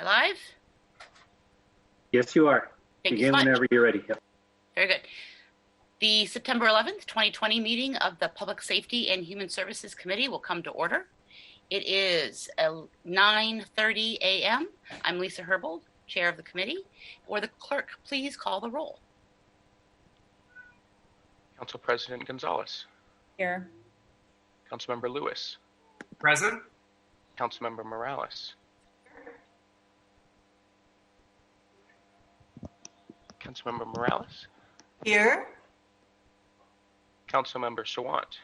Are live? Yes, you are. Thank you Begin so much. whenever you're ready. Yep. Very good. The September 11th, 2020 meeting of the Public Safety and Human Services Committee will come to order. It is 9:30 a.m. I'm Lisa Herbold, chair of the committee. Will the clerk please call the roll? Council President Gonzalez. Here. Councilmember Lewis. Present. Councilmember Morales. Councilmember Morales. Here. Councilmember Sawant.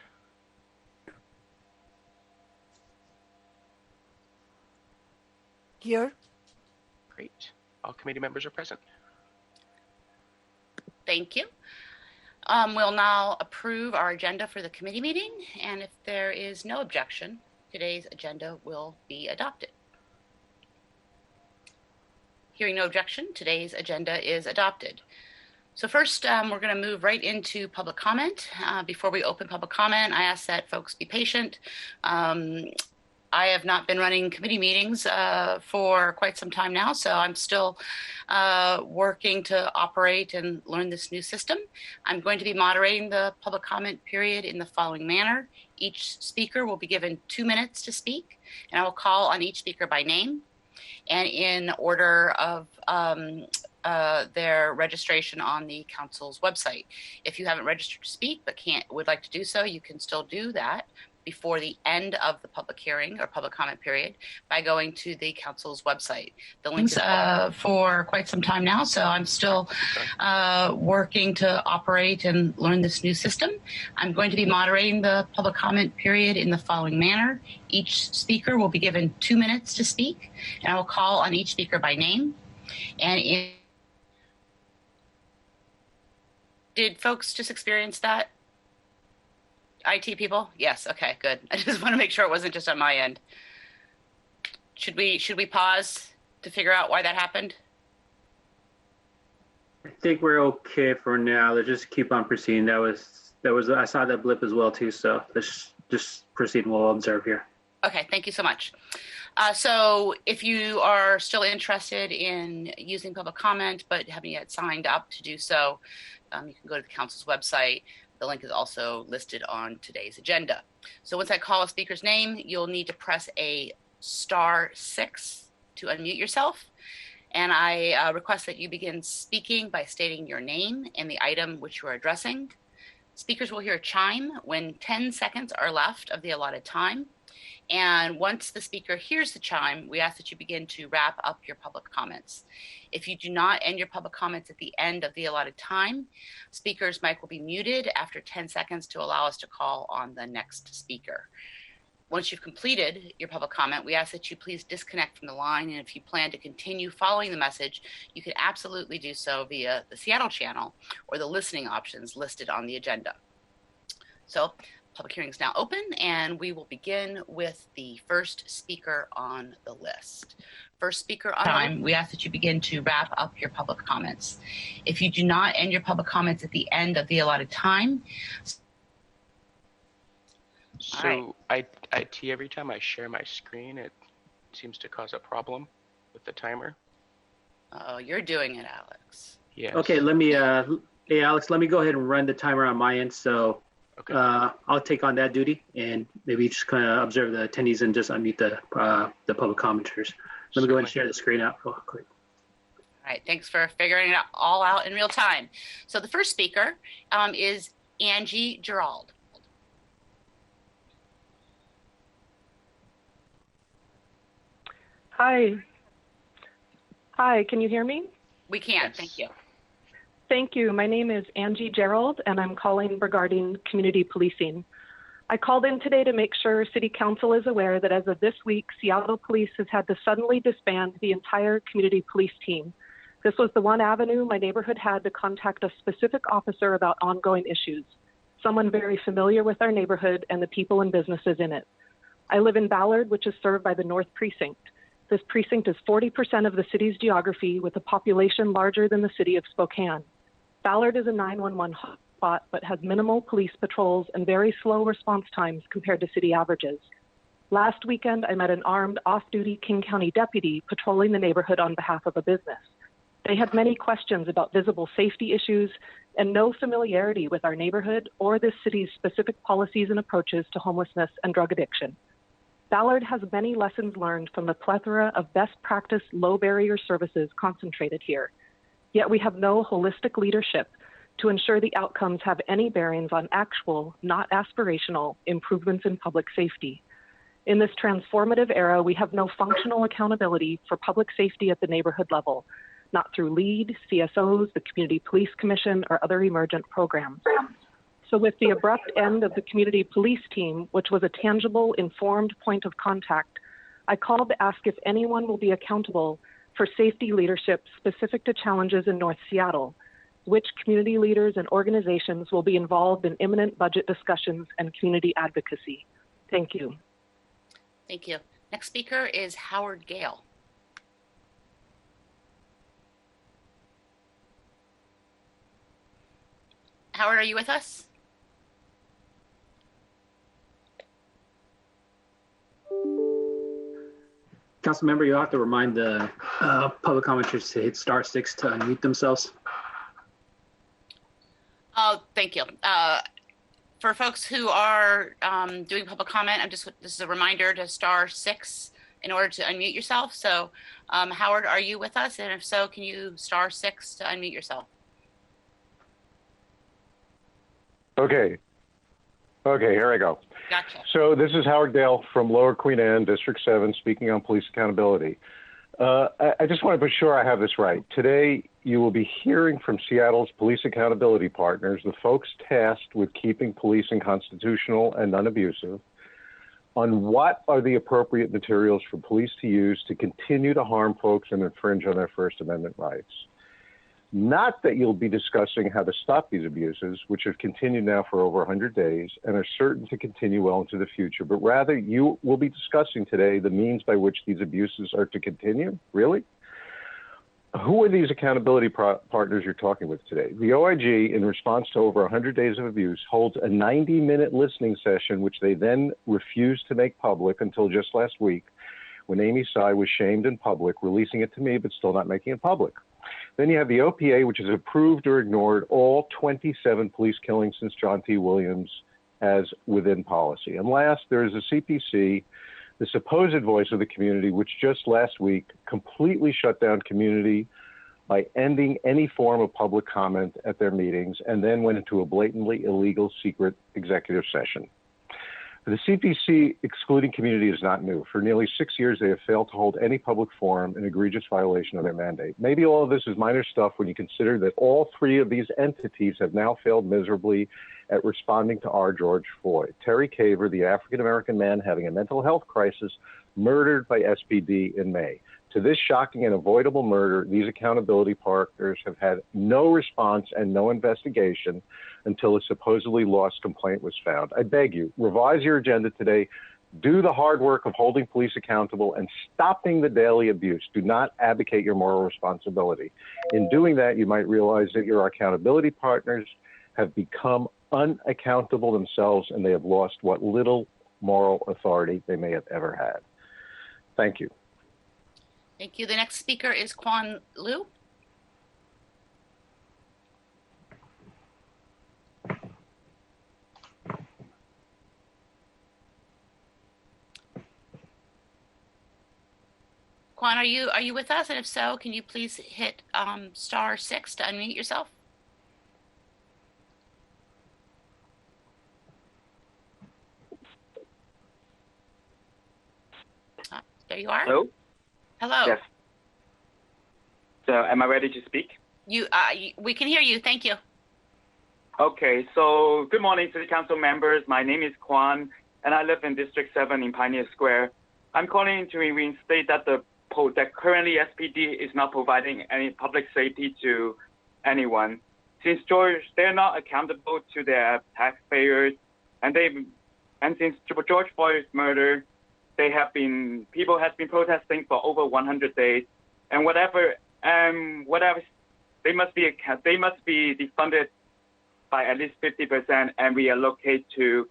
Here. Great. All committee members are present. Thank you. We'll now approve our agenda for the committee meeting, and if there is no objection, today's agenda will be adopted. Hearing no objection, today's agenda is adopted. So first, we're going to move right into public comment. Before we open public comment, I ask that folks be patient. I have not been running committee meetings for quite some time now, so I'm still working to operate and learn this new system. I'm going to be moderating the public comment period in the following manner. Each speaker will be given 2 minutes to speak, and I will call on each speaker by name and in order of their registration on the council's website. If you haven't registered to speak but would like to do so, you can still do that before the end of the public hearing or public comment period by going to the council's website. The link is for quite some time now, so I'm still working to operate and learn this new system. I'm going to be moderating the public comment period in the following manner. Each speaker will be given 2 minutes to speak, and I will call on each speaker by name. And did folks just experience that? IT people? Yes. Okay, good. I just want to make sure it wasn't just on my end. Should we pause to figure out why that happened? I think we're okay for now. Let's just keep on proceeding. That was I saw that blip as well too. So let's just proceed and we'll observe here. Okay, thank you so much. So if you are still interested in using public comment but haven't yet signed up to do so, you can go to the council's website. The link is also listed on today's agenda. So once I call a speaker's name, you'll need to press a *6 to unmute yourself. And I request that you begin speaking by stating your name and the item which you are addressing. Speakers will hear a chime when 10 seconds are left of the allotted time. And once the speaker hears the chime, we ask that you begin to wrap up your public comments. If you do not end your public comments at the end of the allotted time, speaker's mic will be muted after 10 seconds to allow us to call on the next speaker. Once you've completed your public comment, we ask that you please disconnect from the line, and if you plan to continue following the message, you can absolutely do so via the Seattle channel or the listening options listed on the agenda. So, public hearing is now open, and we will begin with the first speaker on the list. First speaker on time, we ask that you begin to wrap up your public comments. If you do not end your public comments at the end of the allotted time. So IT, every time I share my screen, it seems to cause a problem with the timer. Oh, you're doing it, Alex. Yes. Okay, let me, hey Alex, let me go ahead and run the timer on my end. So Okay. I'll take on that duty and maybe just kind of observe the attendees and just unmute the public commenters. Let me go ahead and share the screen out real quick. All right, thanks for figuring it all out in real time. So the first speaker is Angie Gerald. Hi, can you hear me? We can, Yes. Thank you. Thank you. My name is Angie Gerald, and I'm calling regarding community policing. I called in today to make sure City Council is aware that as of this week, Seattle Police has had to suddenly disband the entire community police team. This was the one avenue my neighborhood had to contact a specific officer about ongoing issues, someone very familiar with our neighborhood and the people and businesses in it. I live in Ballard, which is served by the North Precinct. This precinct is 40% of the city's geography with a population larger than the city of Spokane. Ballard is a 911 hotspot, but has minimal police patrols and very slow response times compared to city averages. Last weekend, I met an armed off-duty King County deputy patrolling the neighborhood on behalf of a business. They had many questions about visible safety issues and no familiarity with our neighborhood or this city's specific policies and approaches to homelessness and drug addiction. Ballard has many lessons learned from the plethora of best practice low barrier services concentrated here. Yet we have no holistic leadership to ensure the outcomes have any bearings on actual, not aspirational, improvements in public safety. In this transformative era, we have no functional accountability for public safety at the neighborhood level, not through LEAD, CSOs, the Community Police Commission, or other emergent programs. So with the abrupt end of the community police team, which was a tangible, informed point of contact, I called to ask if anyone will be accountable for safety leadership specific to challenges in North Seattle, which community leaders and organizations will be involved in imminent budget discussions and community advocacy. Thank you. Thank you. Next speaker is Howard Gale. Howard, are you with us? Council member, you'll have to remind the public commenters to hit *6 to unmute themselves. Oh, thank you. For folks who are doing public comment, this is a reminder to *6 in order to unmute yourself. So Howard, are you with us? And if so, can you *6 to unmute yourself? Okay, here I go. Gotcha. So this is Howard Dale from Lower Queen Anne, District 7, speaking on police accountability. I just want to be sure I have this right. Today, you will be hearing from Seattle's police accountability partners, the folks tasked with keeping policing constitutional and non-abusive, on what are the appropriate materials for police to use to continue to harm folks and infringe on their First Amendment rights. Not that you'll be discussing how to stop these abuses, which have continued now for over 100 days and are certain to continue well into the future, but rather you will be discussing today the means by which these abuses are to continue. Really? Who are these accountability partners you're talking with today? The OIG, in response to over 100 days of abuse, holds a 90-minute listening session, which they then refused to make public until just last week, when Amy Tsai was shamed in public, releasing it to me, but still not making it public. Then you have the OPA, which has approved or ignored all 27 police killings since John T. Williams as within policy. And last, there is a CPC, the supposed voice of the community, which just last week completely shut down community by ending any form of public comment at their meetings and then went into a blatantly illegal secret executive session. The CPC excluding community is not new. For nearly 6 years, they have failed to hold any public forum, an egregious violation of their mandate. Maybe all of this is minor stuff when you consider that all three of these entities have now failed miserably at responding to our George Floyd. Terry Caver, the African-American man having a mental health crisis, murdered by SPD in May. To this shocking and avoidable murder, these accountability partners have had no response and no investigation until a supposedly lost complaint was found. I beg you, revise your agenda today. Do the hard work of holding police accountable and stopping the daily abuse. Do not abdicate your moral responsibility. In doing that, you might realize that your accountability partners have become unaccountable themselves and they have lost what little moral authority they may have ever had. Thank you. Thank you. The next speaker is Quan Liu. Quan, are you with us? And if so, can you please hit *6 to unmute yourself? There you are. Hello? Hello. Yes. So am I ready to speak? We can hear you. Thank you. Okay, so good morning, City Council members. My name is Kwan, and I live in District 7 in Pioneer Square. I'm calling to reinstate that that currently SPD is not providing any public safety to anyone. Since they're not accountable to their taxpayers, and since George Floyd's murder, people have been protesting for over 100 days, and whatever they must be defunded by at least 50% and reallocate to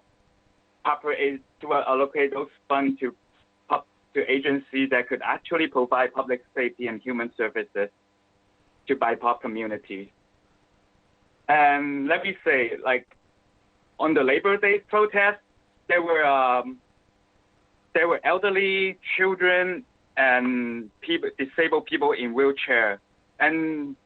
to allocate those funds to agencies that could actually provide public safety and human services to BIPOC communities. And let me say, like, on the Labor Day protest, there were elderly, children, and disabled people in wheelchairs. And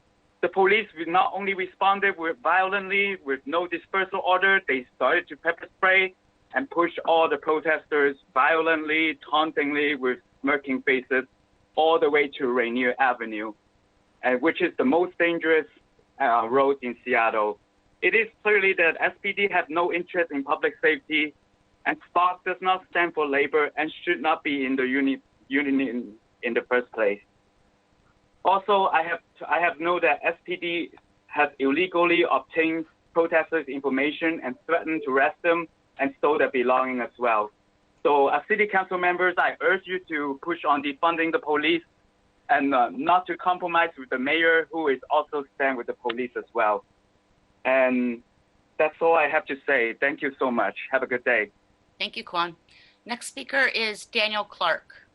the police not only responded violently with no dispersal order, they started to pepper spray and push all the protesters violently, tauntingly, with smirking faces all the way to Rainier Avenue, which is the most dangerous road in Seattle. It is clearly that SPD have no interest in public safety, and SPOC does not stand for labor and should not be in the union in the first place. Also, I have known that SPD has illegally obtained protesters' information and threatened to arrest them and stole their belongings as well. So as city council members, I urge you to push on defunding the police and not to compromise with the mayor, who is also stand with the police as well. And that's all I have to say. Thank you so much. Have a good day. Thank you, Kwan. Next speaker is Daniel Clark.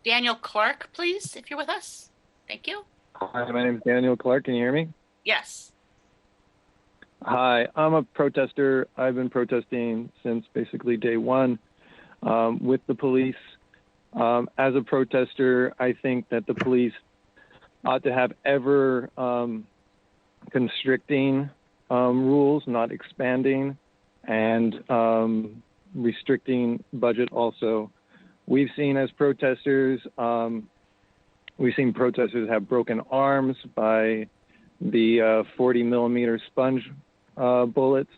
Daniel Clark, please, if you're with us. Thank you. Hi, my name is Daniel Clark. Can you hear me? Yes. Hi, I'm a protester. I've been protesting since basically day one with the police. As a protester, I think that the police ought to have ever constricting rules, not expanding, and restricting budget also. We've seen as protesters, we've seen protesters have broken arms by the 40 millimeter sponge bullets.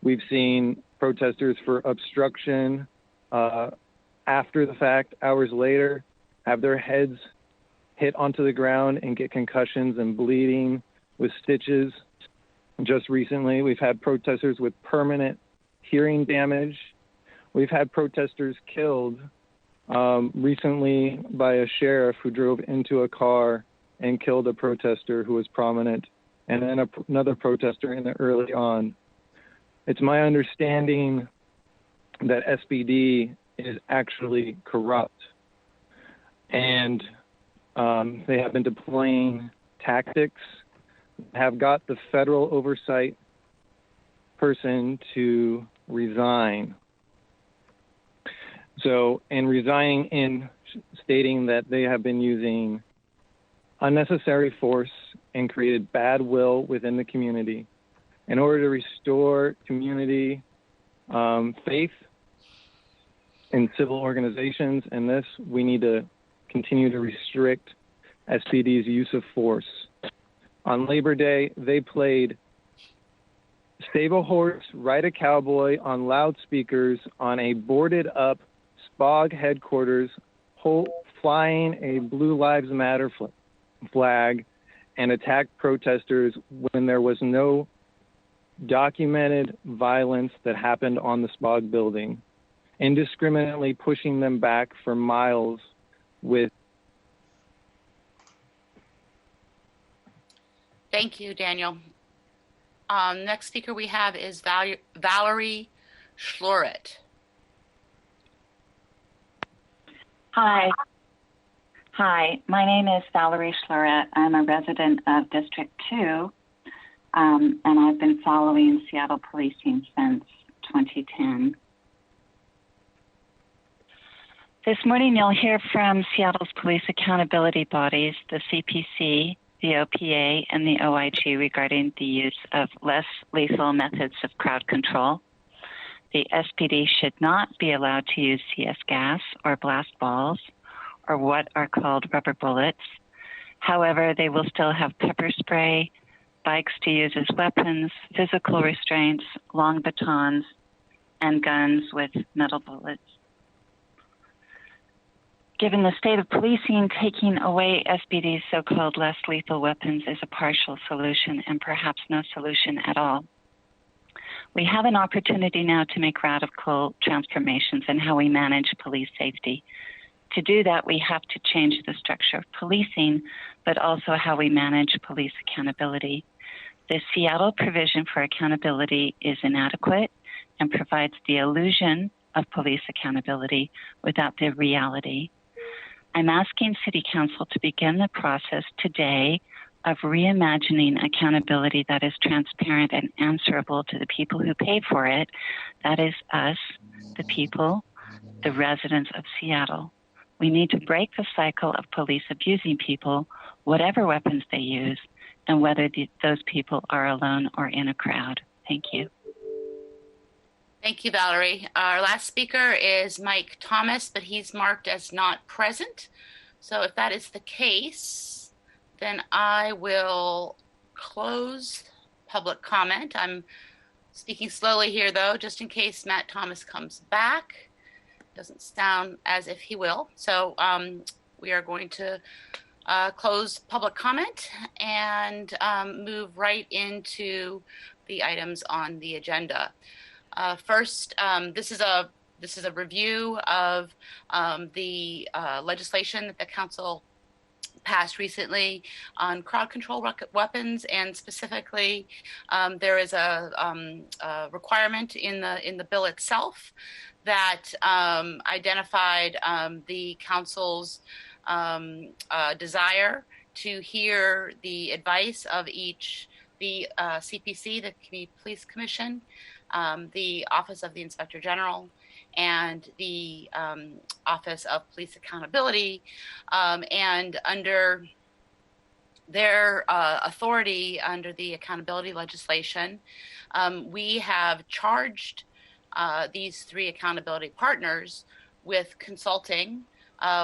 We've seen protesters for obstruction after the fact, hours later, have their heads hit onto the ground and get concussions and bleeding with stitches. Just recently, we've had protesters with permanent hearing damage. We've had protesters killed recently by a sheriff who drove into a car and killed a protester who was prominent, and then another protester in the early on. It's my understanding that SPD is actually corrupt, and they have been deploying tactics, have got the federal oversight person to resign. So, in resigning in stating that they have been using unnecessary force and created bad will within the community. In order to restore community faith in civil organizations and this, we need to continue to restrict SPD's use of force. On Labor Day, they played Save a Horse, Ride a Cowboy on loudspeakers on a boarded up SPOG headquarters, flying a Blue Lives Matter flag, and attacked protesters when there was no documented violence that happened on the SPOG building, indiscriminately pushing them back for miles with. Thank you, Daniel. Next speaker we have is Valerie Schloret. Hi, my name is Valerie Schloret. I'm a resident of District 2, and I've been following Seattle policing since 2010. This morning you'll hear from Seattle's police accountability bodies, the CPC, the OPA, and the OIG regarding the use of less lethal methods of crowd control. The SPD should not be allowed to use CS gas or blast balls or what are called rubber bullets. However, they will still have pepper spray, bikes to use as weapons, physical restraints, long batons, and guns with metal bullets. Given the state of policing, taking away SPD's so-called less lethal weapons is a partial solution and perhaps no solution at all. We have an opportunity now to make radical transformations in how we manage police safety To do that, we have to change the structure of policing, but also how we manage police accountability. The Seattle provision for accountability is inadequate and provides the illusion of police accountability without the reality. I'm asking City Council to begin the process today of reimagining accountability that is transparent and answerable to the people who pay for it. That is us, the people, the residents of Seattle. We need to break the cycle of police abusing people, whatever weapons they use, and whether those people are alone or in a crowd. Thank you. Thank you, Valerie. Our last speaker is Mike Thomas, but he's marked as not present. So if that is the case, then I will close public comment. I'm speaking slowly here, though, just in case Matt Thomas comes back. Doesn't sound as if he will. So we are going to close public comment and move right into the items on the agenda. First, this is a review of the legislation that the council passed recently on crowd control weapons, and specifically, there is a requirement in the bill itself that identified the council's desire to hear the advice of the CPC, the Community Police Commission, the Office of the Inspector General, and the Office of Police Accountability, and under their authority under the accountability legislation, we have charged these three accountability partners with consulting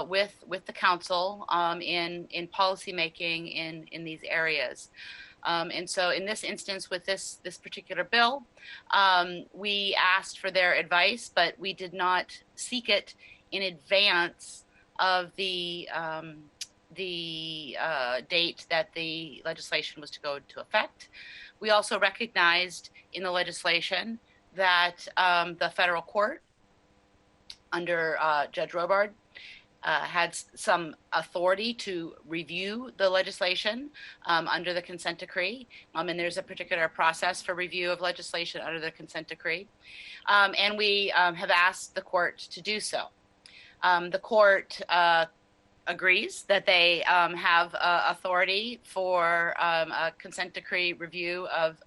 with the council in policy making in these areas. And so in this instance, with this particular bill, we asked for their advice, but we did not seek it in advance of the date that the legislation was to go into effect. We also recognized in the legislation that the federal court under Judge Robard had some authority to review the legislation under the consent decree. And there's a particular process for review of legislation under the consent decree. And we have asked the court to do so. The court agrees that they have authority for a consent decree review of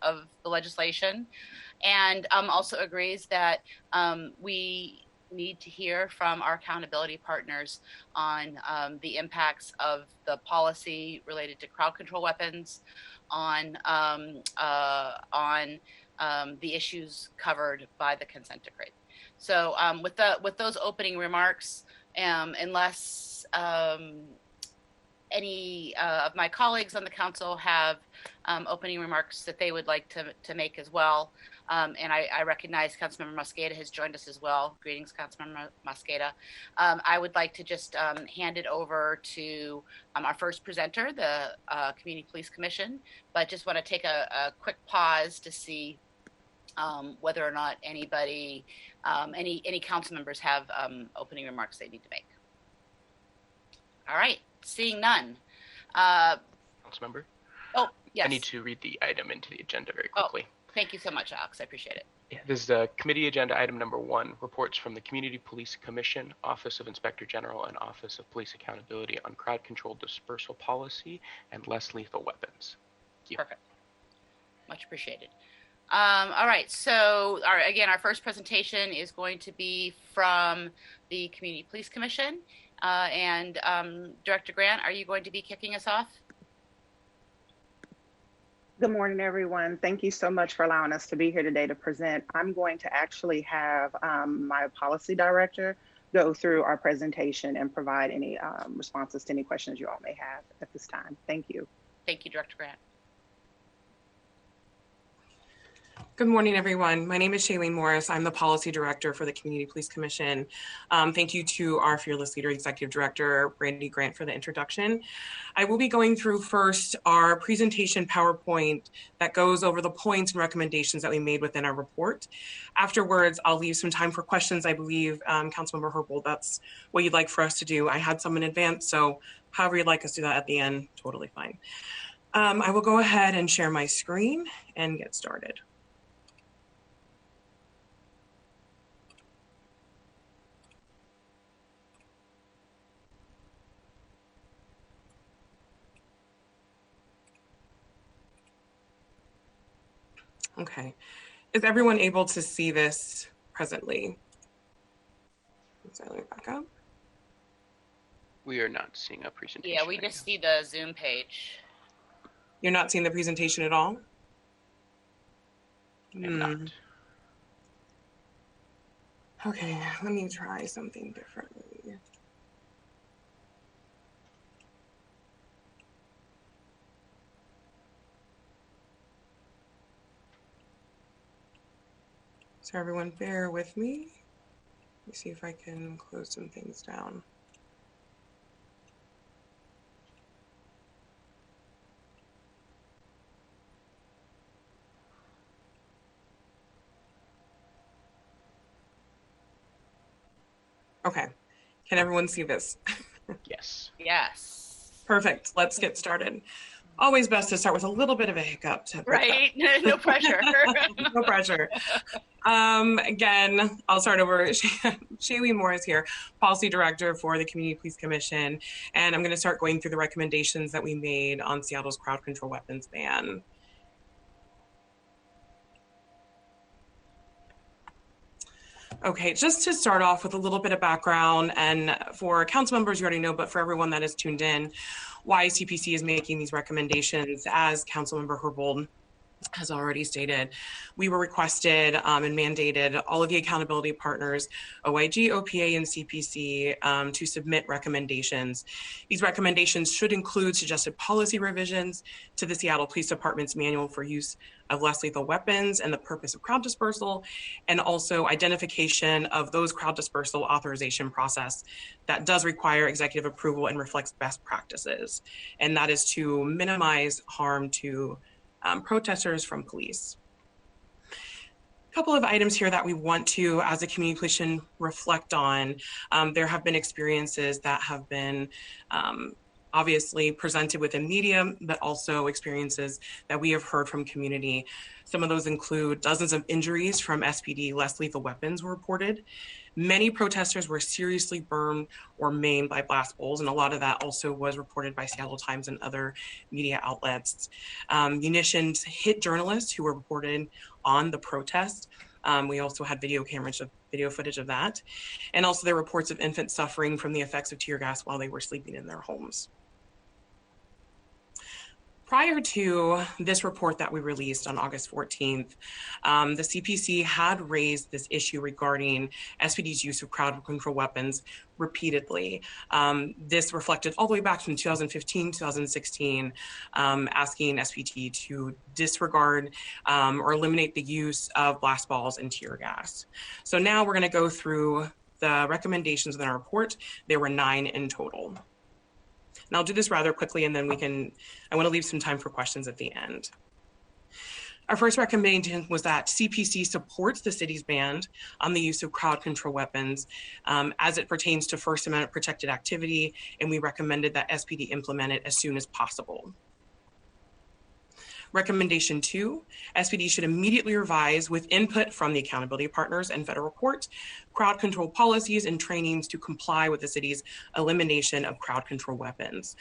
the legislation, and also agrees that we need to hear from our accountability partners on the impacts of the policy related to crowd control weapons, on the issues covered by the consent decree. So with those opening remarks, unless any of my colleagues on the council have opening remarks that they would like to make as well. And I recognize Councilmember Mosqueda has joined us as well. Greetings, Councilmember Mosqueda. I would like to just hand it over to our first presenter, the Community Police Commission, but just want to take a quick pause to see whether or not anybody, any council members have opening remarks they need to make. All right, seeing none. Councilmember? Oh, yes. I need to read the item into the agenda very quickly. Oh, thank you so much, Alex. I appreciate it. Yeah, this is committee agenda item number 1, reports from the Community Police Commission, Office of Inspector General, and Office of Police Accountability on crowd control dispersal policy and less lethal weapons. Perfect. Much appreciated. All right, so our first presentation is going to be from the Community Police Commission. And Director Grant, are you going to be kicking us off? Good morning, everyone. Thank you so much for allowing us to be here today to present. I'm going to actually have my policy director go through our presentation and provide any responses to any questions you all may have at this time. Thank you. Thank you, Director Grant. Good morning, everyone. My name is Shailene Morris. I'm the Policy Director for the Community Police Commission. Thank you to our fearless leader, Executive Director, Brandy Grant, for the introduction. I will be going through first our presentation PowerPoint that goes over the points and recommendations that we made within our report. Afterwards, I'll leave some time for questions. I believe, Councilmember Herbold, that's what you'd like for us to do. I had some in advance, so however you'd like us to do that at the end, totally fine. I will go ahead and share my screen and get started. Okay, is everyone able to see this presently? Let me back up. We are not seeing a presentation. Yeah, we right just see the Zoom page. You're not seeing the presentation at all? now. I'm not. Okay, let me try something differently. So everyone bear with me. Let me see if I can close some things down. Okay, can everyone see this? Yes. Yes. Perfect, let's get started. Always best to start with a little bit of a hiccup. Right, no pressure. No pressure. Again, I'll start over. Shailene Morris here, Policy Director for the Community Police Commission, and I'm going to start going through the recommendations that we made on Seattle's crowd control weapons ban. Okay, just to start off with a little bit of background, and for council members you already know, but for everyone that is tuned in, why CPC is making these recommendations. As Councilmember Herbold has already stated, we were requested and mandated all of the accountability partners, OIG, OPA, and CPC, to submit recommendations. These recommendations should include suggested policy revisions to the Seattle Police Department's manual for use of less lethal weapons and the purpose of crowd dispersal, and also identification of those crowd dispersal authorization process that does require executive approval and reflects best practices. And that is to minimize harm to protesters from police. A couple of items here that we want to, as a community commission, reflect on. There have been experiences that have been obviously presented within media, but also experiences that we have heard from community. Some of those include dozens of injuries from SPD less lethal weapons were reported. Many protesters were seriously burned or maimed by blast bowls, and a lot of that also was reported by Seattle Times and other media outlets. Munitions hit journalists who were reported on the protest. We also had video footage of that. And also there were reports of infants suffering from the effects of tear gas while they were sleeping in their homes. Prior to this report that we released on August 14th, the CPC had raised this issue regarding SPD's use of crowd control weapons repeatedly. This reflected all the way back from 2015, 2016, asking SPD to disregard or eliminate the use of blast balls and tear gas. So now we're going to go through the recommendations in our report. There were 9 in total. And I'll do this rather quickly, and then I want to leave some time for questions at the end. Our first recommendation was that CPC supports the city's ban on the use of crowd control weapons as it pertains to First Amendment protected activity, and we recommended that SPD implement it as soon as possible. Recommendation 2, SPD should immediately revise with input from the accountability partners and federal court crowd control policies and trainings to comply with the city's elimination of crowd control weapons.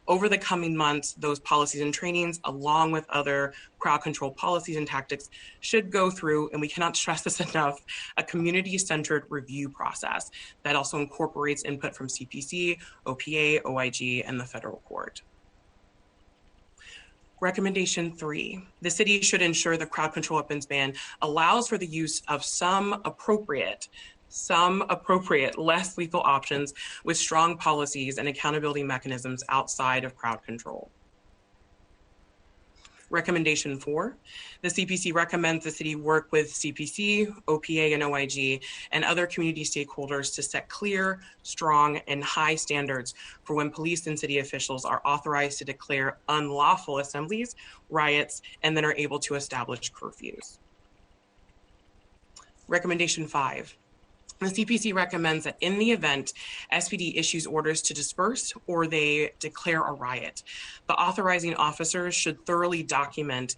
Over the coming months, those policies and trainings, along with other crowd control policies and tactics, should go through, and we cannot stress this enough, a community-centered review process that also incorporates input from CPC, OPA, OIG, and the federal court. Recommendation 3, the city should ensure the crowd control weapons ban allows for the use of some appropriate less lethal options with strong policies and accountability mechanisms outside of crowd control. Recommendation 4, the CPC recommends the city work with CPC, OPA, and OIG and other community stakeholders to set clear, strong, and high standards for when police and city officials are authorized to declare unlawful assemblies, riots, and then are able to establish curfews. Recommendation 5. The CPC recommends that in the event SPD issues orders to disperse or they declare a riot, the authorizing officers should thoroughly document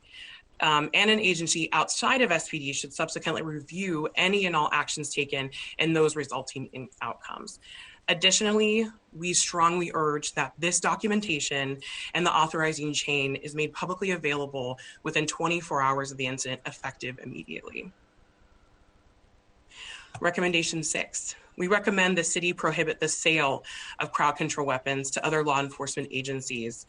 and an agency outside of SPD should subsequently review any and all actions taken and those resulting in outcomes. Additionally, we strongly urge that this documentation and the authorizing chain is made publicly available within 24 hours of the incident, effective immediately. Recommendation 6, we recommend the city prohibit the sale of crowd control weapons to other law enforcement agencies.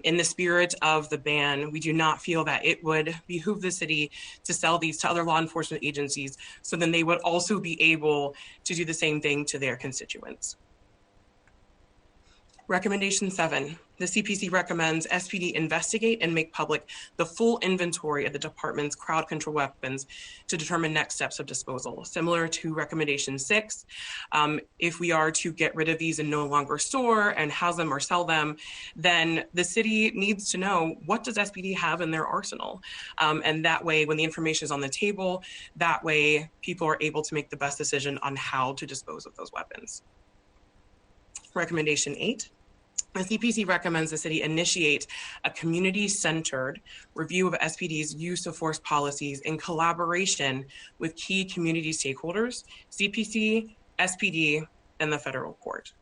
In the spirit of the ban, we do not feel that it would behoove the city to sell these to other law enforcement agencies, so then they would also be able to do the same thing to their constituents. Recommendation 7, the CPC recommends SPD investigate and make public the full inventory of the department's crowd control weapons to determine next steps of disposal. Similar to recommendation 6, if we are to get rid of these and no longer store and house them or sell them, then the city needs to know, what does SPD have in their arsenal? And that way, when the information is on the table, that way people are able to make the best decision on how to dispose of those weapons. Recommendation 8. The CPC recommends the city initiate a community-centered review of SPD's use of force policies in collaboration with key community stakeholders, CPC, SPD, and the federal court.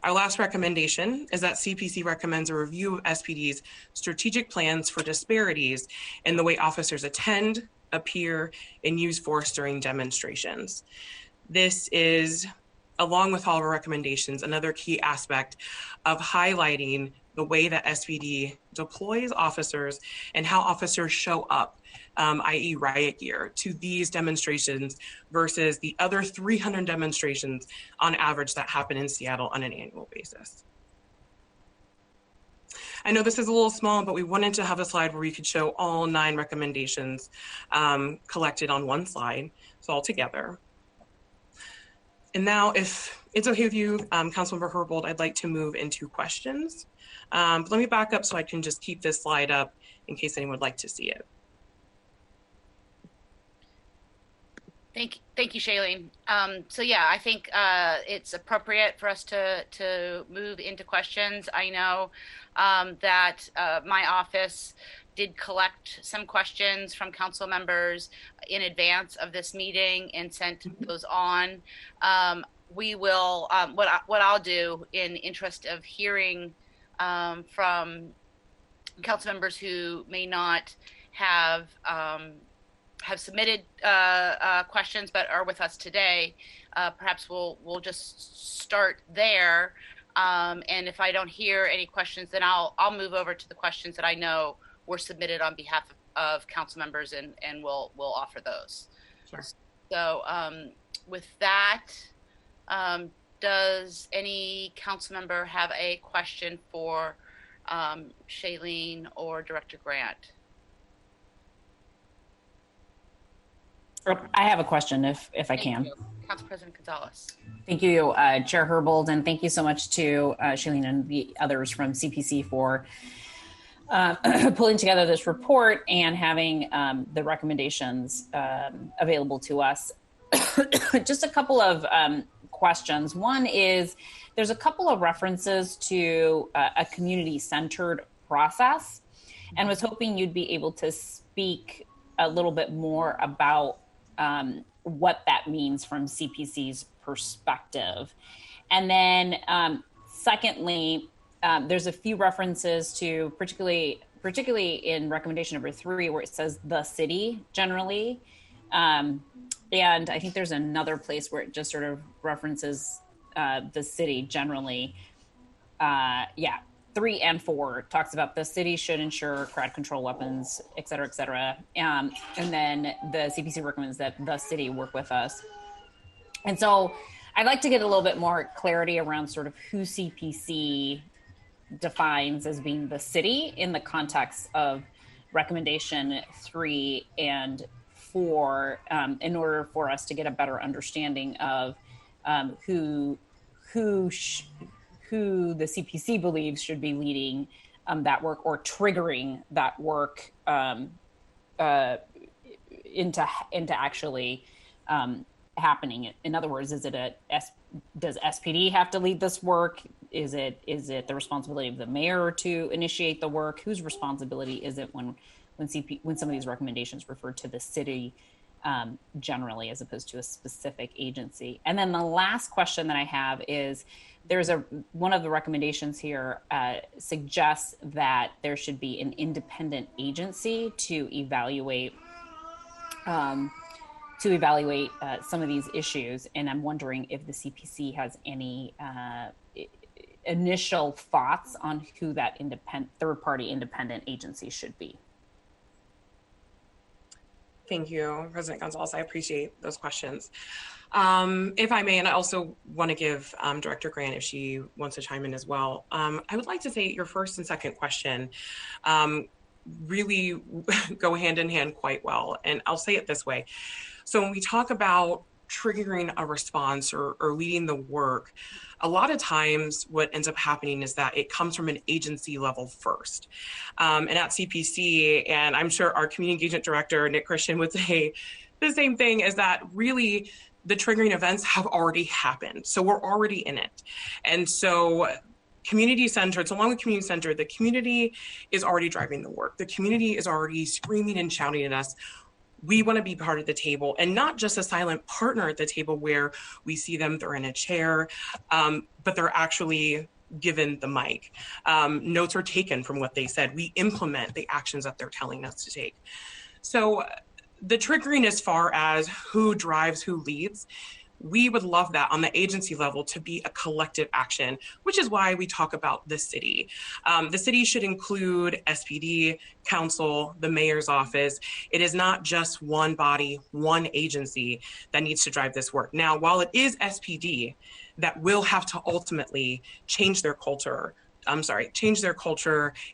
Our last recommendation is that CPC recommends a review of SPD's strategic plans for disparities in the way officers attend, appear, and use force during demonstrations. This is, along with all of our recommendations, another key aspect of highlighting the way that SPD deploys officers and how officers show up, i.e. riot gear, to these demonstrations versus the other 300 demonstrations on average that happen in Seattle on an annual basis. I know this is a little small, but we wanted to have a slide where we could show all 9 recommendations collected on one slide, so all together. And now, if it's okay with you, Councilmember Herbold, I'd like to move into questions. But let me back up so I can just keep this slide up in case anyone would like to see it. Thank you, Shailene. So yeah, I think it's appropriate for us to move into questions. I know that my office did collect some questions from council members in advance of this meeting and sent those on. We will, what I'll do in interest of hearing from council members who may not have submitted questions but are with us today, perhaps we'll just start there. And if I don't hear any questions, then I'll move over to the questions that I know were submitted on behalf of council members, and we'll offer those. Sure. So with that, does any council member have a question for Shailene or Director Grant? I have a question if I can. Council President Gonzalez. Thank you, Chair Herbold, and thank you so much to Shailene and the others from CPC for pulling together this report and having the recommendations available to us. Just a couple of questions. One is, there's a couple of references to a community-centered process, and was hoping you'd be able to speak a little bit more about what that means from CPC's perspective. And then secondly, there's a few references to, particularly in recommendation number 3, where it says the city generally. And I think there's another place where it just sort of references the city generally. 3 and 4 talks about the city should ensure crowd control weapons, et cetera, et cetera. And then the CPC recommends that the city work with us. And so I'd like to get a little bit more clarity around sort of who CPC defines as being the city in the context of recommendation 3 and 4, in order for us to get a better understanding of who the CPC believes should be leading that work or triggering that work into actually happening. In other words, does SPD have to lead this work? Is it the responsibility of the mayor to initiate the work? Whose responsibility is it when some of these recommendations refer to the city generally as opposed to a specific agency? And then the last question that I have is, one of the recommendations here suggests that there should be an independent agency to evaluate some of these issues. And I'm wondering if the CPC has any initial thoughts on who that third-party independent agency should be. Thank you, President Gonzalez. I appreciate those questions. If I may, and I also want to give Director Grant, if she wants to chime in as well, I would like to say your first and second question really go hand in hand quite well. And I'll say it this way. So when we talk about triggering a response or leading the work, a lot of times what ends up happening is that it comes from an agency level first. And at CPC, and I'm sure our community engagement director, Nick Christian, would say the same thing, is that really the triggering events have already happened. So we're already in it. And so community-centered, so along with community-centered, the community is already driving the work. The community is already screaming and shouting at us. We want to be part of the table, and not just a silent partner at the table where we see them, they're in a chair, but they're actually given the mic. Notes are taken from what they said. We implement the actions that they're telling us to take. So the triggering as far as who drives, who leads, we would love that on the agency level to be a collective action, which is why we talk about the city. The city should include SPD, council, the mayor's office. It is not just one body, one agency that needs to drive this work. Now, while it is SPD that will have to ultimately change their culture,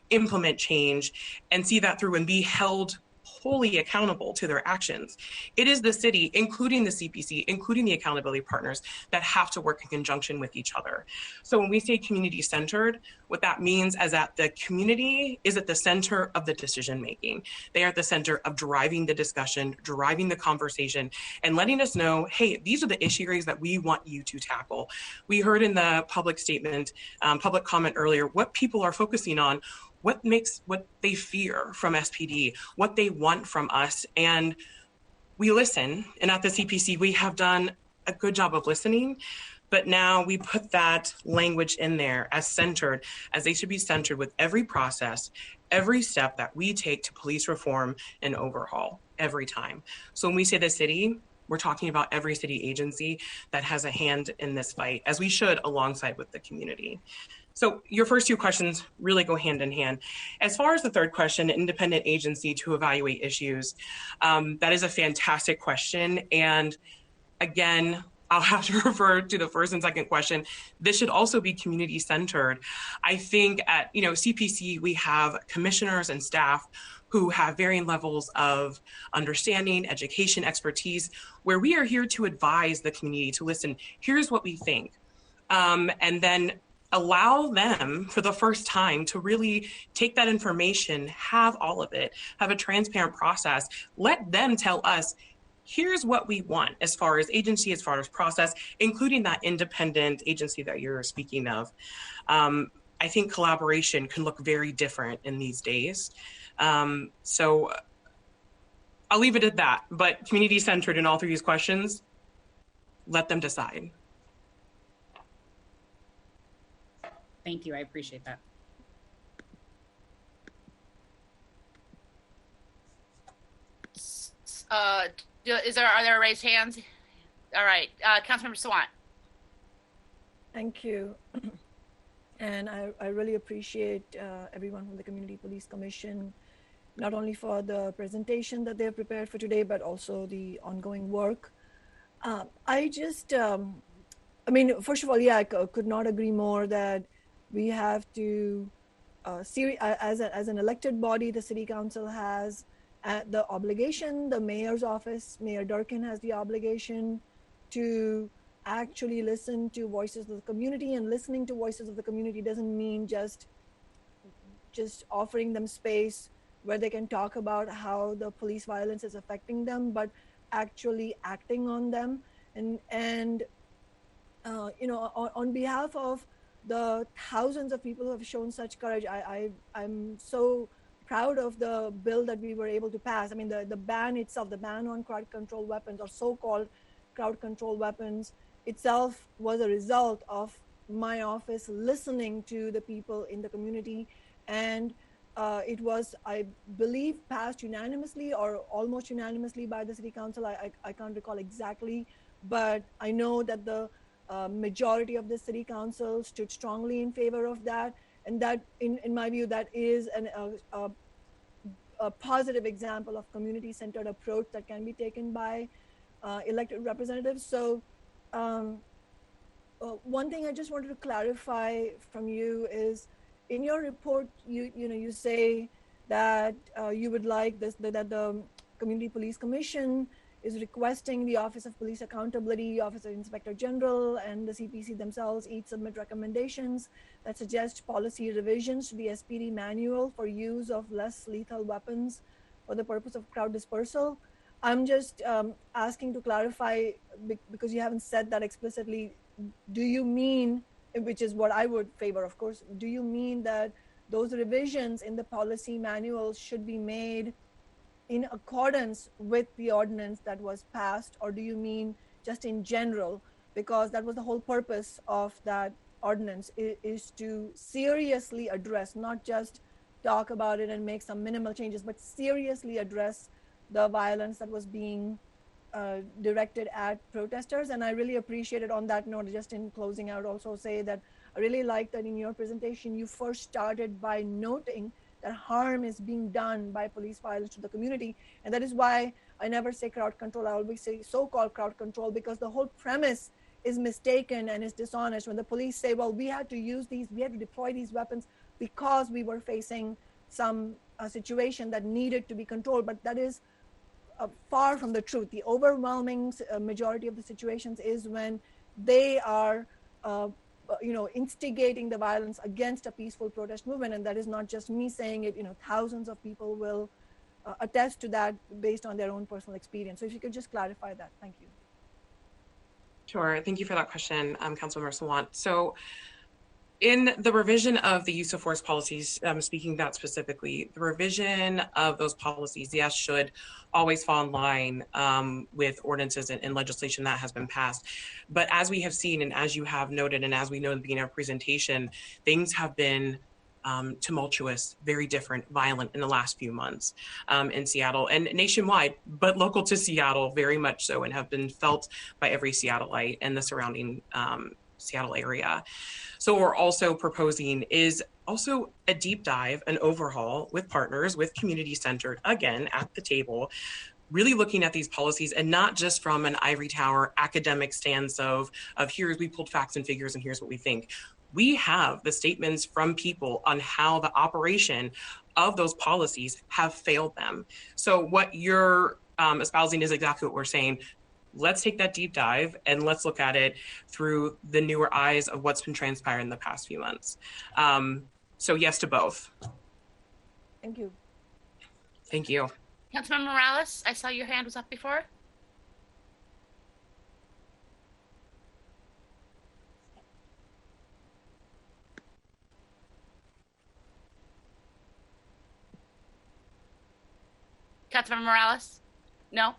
implement change, and see that through and be held wholly accountable to their actions. It is the city, including the CPC, including the accountability partners, that have to work in conjunction with each other. So when we say community-centered, what that means is that the community is at the center of the decision-making. They are at the center of driving the discussion, driving the conversation, and letting us know, hey, these are the issue areas that we want you to tackle. We heard in the public statement, public comment earlier, what people are focusing on, what they fear from SPD, what they want from us. And we listen. And at the CPC, we have done a good job of listening, but now we put that language in there as centered, as they should be centered with every process, every step that we take to police reform and overhaul every time. So when we say the city, we're talking about every city agency that has a hand in this fight, as we should, alongside with the community. So your first two questions really go hand in hand. As far as the third question, independent agency to evaluate issues, that is a fantastic question. And again, I'll have to refer to the first and second question. This should also be community centered. I think at CPC, we have commissioners and staff who have varying levels of understanding, education, expertise, where we are here to advise the community to listen, here's what we think. And then allow them for the first time to really take that information, have all of it, have a transparent process, let them tell us, here's what we want as far as agency, as far as process, including that independent agency that you're speaking of. I think collaboration can look very different in these days. So I'll leave it at that, but community-centered in all three of these questions, let them decide. Thank you. I appreciate that. Are there raised hands? All right, Councilmember Sawant. Thank you. And I really appreciate everyone from the Community Police Commission, not only for the presentation that they've prepared for today, but also the ongoing work. I mean, first of all, yeah, I could not agree more that we have to, as an elected body, the city council has the obligation, the mayor's office, Mayor Durkin has the obligation to actually listen to voices of the community, and listening to voices of the community doesn't mean just offering them space where they can talk about how the police violence is affecting them, but actually acting on them. And you know, on behalf of the thousands of people who have shown such courage, I'm so proud of the bill that we were able to pass. I mean, the ban itself, the ban on crowd control weapons, or so-called crowd control weapons itself, was a result of my office listening to the people in the community. And it was, I believe, passed unanimously or almost unanimously by the city council. I can't recall exactly, but I know that the majority of the city council stood strongly in favor of that. And that, in my view, that is a positive example of community-centered approach that can be taken by elected representatives. So one thing I just wanted to clarify from you is, in your report, you say that you would like that the Community Police Commission is requesting the Office of Police Accountability, Office of Inspector General, and the CPC themselves each submit recommendations that suggest policy revisions to the SPD manual for use of less lethal weapons for the purpose of crowd dispersal. I'm just asking to clarify, because you haven't said that explicitly. Do you mean, which is what I would favor, of course, do you mean that those revisions in the policy manual should be made in accordance with the ordinance that was passed, or do you mean just in general? Because that was the whole purpose of that ordinance, is to seriously address, not just talk about it and make some minimal changes, but seriously address the violence that was being directed at protesters. And I really appreciated, on that note, just in closing out, also say that I really like that in your presentation you first started by noting that harm is being done by police violence to the community. And that is why I never say crowd control, I always say so-called crowd control, because the whole premise is mistaken and is dishonest when the police say, well, we had to deploy these weapons because we were facing some situation that needed to be controlled. But that is far from the truth. The overwhelming majority of the situations is when they are instigating the violence against a peaceful protest movement. And that is not just me saying it, thousands of people will attest to that based on their own personal experience. So if you could just clarify that. Thank you. Sure. Thank you for that question, Councilmember Sawant. So in the revision of the use of force policies, speaking that specifically, the revision of those policies, yes, should always fall in line with ordinances and legislation that has been passed. But as we have seen, and as you have noted, and as we know in the beginning of our presentation, things have been tumultuous, very different, violent in the last few months in Seattle and nationwide, but local to Seattle very much so, and have been felt by every Seattleite and the surrounding Seattle area. So what we're also proposing is also a deep dive, an overhaul with partners, with community-centered, again, at the table, really looking at these policies, and not just from an ivory tower academic stance of here's, we pulled facts and figures and here's what we think. We have the statements from people on how the operation of those policies have failed them. So what you're espousing is exactly what we're saying. Let's take that deep dive and let's look at it through the newer eyes of what's been transpiring in the past few months. So yes to both. Thank you. Thank you. Councilmember Morales, I saw your hand was up before. Councilmember Morales? No?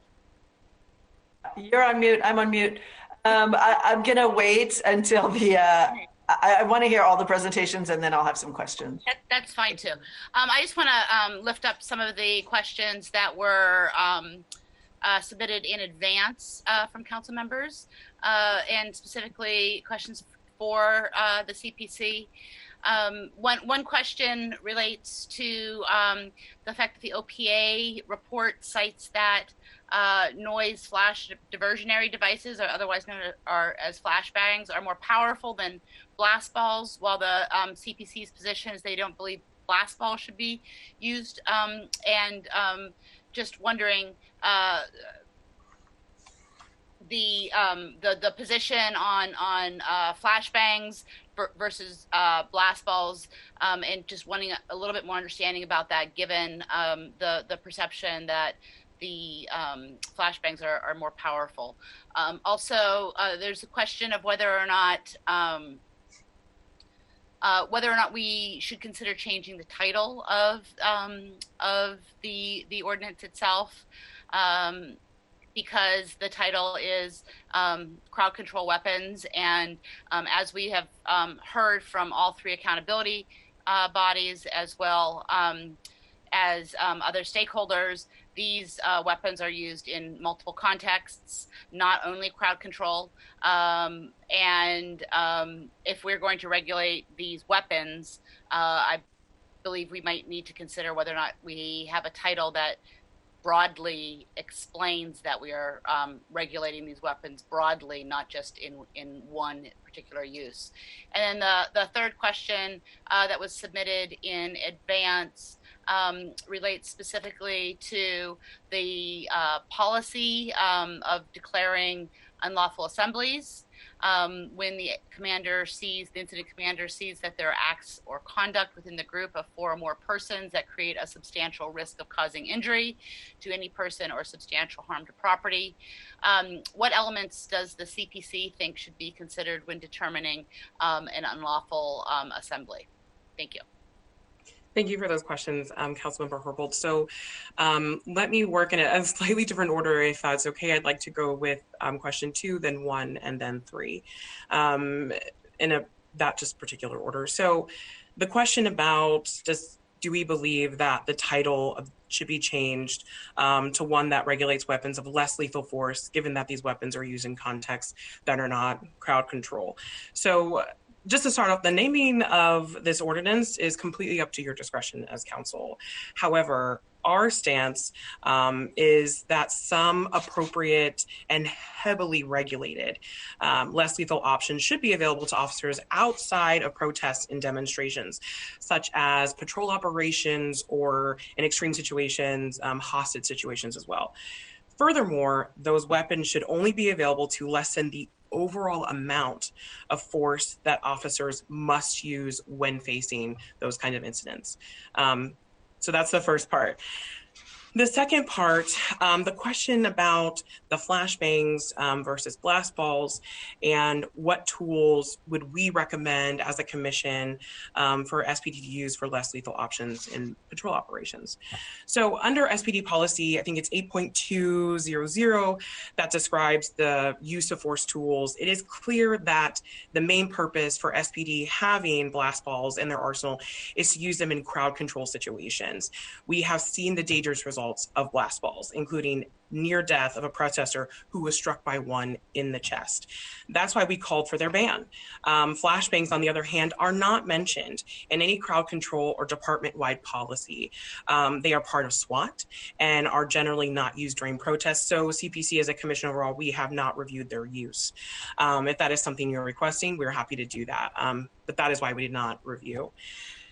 You're on mute. I'm on mute. I'm going to wait until the, I want to hear all the presentations and then I'll have some questions. That's fine too. I just want to lift up some of the questions that were submitted in advance from council members, and specifically questions for the CPC. One question relates to the fact that the OPA report cites that noise flash diversionary devices, or otherwise known as flashbangs, are more powerful than blast balls, while the CPC's position is they don't believe blast balls should be used. Just wondering the position on flashbangs versus blast balls, and just wanting a little bit more understanding about that, given the perception that the flashbangs are more powerful. Also, there's a question of whether or not we should consider changing the title of the ordinance itself, because the title is crowd control weapons, and as we have heard from all three accountability bodies, as well as other stakeholders, these weapons are used in multiple contexts, not only crowd control. If we're going to regulate these weapons, I believe we might need to consider whether or not we have a title that broadly explains that we are regulating these weapons broadly, not just in one particular use. And then the third question that was submitted in advance relates specifically to the policy of declaring unlawful assemblies. When the incident commander sees that there are acts or conduct within the group of 4 or more persons that create a substantial risk of causing injury to any person or substantial harm to property. What elements does the CPC think should be considered when determining an unlawful assembly? Thank you. Thank you for those questions, Councilmember Herbold. So let me work in a slightly different order, if that's okay. I'd like to go with question 2, then 1, and then 3, in that just particular order. So the question about do we believe that the title should be changed to one that regulates weapons of less lethal force, given that these weapons are used in contexts that are not crowd control. So just to start off, the naming of this ordinance is completely up to your discretion as council. However, our stance is that some appropriate and heavily regulated less lethal options should be available to officers outside of protests and demonstrations, such as patrol operations or in extreme situations, hostage situations as well. Furthermore, those weapons should only be available to lessen the overall amount of force that officers must use when facing those kind of incidents. So that's the first part. The second part, the question about the flashbangs versus blast balls and what tools would we recommend as a commission for SPD to use for less lethal options in patrol operations. So under SPD policy, I think it's 8.200 that describes the use of force tools. It is clear that the main purpose for SPD having blast balls in their arsenal is to use them in crowd control situations. We have seen the dangerous results of blast balls, including near death of a protester who was struck by one in the chest. That's why we called for their ban. Flashbangs, on the other hand, are not mentioned in any crowd control or department-wide policy. They are part of SWAT and are generally not used during protests. So CPC, as a commission overall, we have not reviewed their use. If that is something you're requesting, we're happy to do that. But that is why we did not review.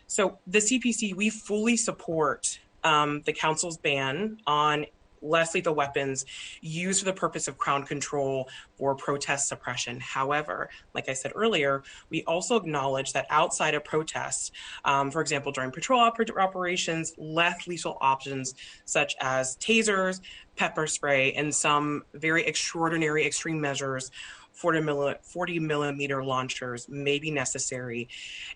So the CPC, we fully support the council's ban on less lethal weapons used for the purpose of crowd control or protest suppression. However, like I said earlier, we also acknowledge that outside of protests, for example, during patrol operations, less lethal options such as tasers, pepper spray, and some very extraordinary extreme measures, 40 millimeter launchers may be necessary.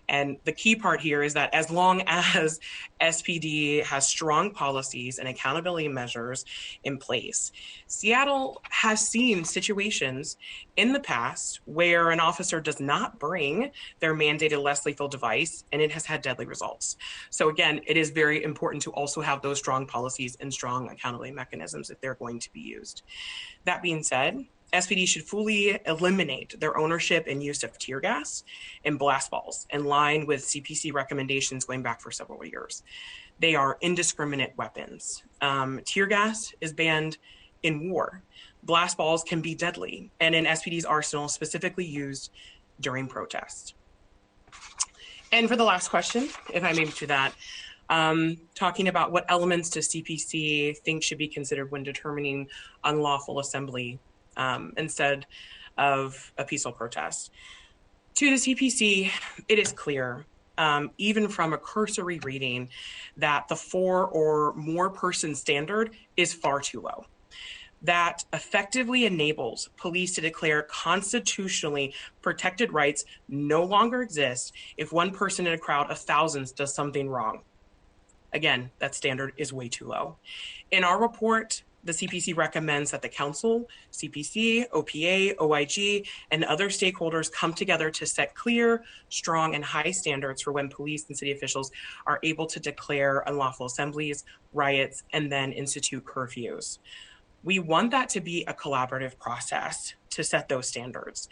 And the key part here is that as long as SPD has strong policies and accountability measures in place, Seattle has seen situations in the past where an officer does not bring their mandated less lethal device and it has had deadly results. So again, it is very important to also have those strong policies and strong accountability mechanisms if they're going to be used. That being said, SPD should fully eliminate their ownership and use of tear gas and blast balls in line with CPC recommendations going back for several years. They are indiscriminate weapons. Tear gas is banned in war. Blast balls can be deadly and in SPD's arsenal specifically used during protests. And for the last question, if I may move to that, talking about what elements does CPC think should be considered when determining unlawful assembly instead of a peaceful protest. To the CPC, it is clear, even from a cursory reading, that the 4 or more person standard is far too low. That effectively enables police to declare constitutionally protected rights no longer exist if one person in a crowd of thousands does something wrong. Again, that standard is way too low. In our report, the CPC recommends that the council, CPC, OPA, OIG, and other stakeholders come together to set clear, strong, and high standards for when police and city officials are able to declare unlawful assemblies, riots, and then institute curfews. We want that to be a collaborative process to set those standards.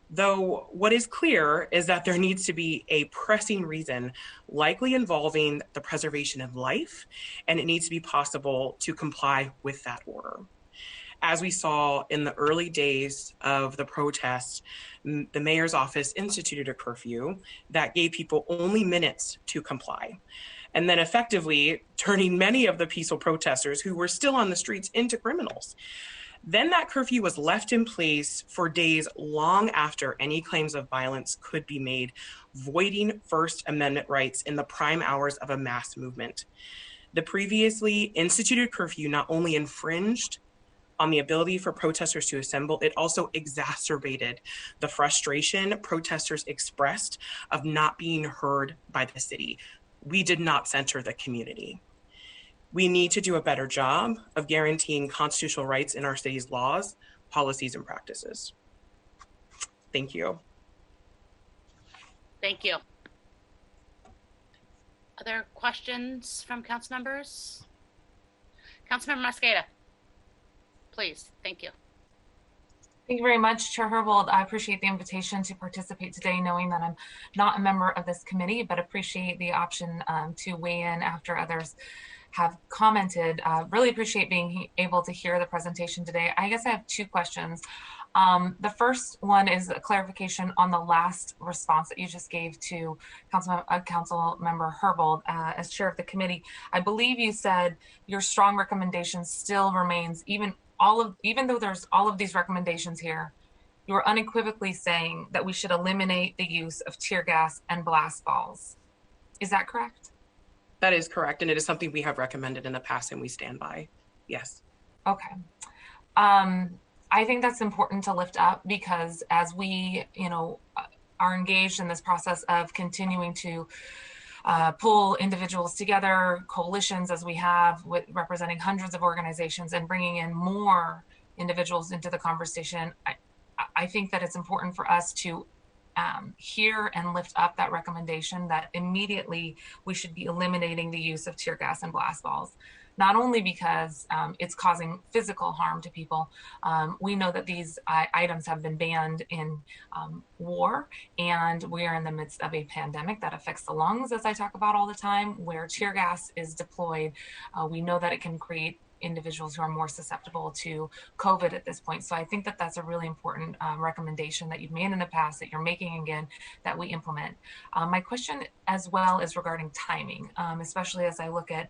Though what is clear is that there needs to be a pressing reason, likely involving the preservation of life, and it needs to be possible to comply with that order. As we saw in the early days of the protests, the mayor's office instituted a curfew that gave people only minutes to comply, and then effectively turning many of the peaceful protesters who were still on the streets into criminals. Then that curfew was left in place for days long after any claims of violence could be made, voiding First Amendment rights in the prime hours of a mass movement. The previously instituted curfew not only infringed on the ability for protesters to assemble, it also exacerbated the frustration protesters expressed of not being heard by the city. We did not center the community. We need to do a better job of guaranteeing constitutional rights in our city's laws, policies, and practices. Thank you. Thank you. Other questions from council members? Councilmember Mosqueda, please. Thank you. Thank you very much, Chair Herbold. I appreciate the invitation to participate today, knowing that I'm not a member of this committee, but appreciate the option to weigh in after others have commented. Really appreciate being able to hear the presentation today. I guess I have 2 questions. The first one is a clarification on the last response that you just gave to Council Member Herbold as chair of the committee. I believe you said your strong recommendation still remains, even though there's all of these recommendations here, you are unequivocally saying that we should eliminate the use of tear gas and blast balls. Is that correct? That is correct, and it is something we have recommended in the past and we stand by. Yes. Okay. I think that's important to lift up because as we, are engaged in this process of continuing to pull individuals together, coalitions as we have with representing hundreds of organizations and bringing in more individuals into the conversation, I think that it's important for us to hear and lift up that recommendation that immediately we should be eliminating the use of tear gas and blast balls. Not only because it's causing physical harm to people, we know that these items have been banned in war, and we are in the midst of a pandemic that affects the lungs, as I talk about all the time, where tear gas is deployed. We know that it can create individuals who are more susceptible to COVID at this point. So I think that that's a really important recommendation that you've made in the past, that you're making again, that we implement. My question as well is regarding timing, especially as I look at,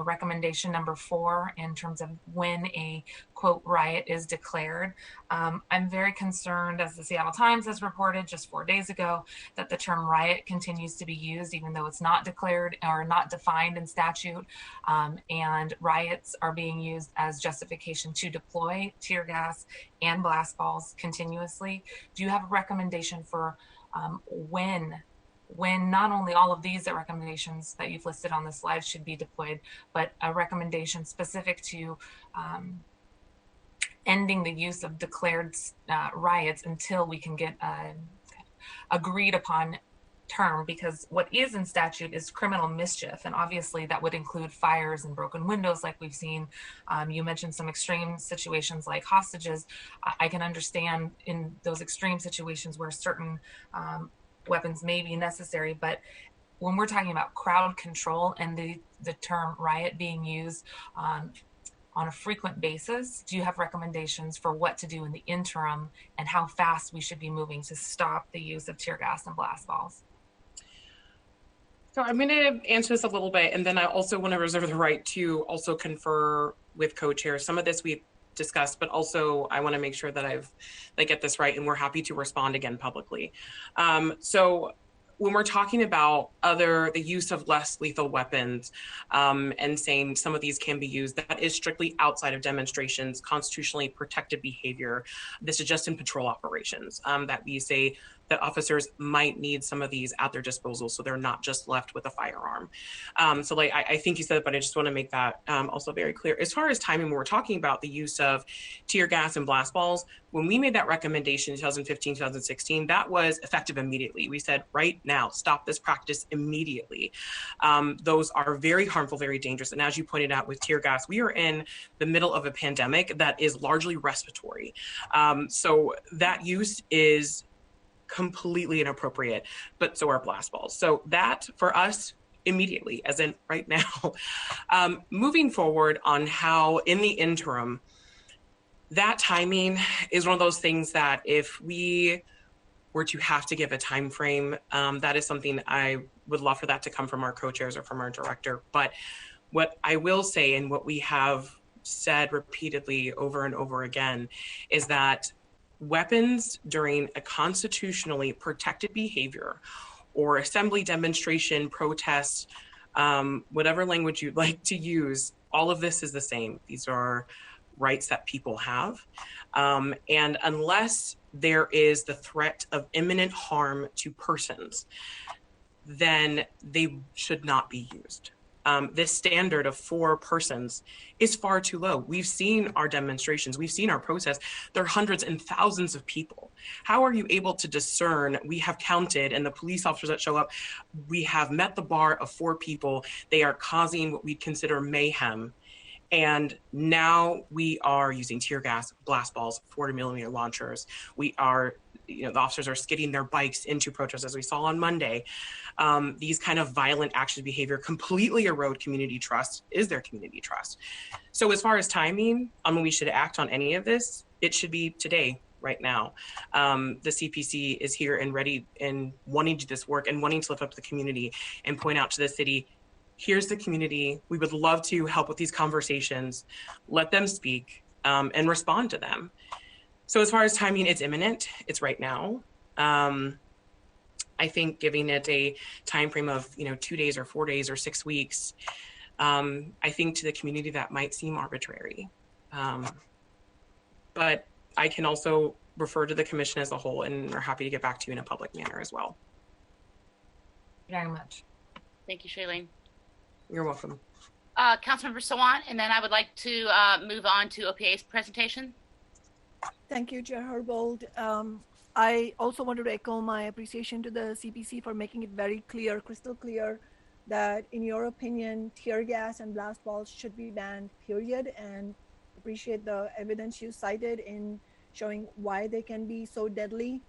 recommendation number 4 in terms of when a quote riot is declared. I'm very concerned, as the Seattle Times has reported just 4 days ago, that the term riot continues to be used, even though it's not declared or not defined in statute, and riots are being used as justification to deploy tear gas and blast balls continuously. Do you have a recommendation for when not only all of these recommendations that you've listed on the slide should be deployed, but a recommendation specific to ending the use of declared riots until we can get agreed upon term, because what is in statute is criminal mischief, and obviously that would include fires and broken windows like we've seen. You mentioned some extreme situations like hostages. I can understand in those extreme situations where certain weapons may be necessary, but when we're talking about crowd control and the term riot being used on a frequent basis, do you have recommendations for what to do in the interim and how fast we should be moving to stop the use of tear gas and blast balls? So I'm going to answer this a little bit, and then I also want to reserve the right to also confer with co-chairs. Some of this we've discussed, but also I want to make sure that I get this right, and we're happy to respond again publicly. So when we're talking about the use of less lethal weapons and saying some of these can be used, that is strictly outside of demonstrations, constitutionally protected behavior. This is just in patrol operations that we say that officers might need some of these at their disposal, so they're not just left with a firearm. So like I think you said it, but I just want to make that also very clear. As far as timing, when we're talking about the use of tear gas and blast balls, when we made that recommendation in 2015, 2016, that was effective immediately. We said, right now, stop this practice immediately. Those are very harmful, very dangerous. And as you pointed out with tear gas, we are in the middle of a pandemic that is largely respiratory. So that use is completely inappropriate, but so are blast balls. So that for us, immediately, as in right now. Moving forward on how in the interim, that timing is one of those things that if we were to have to give a time frame, that is something I would love for that to come from our co-chairs or from our director. But what I will say, and what we have said repeatedly over and over again, is that weapons during a constitutionally protected behavior or assembly, demonstration, protest, whatever language you'd like to use, all of this is the same. These are rights that people have. And unless there is the threat of imminent harm to persons, then they should not be used. This standard of 4 persons is far too low. We've seen our demonstrations, we've seen our protests. There are hundreds and thousands of people. How are you able to discern? We have counted, and the police officers that show up, we have met the bar of 4 people. They are causing what we consider mayhem. And now we are using tear gas, blast balls, 40mm launchers. We are, the officers are skidding their bikes into protests, as we saw on Monday. These kind of violent action behavior completely erode community trust. Is there community trust? So as far as timing on when we should act on any of this, it should be today, right now. The CPC is here and ready and wanting to do this work and wanting to lift up the community and point out to the city, here's the community. We would love to help with these conversations, let them speak and respond to them. So as far as timing, it's imminent. It's right now. I think giving it a time frame of 2 days or 4 days or 6 weeks, I think to the community that might seem arbitrary. But I can also refer to the commission as a whole, and we're happy to get back to you in a public manner as well. Thank you very much. Thank you, Shailene. You're welcome. Councilmember Sawant, and then I would like to move on to OPA's presentation. Thank you, Chair Herbold. I also wanted to echo my appreciation to the CPC for making it very clear, crystal clear, that in your opinion, tear gas and blast balls should be banned, period, and appreciate the evidence you cited in showing why they can be so deadly.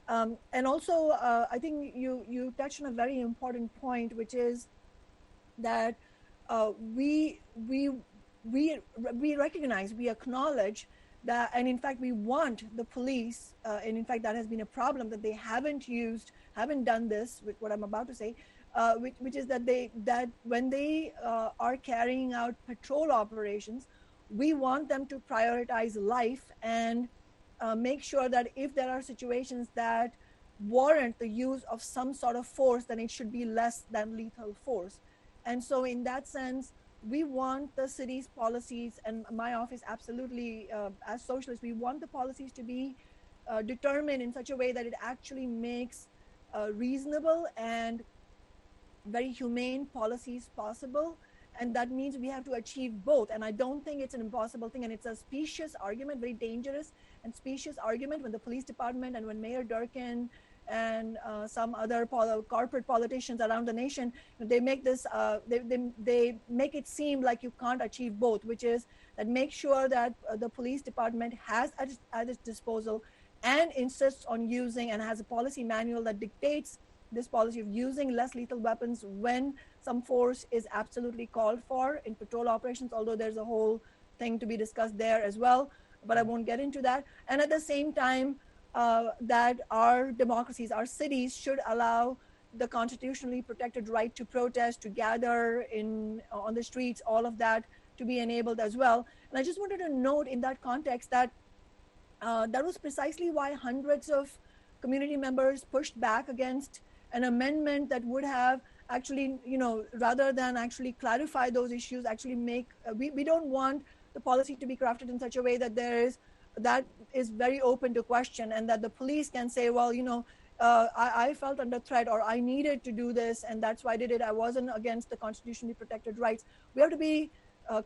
And also, I think you touched on a very important point, which is that we recognize, we acknowledge that, and in fact, we want the police, and in fact, that has been a problem that they haven't done this with what I'm about to say, which is that when they are carrying out patrol operations, we want them to prioritize life and make sure that if there are situations that warrant the use of some sort of force, then it should be less than lethal force. And so in that sense, we want the city's policies, and my office absolutely, as socialists, we want the policies to be determined in such a way that it actually makes reasonable and very humane policies possible. And that means we have to achieve both. And I don't think it's an impossible thing. And it's a specious argument, very dangerous and specious argument when the police department and when Mayor Durkin and some other corporate politicians around the nation, they make this, they make it seem like you can't achieve both, which is that make sure that the police department has at its disposal and insists on using and has a policy manual that dictates this policy of using less lethal weapons when some force is absolutely called for in patrol operations, although there's a whole thing to be discussed there as well, but I won't get into that. And at the same time, that our democracies, our cities should allow the constitutionally protected right to protest, to gather on the streets, all of that to be enabled as well. And I just wanted to note in that context that that was precisely why hundreds of community members pushed back against an amendment that would have actually, rather than actually clarify those issues, actually make, we don't want the policy to be crafted in such a way that that is very open to question, and that the police can say, well, I felt under threat, or I needed to do this, and that's why I did it. I wasn't against the constitutionally protected rights. We have to be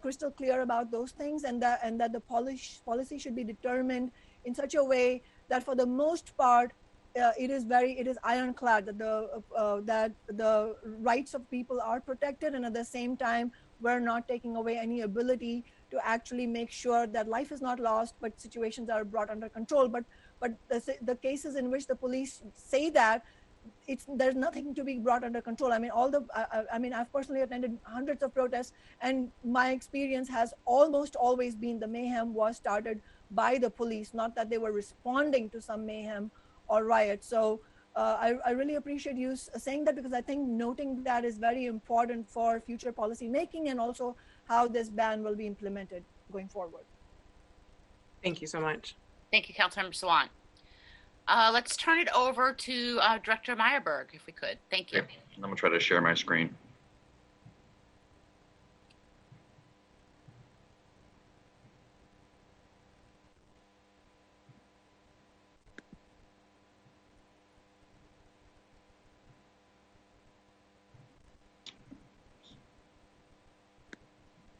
crystal clear about those things, and that the policy should be determined in such a way that, for the most part, it is ironclad that the rights of people are protected, and at the same time, we're not taking away any ability to actually make sure that life is not lost, but situations are brought under control. But the cases in which the police say that, there's nothing to be brought under control. I mean, I've personally attended hundreds of protests, and my experience has almost always been the mayhem was started by the police, not that they were responding to some mayhem or riot. So I really appreciate you saying that, because I think noting that is very important for future policy making, and also how this ban will be implemented going forward. Thank you so much. Thank you, Councilmember Sawant. Let's turn it over to Director Meyerberg, if we could. Thank you. Okay. I'm going to try to share my screen.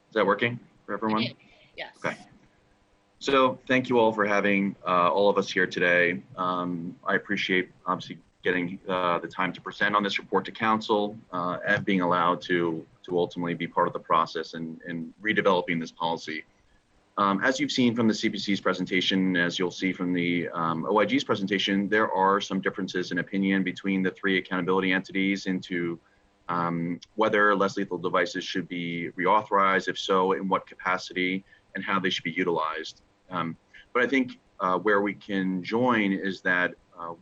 Is that working for everyone? Yes. Okay. So thank you all for having all of us here today. I appreciate obviously getting the time to present on this report to council and being allowed to ultimately be part of the process in redeveloping this policy. As you've seen from the CPC's presentation, as you'll see from the OIG's presentation, there are some differences in opinion between the three accountability entities into whether less lethal devices should be reauthorized, if so, in what capacity, and how they should be utilized. But I think where we can join is that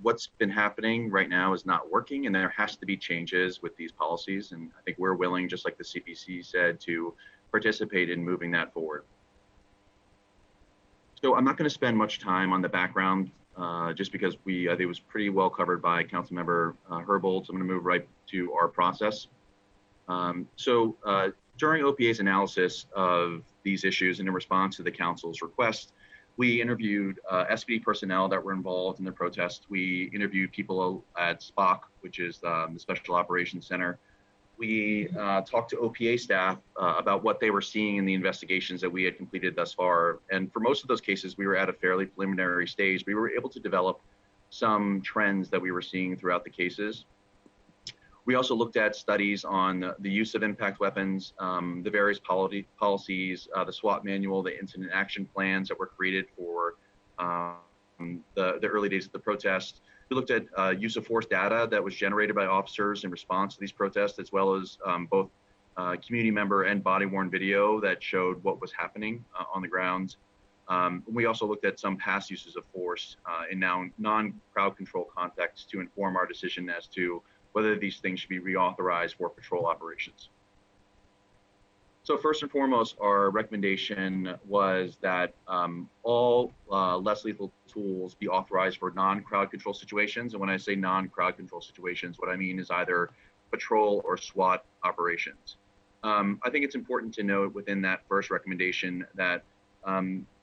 what's been happening right now is not working, and there has to be changes with these policies. And I think we're willing, just like the CPC said, to participate in moving that forward. So I'm not going to spend much time on the background just because I think it was pretty well covered by Councilmember Herbold. So I'm going to move right to our process. During OPA's analysis of these issues and in response to the council's request, we interviewed SPD personnel that were involved in the protest. We interviewed people at SPOC, which is the Special Operations Center. We talked to OPA staff about what they were seeing in the investigations that we had completed thus far. And for most of those cases, we were at a fairly preliminary stage. We were able to develop some trends that we were seeing throughout the cases. We also looked at studies on the use of impact weapons, the various policies, the SWAT manual, the incident action plans that were created for the early days of the protest. We looked at use of force data that was generated by officers in response to these protests, as well as both community member and body-worn video that showed what was happening on the ground. We also looked at some past uses of force in now non-crowd control context to inform our decision as to whether these things should be reauthorized for patrol operations. So first and foremost, our recommendation was that all less lethal tools be authorized for non-crowd control situations. And when I say non-crowd control situations, what I mean is either patrol or SWAT operations. I think it's important to note within that first recommendation that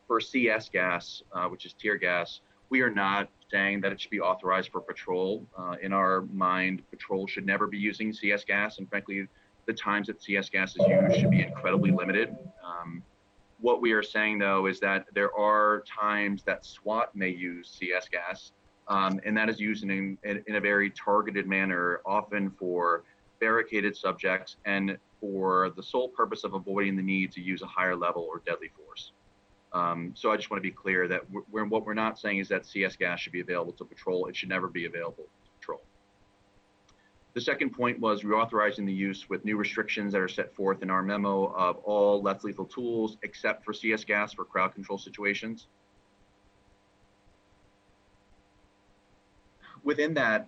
for CS gas, which is tear gas, we are not saying that it should be authorized for patrol. In our mind, patrol should never be using CS gas. And frankly, the times that CS gas is used should be incredibly limited. What we are saying, though, is that there are times that SWAT may use CS gas and that is used in a very targeted manner, often for barricaded subjects and for the sole purpose of avoiding the need to use a higher level or deadly force. So I just want to be clear that what we're not saying is that CS gas should be available to patrol. It should never be available to patrol. The second point was reauthorizing the use with new restrictions that are set forth in our memo of all less lethal tools except for CS gas for crowd control situations. Within that,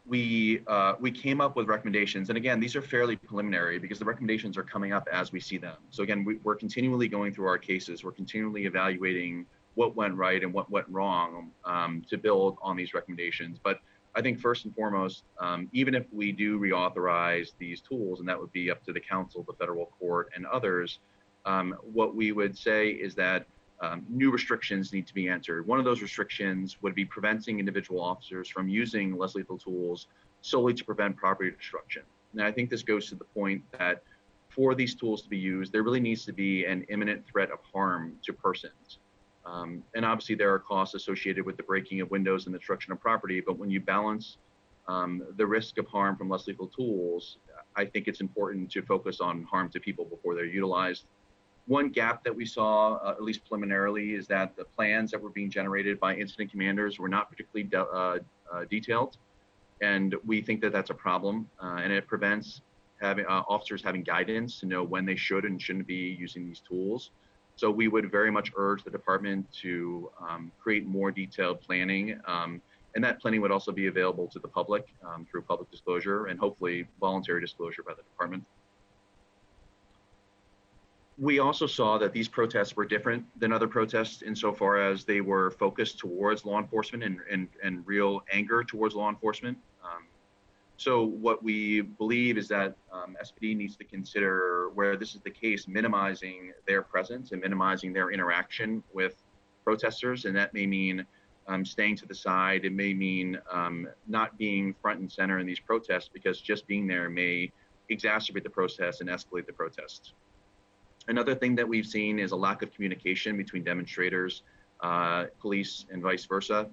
we came up with recommendations, and again, these are fairly preliminary because the recommendations are coming up as we see them. So again, we're continually going through our cases. We're continually evaluating what went right and what went wrong to build on these recommendations. But I think first and foremost, even if we do reauthorize these tools, and that would be up to the council, the federal court, and others, what we would say is that new restrictions need to be entered. One of those restrictions would be preventing individual officers from using less lethal tools solely to prevent property destruction. And I think this goes to the point that for these tools to be used, there really needs to be an imminent threat of harm to persons. And obviously there are costs associated with the breaking of windows and the destruction of property, but when you balance the risk of harm from less lethal tools, I think it's important to focus on harm to people before they're utilized. One gap that we saw, at least preliminarily, is that the plans that were being generated by incident commanders were not particularly detailed. And we think that that's a problem, and it prevents officers having guidance to know when they should and shouldn't be using these tools. So we would very much urge the department to create more detailed planning, and that planning would also be available to the public through public disclosure and hopefully voluntary disclosure by the department. We also saw that these protests were different than other protests insofar as they were focused towards law enforcement and real anger towards law enforcement. So what we believe is that SPD needs to consider, where this is the case, minimizing their presence and minimizing their interaction with protesters. And that may mean staying to the side. It may mean not being front and center in these protests, because just being there may exacerbate the protests and escalate the protests. Another thing that we've seen is a lack of communication between demonstrators, police, and vice versa.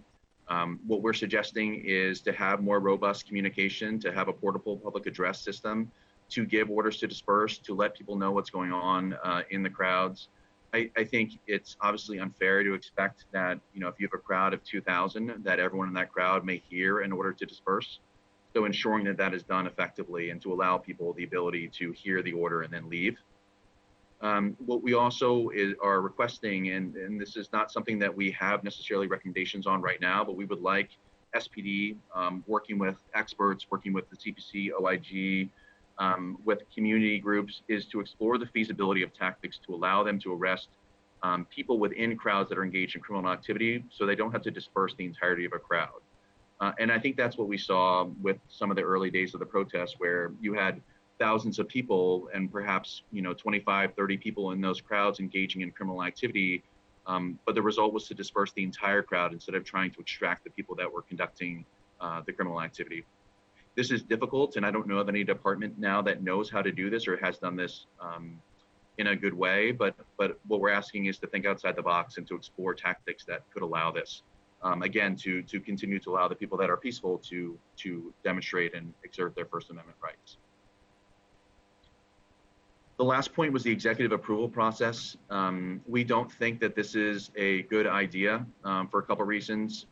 What we're suggesting is to have more robust communication, to have a portable public address system, to give orders to disperse, to let people know what's going on in the crowds. I think it's obviously unfair to expect that, if you have a crowd of 2,000, that everyone in that crowd may hear in order to disperse. So ensuring that that is done effectively and to allow people the ability to hear the order and then leave. What we also are requesting, and this is not something that we have necessarily recommendations on right now, but we would like SPD working with experts, working with the CPC, OIG, with community groups, is to explore the feasibility of tactics to allow them to arrest people within crowds that are engaged in criminal activity so they don't have to disperse the entirety of a crowd. And I think that's what we saw with some of the early days of the protests, where you had thousands of people and perhaps 25, 30 people in those crowds engaging in criminal activity, but the result was to disperse the entire crowd instead of trying to extract the people that were conducting the criminal activity. This is difficult, and I don't know of any department now that knows how to do this or has done this in a good way, but what we're asking is to think outside the box and to explore tactics that could allow this. Again, to continue to allow the people that are peaceful to demonstrate and exert their First Amendment rights. The last point was the executive approval process. We don't think that this is a good idea for a couple of reasons.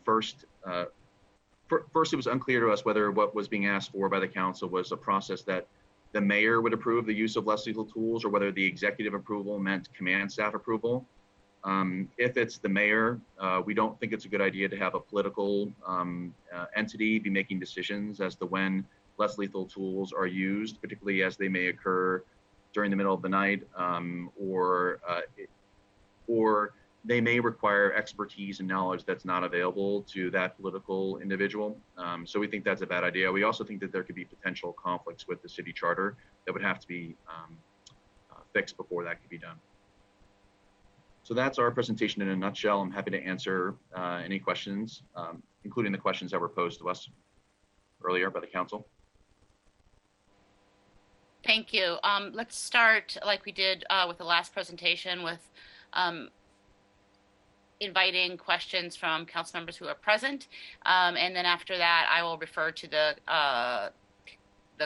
First, it was unclear to us whether what was being asked for by the council was a process that the mayor would approve the use of less lethal tools, or whether the executive approval meant command staff approval. If it's the mayor, we don't think it's a good idea to have a political entity be making decisions as to when less lethal tools are used, particularly as they may occur during the middle of the night, or they may require expertise and knowledge that's not available to that political individual. So we think that's a bad idea. We also think that there could be potential conflicts with the city charter that would have to be fixed before that could be done. So that's our presentation in a nutshell. I'm happy to answer any questions, including the questions that were posed to us earlier by the council. Thank you. Let's start like we did with the last presentation with inviting questions from council members who are present. And then after that, I will refer to the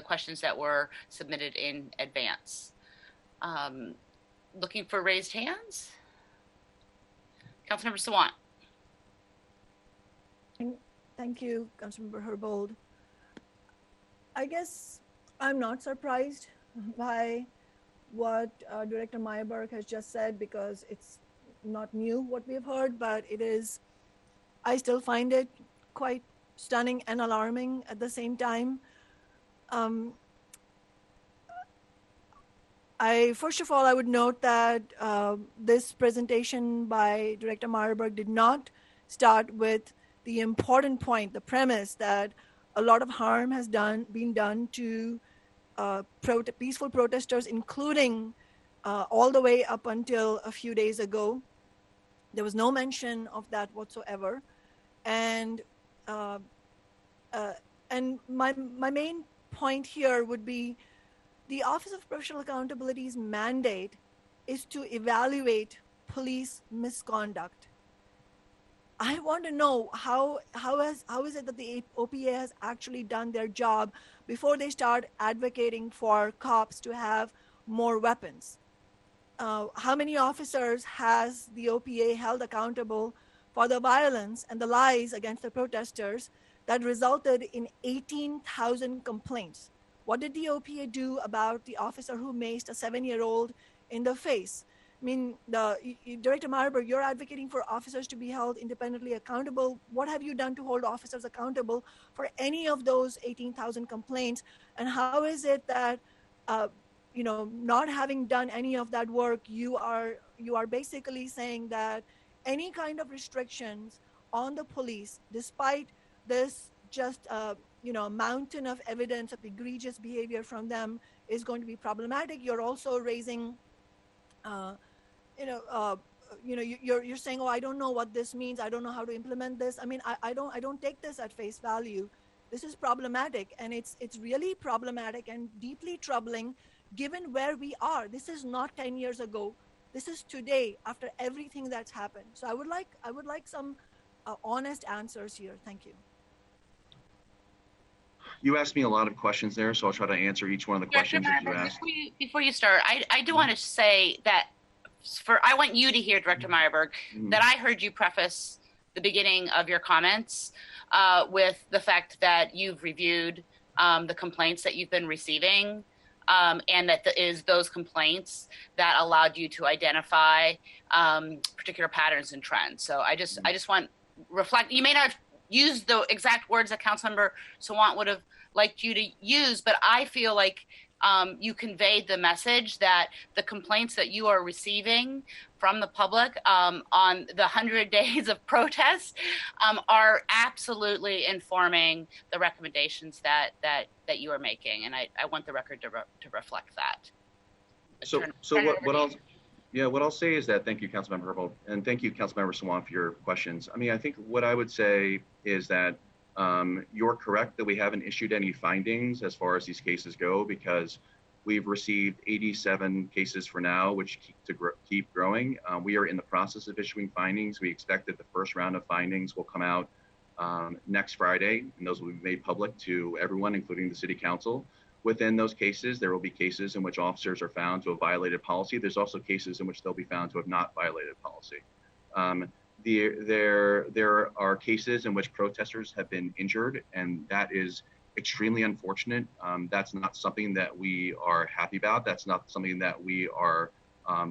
questions that were submitted in advance. Looking for raised hands. Councilmember Sawant. Thank you, Councilmember Herbold. I guess I'm not surprised by what Director Meyerberg has just said, because it's not new what we've heard, but it is, I still find it quite stunning and alarming at the same time. First of all, I would note that this presentation by Director Meyerberg did not start with the important point, the premise that a lot of harm has been done to peaceful protesters, including all the way up until a few days ago. There was no mention of that whatsoever. And my main point here would be the Office of Professional Accountability's mandate is to evaluate police misconduct. I want to know how is it that the OPA has actually done their job before they start advocating for cops to have more weapons? How many officers has the OPA held accountable for the violence and the lies against the protesters that resulted in 18,000 complaints? What did the OPA do about the officer who maced a 7-year-old in the face? I mean, Director Meyerberg, you're advocating for officers to be held independently accountable. What have you done to hold officers accountable for any of those 18,000 complaints? And how is it that, not having done any of that work, you are basically saying that any kind of restrictions on the police, despite this just mountain of evidence of egregious behavior from them, is going to be problematic? You're also raising you're saying, oh, I don't know what this means. I don't know how to implement this. I mean, I don't take this at face value. This is problematic, and it's really problematic and deeply troubling given where we are. This is not 10 years ago. This is today after everything that's happened. So I would like some honest answers here. Thank you. You asked me a lot of questions there, so I'll try to answer each one of the questions that you asked. Before you start, I do want to say that I want you to hear, Director Meyerberg, that I heard you preface the beginning of your comments with the fact that you've reviewed the complaints that you've been receiving, and that is those complaints that allowed you to identify particular patterns and trends. So I just want reflect. You may not have used the exact words that Councilmember Sawant would have liked you to use, but I feel like you conveyed the message that the complaints that you are receiving from the public on the 100 days of protest are absolutely informing the recommendations that you are making, and I want the record to reflect that. What I'll say is that thank you, Councilmember Herbold, and thank you, Councilmember Sawant, for your questions. I mean, I think what I would say is that you're correct that we haven't issued any findings as far as these cases go, because we've received 87 cases for now, which keep growing. We are in the process of issuing findings. We expect that the first round of findings will come out next Friday, and those will be made public to everyone, including the City Council. Within those cases, there will be cases in which officers are found to have violated policy. There's also cases in which they'll be found to have not violated policy. There are cases in which protesters have been injured, and that is extremely unfortunate. That's not something that we are happy about. That's not something that we are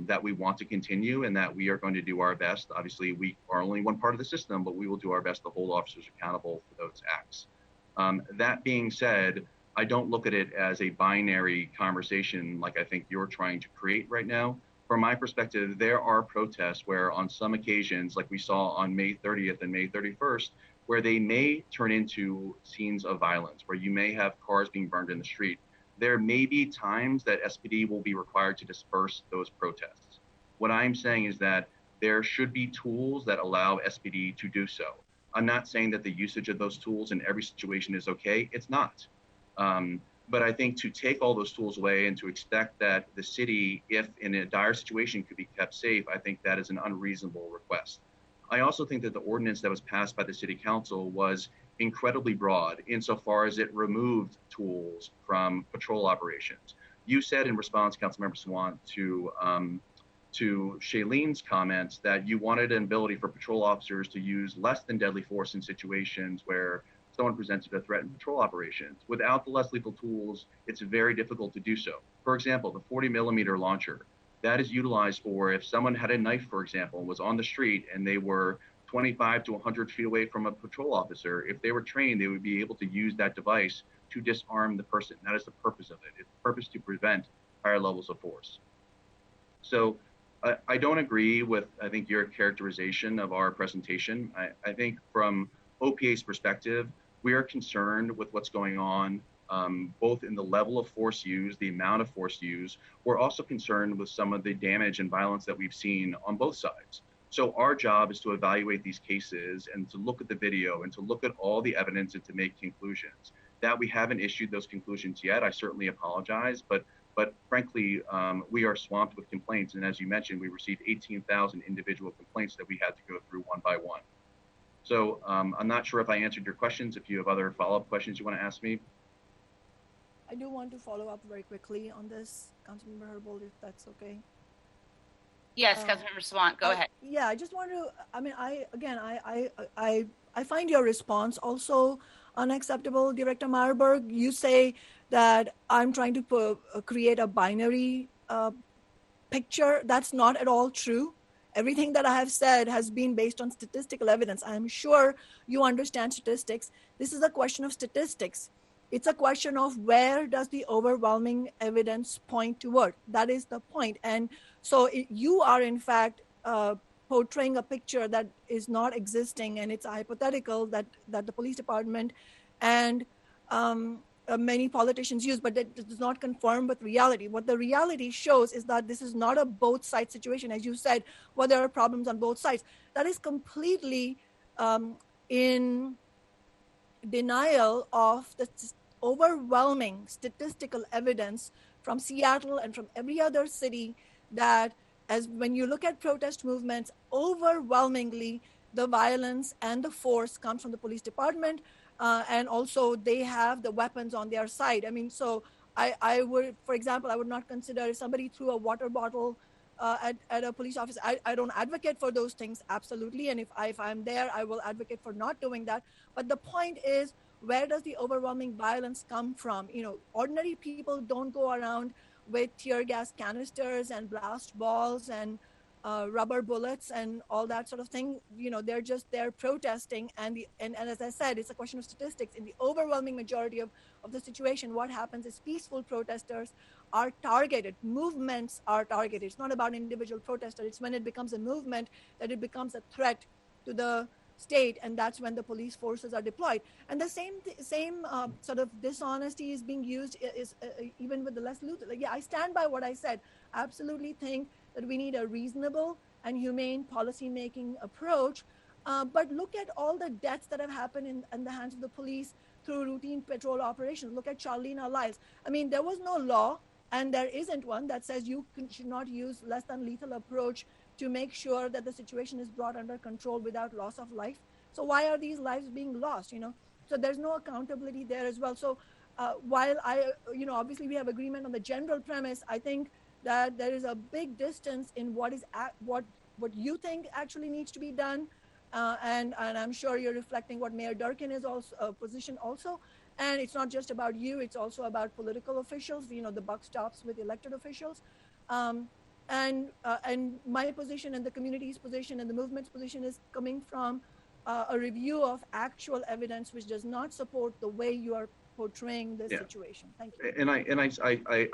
that we want to continue, and that we are going to do our best. Obviously, we are only one part of the system, but we will do our best to hold officers accountable for those acts. That being said, I don't look at it as a binary conversation like I think you're trying to create right now. From my perspective, there are protests where on some occasions, like we saw on May 30th and May 31st, where they may turn into scenes of violence, where you may have cars being burned in the street. There may be times that SPD will be required to disperse those protests. What I'm saying is that there should be tools that allow SPD to do so. I'm not saying that the usage of those tools in every situation is okay. It's not. But I think to take all those tools away and to expect that the city, if in a dire situation, could be kept safe, I think that is an unreasonable request. I also think that the ordinance that was passed by the city council was incredibly broad insofar as it removed tools from patrol operations. You said in response, Councilmember Sawant, to Shailene's comments that you wanted an ability for patrol officers to use less than deadly force in situations where someone presented a threat in patrol operations. Without the less lethal tools, it's very difficult to do so. For example, the 40mm launcher, that is utilized for if someone had a knife, for example, and was on the street and they were 25 to 100 feet away from a patrol officer. If they were trained, they would be able to use that device to disarm the person. That is the purpose of it. It's the purpose to prevent higher levels of force. So I don't agree with, I think, your characterization of our presentation. I think from OPA's perspective, we are concerned with what's going on, both in the level of force used, the amount of force used. We're also concerned with some of the damage and violence that we've seen on both sides. So our job is to evaluate these cases and to look at the video and to look at all the evidence and to make conclusions. That we haven't issued those conclusions yet, I certainly apologize, but frankly, we are swamped with complaints. And as you mentioned, we received 18,000 individual complaints that we had to go through one by one. So I'm not sure if I answered your questions. If you have other follow-up questions you want to ask me. I do want to follow up very quickly on this, Councilmember Herbold, if that's okay. Yes, Councilmember Sawant, go ahead. Yeah, I just want to, I mean, I find your response also unacceptable, Director Marburg. You say that I'm trying to create a binary picture. That's not at all true. Everything that I have said has been based on statistical evidence. I'm sure you understand statistics. This is a question of statistics. It's a question of where does the overwhelming evidence point toward. That is the point. And so you are, in fact, portraying a picture that is not existing, and it's a hypothetical that the police department and many politicians use, but that does not conform with reality. What the reality shows is that this is not a both side situation. As you said, well, there are problems on both sides. That is completely in denial of the overwhelming statistical evidence from Seattle and from every other city that as when you look at protest movements, overwhelmingly the violence and the force comes from the police department, and also they have the weapons on their side. I mean, so I would, for example, I would not consider if somebody threw a water bottle at a police officer. I don't advocate for those things, absolutely. And if I'm there, I will advocate for not doing that. But the point is, where does the overwhelming violence come from? You know, ordinary people don't go around with tear gas canisters and blast balls and rubber bullets and all that sort of thing. You know, they're just there protesting. And as I said, it's a question of statistics. In the overwhelming majority of the situation, what happens is peaceful protesters are targeted. Movements are targeted. It's not about individual protesters. It's when it becomes a movement that it becomes a threat to the state, and that's when the police forces are deployed. And the same sort of dishonesty is being used is even with the less lethal. Like, yeah, I stand by what I said. I absolutely think that we need a reasonable and humane policy-making approach. But look at all the deaths that have happened in the hands of the police through routine patrol operations. Look at Charlena Lyles. I mean, there was no law, and there isn't one that says you should not use less than lethal approach to make sure that the situation is brought under control without loss of life. So why are these lives being lost, you know? So there's no accountability there as well. So while obviously we have agreement on the general premise, I think that there is a big distance in what what you think actually needs to be done. And I'm sure you're reflecting what Mayor Durkin is also position also. And it's not just about you, it's also about political officials. You know, the buck stops with elected officials. And my position and the community's position and the movement's position is coming from a review of actual evidence, which does not support the way you are portraying this situation. Thank you. And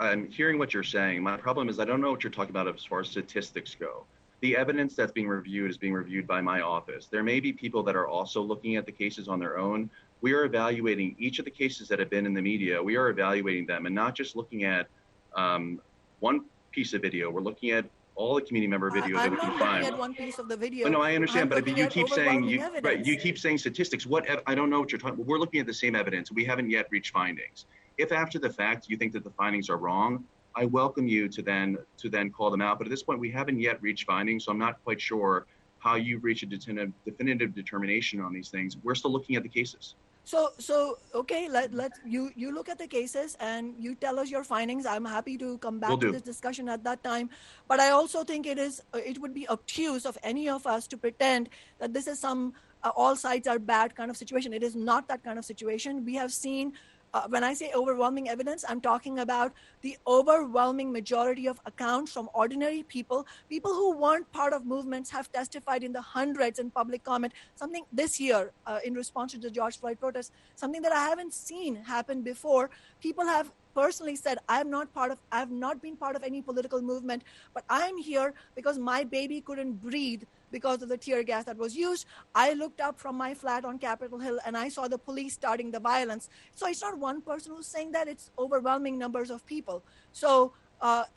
I'm hearing what you're saying. My problem is I don't know what you're talking about as far as statistics go. The evidence that's being reviewed is being reviewed by my office. There may be people that are also looking at the cases on their own. We are evaluating each of the cases that have been in the media. We are evaluating them and not just looking at one piece of video. We're looking at all the community member video that we can find. I'm not looking at one piece of the video. No, I understand, but you keep saying you keep saying statistics. I don't know what you're talking. We're looking at the same evidence. We haven't yet reached findings. If after the fact you think that the findings are wrong, I welcome you to then call them out. But at this point, we haven't yet reached findings, so I'm not quite sure how you've reached a definitive determination on these things. We're still looking at the cases. So okay, let you look at the cases and you tell us your findings. I'm happy to come back to this discussion at that time. But I also think it would be obtuse of any of us to pretend that this is some all sides are bad kind of situation. It is not that kind of situation. We have seen. When I say overwhelming evidence, I'm talking about the overwhelming majority of accounts from ordinary people who weren't part of movements have testified in the hundreds in public comment. Something this year in response to the George Floyd protests, something that I haven't seen happen before. People have personally said, I have not been part of any political movement, but I'm here because my baby couldn't breathe because of the tear gas that was used. I looked up from my flat on Capitol Hill and I saw the police starting the violence. So it's not one person who's saying that, it's overwhelming numbers of people. So,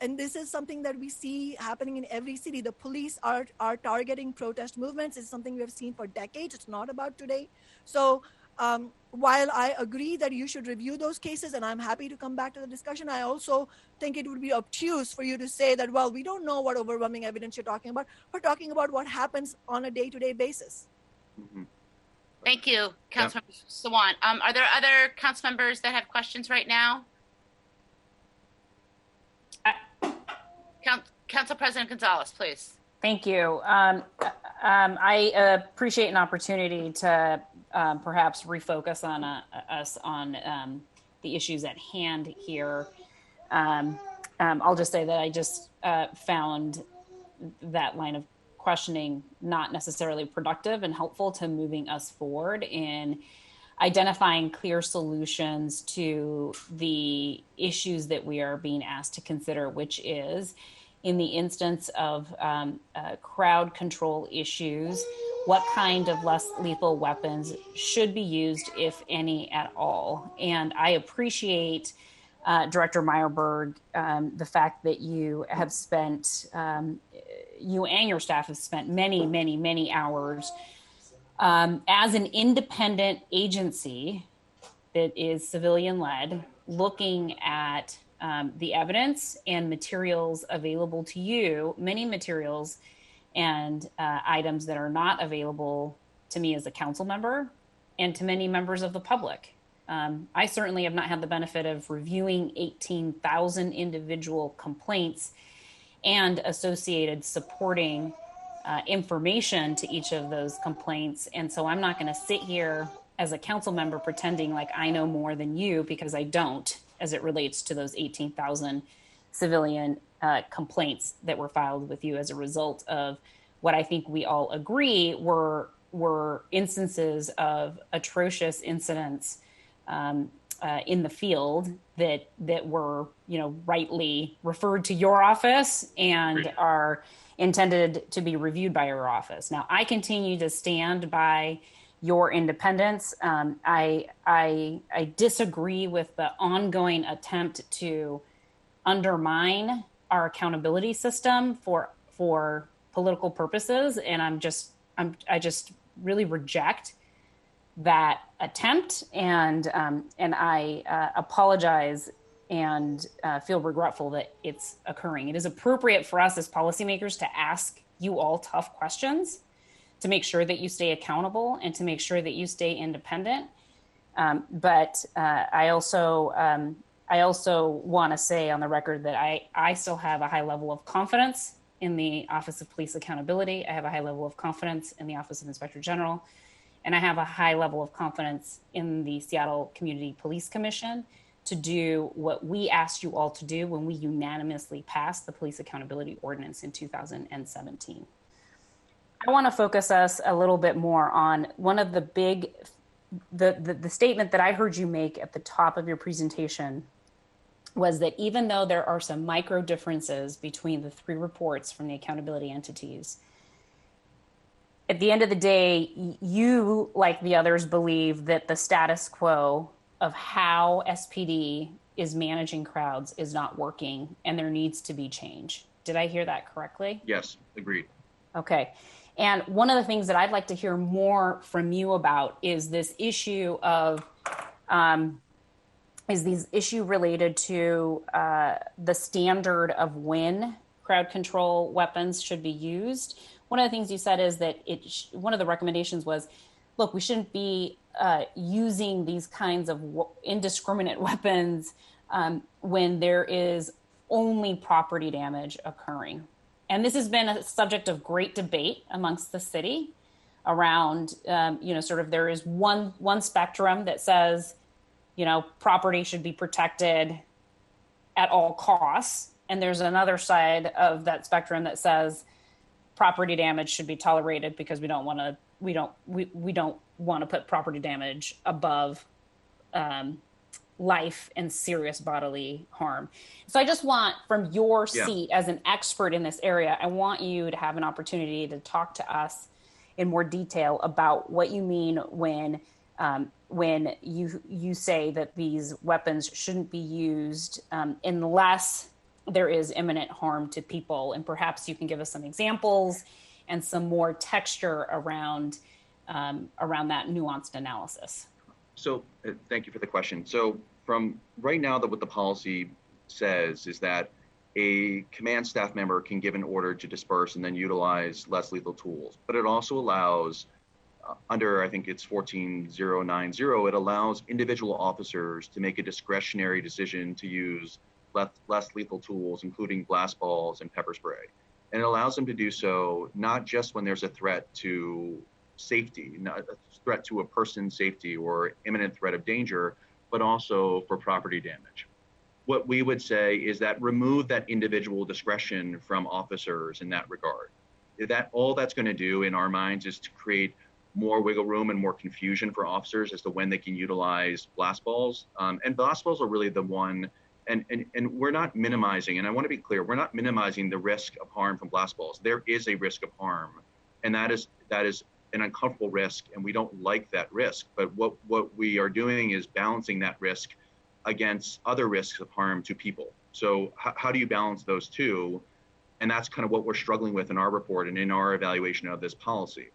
and this is something that we see happening in every city. The police are targeting protest movements. It's something we have seen for decades. It's not about today. So while I agree that you should review those cases, and I'm happy to come back to the discussion, I also think it would be obtuse for you to say that, well, we don't know what overwhelming evidence you're talking about. We're talking about what happens on a day-to-day basis. Mm-hmm. Thank you, Councilmember Sawant. Are there other council members that have questions right now? Council President Gonzalez, please. Thank you. I appreciate an opportunity to perhaps refocus on us on the issues at hand here. I'll just say that I just found that line of questioning not necessarily productive and helpful to moving us forward in identifying clear solutions to the issues that we are being asked to consider, which is in the instance of crowd control issues, what kind of less lethal weapons should be used, if any at all. And I appreciate, Director Meyerberg, the fact that you have spent, you and your staff have spent many hours as an independent agency that is civilian-led, looking at the evidence and materials available to you, many materials and items that are not available to me as a council member and to many members of the public. I certainly have not had the benefit of reviewing 18,000 individual complaints and associated supporting information to each of those complaints. And so I'm not going to sit here as a council member pretending like I know more than you, because I don't, as it relates to those 18,000 civilian complaints that were filed with you as a result of what I think we all agree were instances of atrocious incidents in the field that were, rightly referred to your office and are intended to be reviewed by your office. Now, I continue to stand by your independence. I disagree with the ongoing attempt to undermine our accountability system for political purposes, and I just really reject that attempt, and I apologize and feel regretful that it's occurring. It is appropriate for us as policymakers to ask you all tough questions, to make sure that you stay accountable and to make sure that you stay independent. But I also want to say on the record that I still have a high level of confidence in the Office of Police Accountability. I have a high level of confidence in the Office of Inspector General, and I have a high level of confidence in the Seattle Community Police Commission to do what we asked you all to do when we unanimously passed the Police Accountability Ordinance in 2017. I want to focus us a little bit more on one of the big, the statement that I heard you make at the top of your presentation was that even though there are some micro differences between the three reports from the accountability entities, at the end of the day, you, like the others, believe that the status quo of how SPD is managing crowds is not working and there needs to be change. Did I hear that correctly? Yes, agreed. Okay. And one of the things that I'd like to hear more from you about is this issue of, related to the standard of when crowd control weapons should be used. One of the things you said is that one of the recommendations was, look, we shouldn't be using these kinds of indiscriminate weapons when there is only property damage occurring. And this has been a subject of great debate amongst the city around, sort of there is one spectrum that says, property should be protected at all costs. And there's another side of that spectrum that says property damage should be tolerated because we don't want to put property damage above life and serious bodily harm. So I just want, from your seat as an expert in this area, I want you to have an opportunity to talk to us in more detail about what you mean when you say that these weapons shouldn't be used unless there is imminent harm to people. And perhaps you can give us some examples and some more texture around that nuanced analysis. So thank you for the question. So from right now, what the policy says is that a command staff member can give an order to disperse and then utilize less lethal tools. But it also allows, under I think it's 14090, it allows individual officers to make a discretionary decision to use less lethal tools, including blast balls and pepper spray. And it allows them to do so not just when there's a threat to safety, not a threat to a person's safety or imminent threat of danger, but also for property damage. What we would say is that remove that individual discretion from officers in that regard. All that's going to do in our minds is to create more wiggle room and more confusion for officers as to when they can utilize blast balls. And blast balls are really the one, and we're not minimizing, and I want to be clear, we're not minimizing the risk of harm from blast balls. There is a risk of harm, and that is an uncomfortable risk, and we don't like that risk. But what we are doing is balancing that risk against other risks of harm to people. So how do you balance those two? And that's kind of what we're struggling with in our report and in our evaluation of this policy.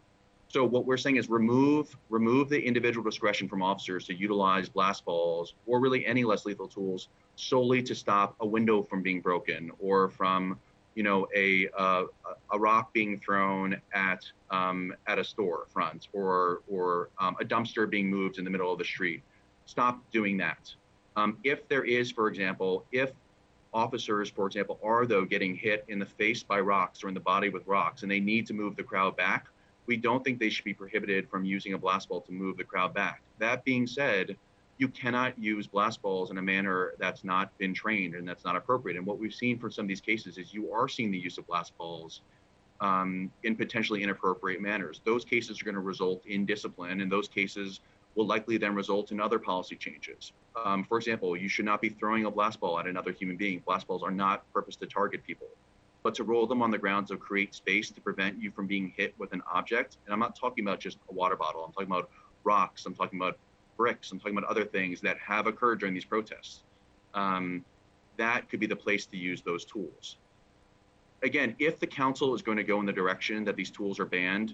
So what we're saying is remove the individual discretion from officers to utilize blast balls or really any less lethal tools solely to stop a window from being broken or from a rock being thrown at a store front or a dumpster being moved in the middle of the street. Stop doing that. If there is, for example, if officers, for example, are though getting hit in the face by rocks or in the body with rocks and they need to move the crowd back, we don't think they should be prohibited from using a blast ball to move the crowd back. That being said, you cannot use blast balls in a manner that's not been trained and that's not appropriate. And what we've seen for some of these cases is you are seeing the use of blast balls in potentially inappropriate manners. Those cases are going to result in discipline, and those cases will likely then result in other policy changes. For example, you should not be throwing a blast ball at another human being. Blast balls are not purposed to target people, but to roll them on the ground to create space to prevent you from being hit with an object. And I'm not talking about just a water bottle. I'm talking about rocks. I'm talking about bricks. I'm talking about other things that have occurred during these protests. That could be the place to use those tools. Again, if the council is going to go in the direction that these tools are banned,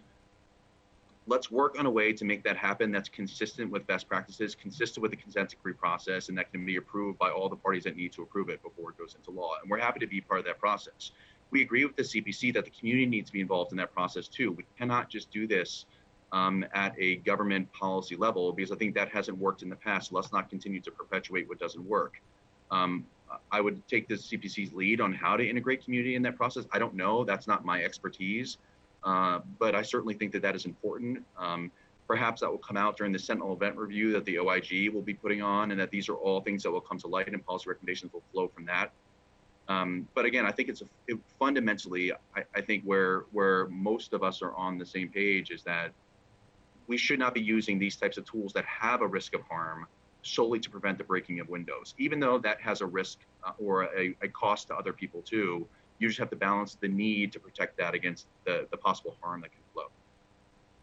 let's work on a way to make that happen that's consistent with best practices, consistent with the consent decree process, and that can be approved by all the parties that need to approve it before it goes into law. And we're happy to be part of that process. We agree with the CPC that the community needs to be involved in that process too. We cannot just do this at a government policy level, because I think that hasn't worked in the past. Let's not continue to perpetuate what doesn't work. I would take the CPC's lead on how to integrate community in that process. I don't know, that's not my expertise, but I certainly think that is important. Perhaps that will come out during the Sentinel event review that the OIG will be putting on, and that these are all things that will come to light and policy recommendations will flow from that. But again, I think fundamentally, I think where most of us are on the same page is that we should not be using these types of tools that have a risk of harm solely to prevent the breaking of windows, even though that has a risk or a cost to other people too. You just have to balance the need to protect that against the possible harm that can flow.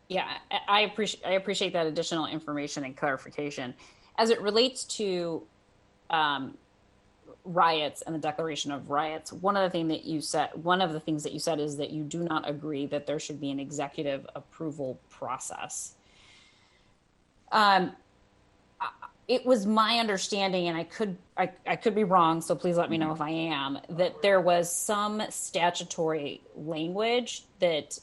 Yeah, I appreciate that additional information and clarification. As it relates to riots and the declaration of riots, one of the things that you said is that you do not agree that there should be an executive approval process. it was my understanding, and I could be wrong, so please let me know if I am, that there was some statutory language that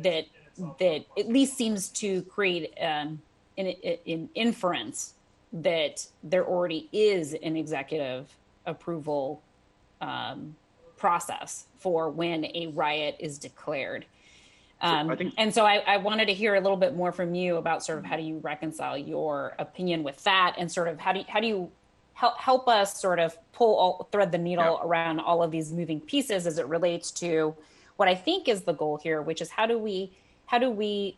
at least seems to create an inference that there already is an executive approval process for when a riot is declared. And so I wanted to hear a little bit more from you about sort of how do you reconcile your opinion with that, and sort of how do you help us sort of thread the needle around all of these moving pieces as it relates to what I think is the goal here, which is how do we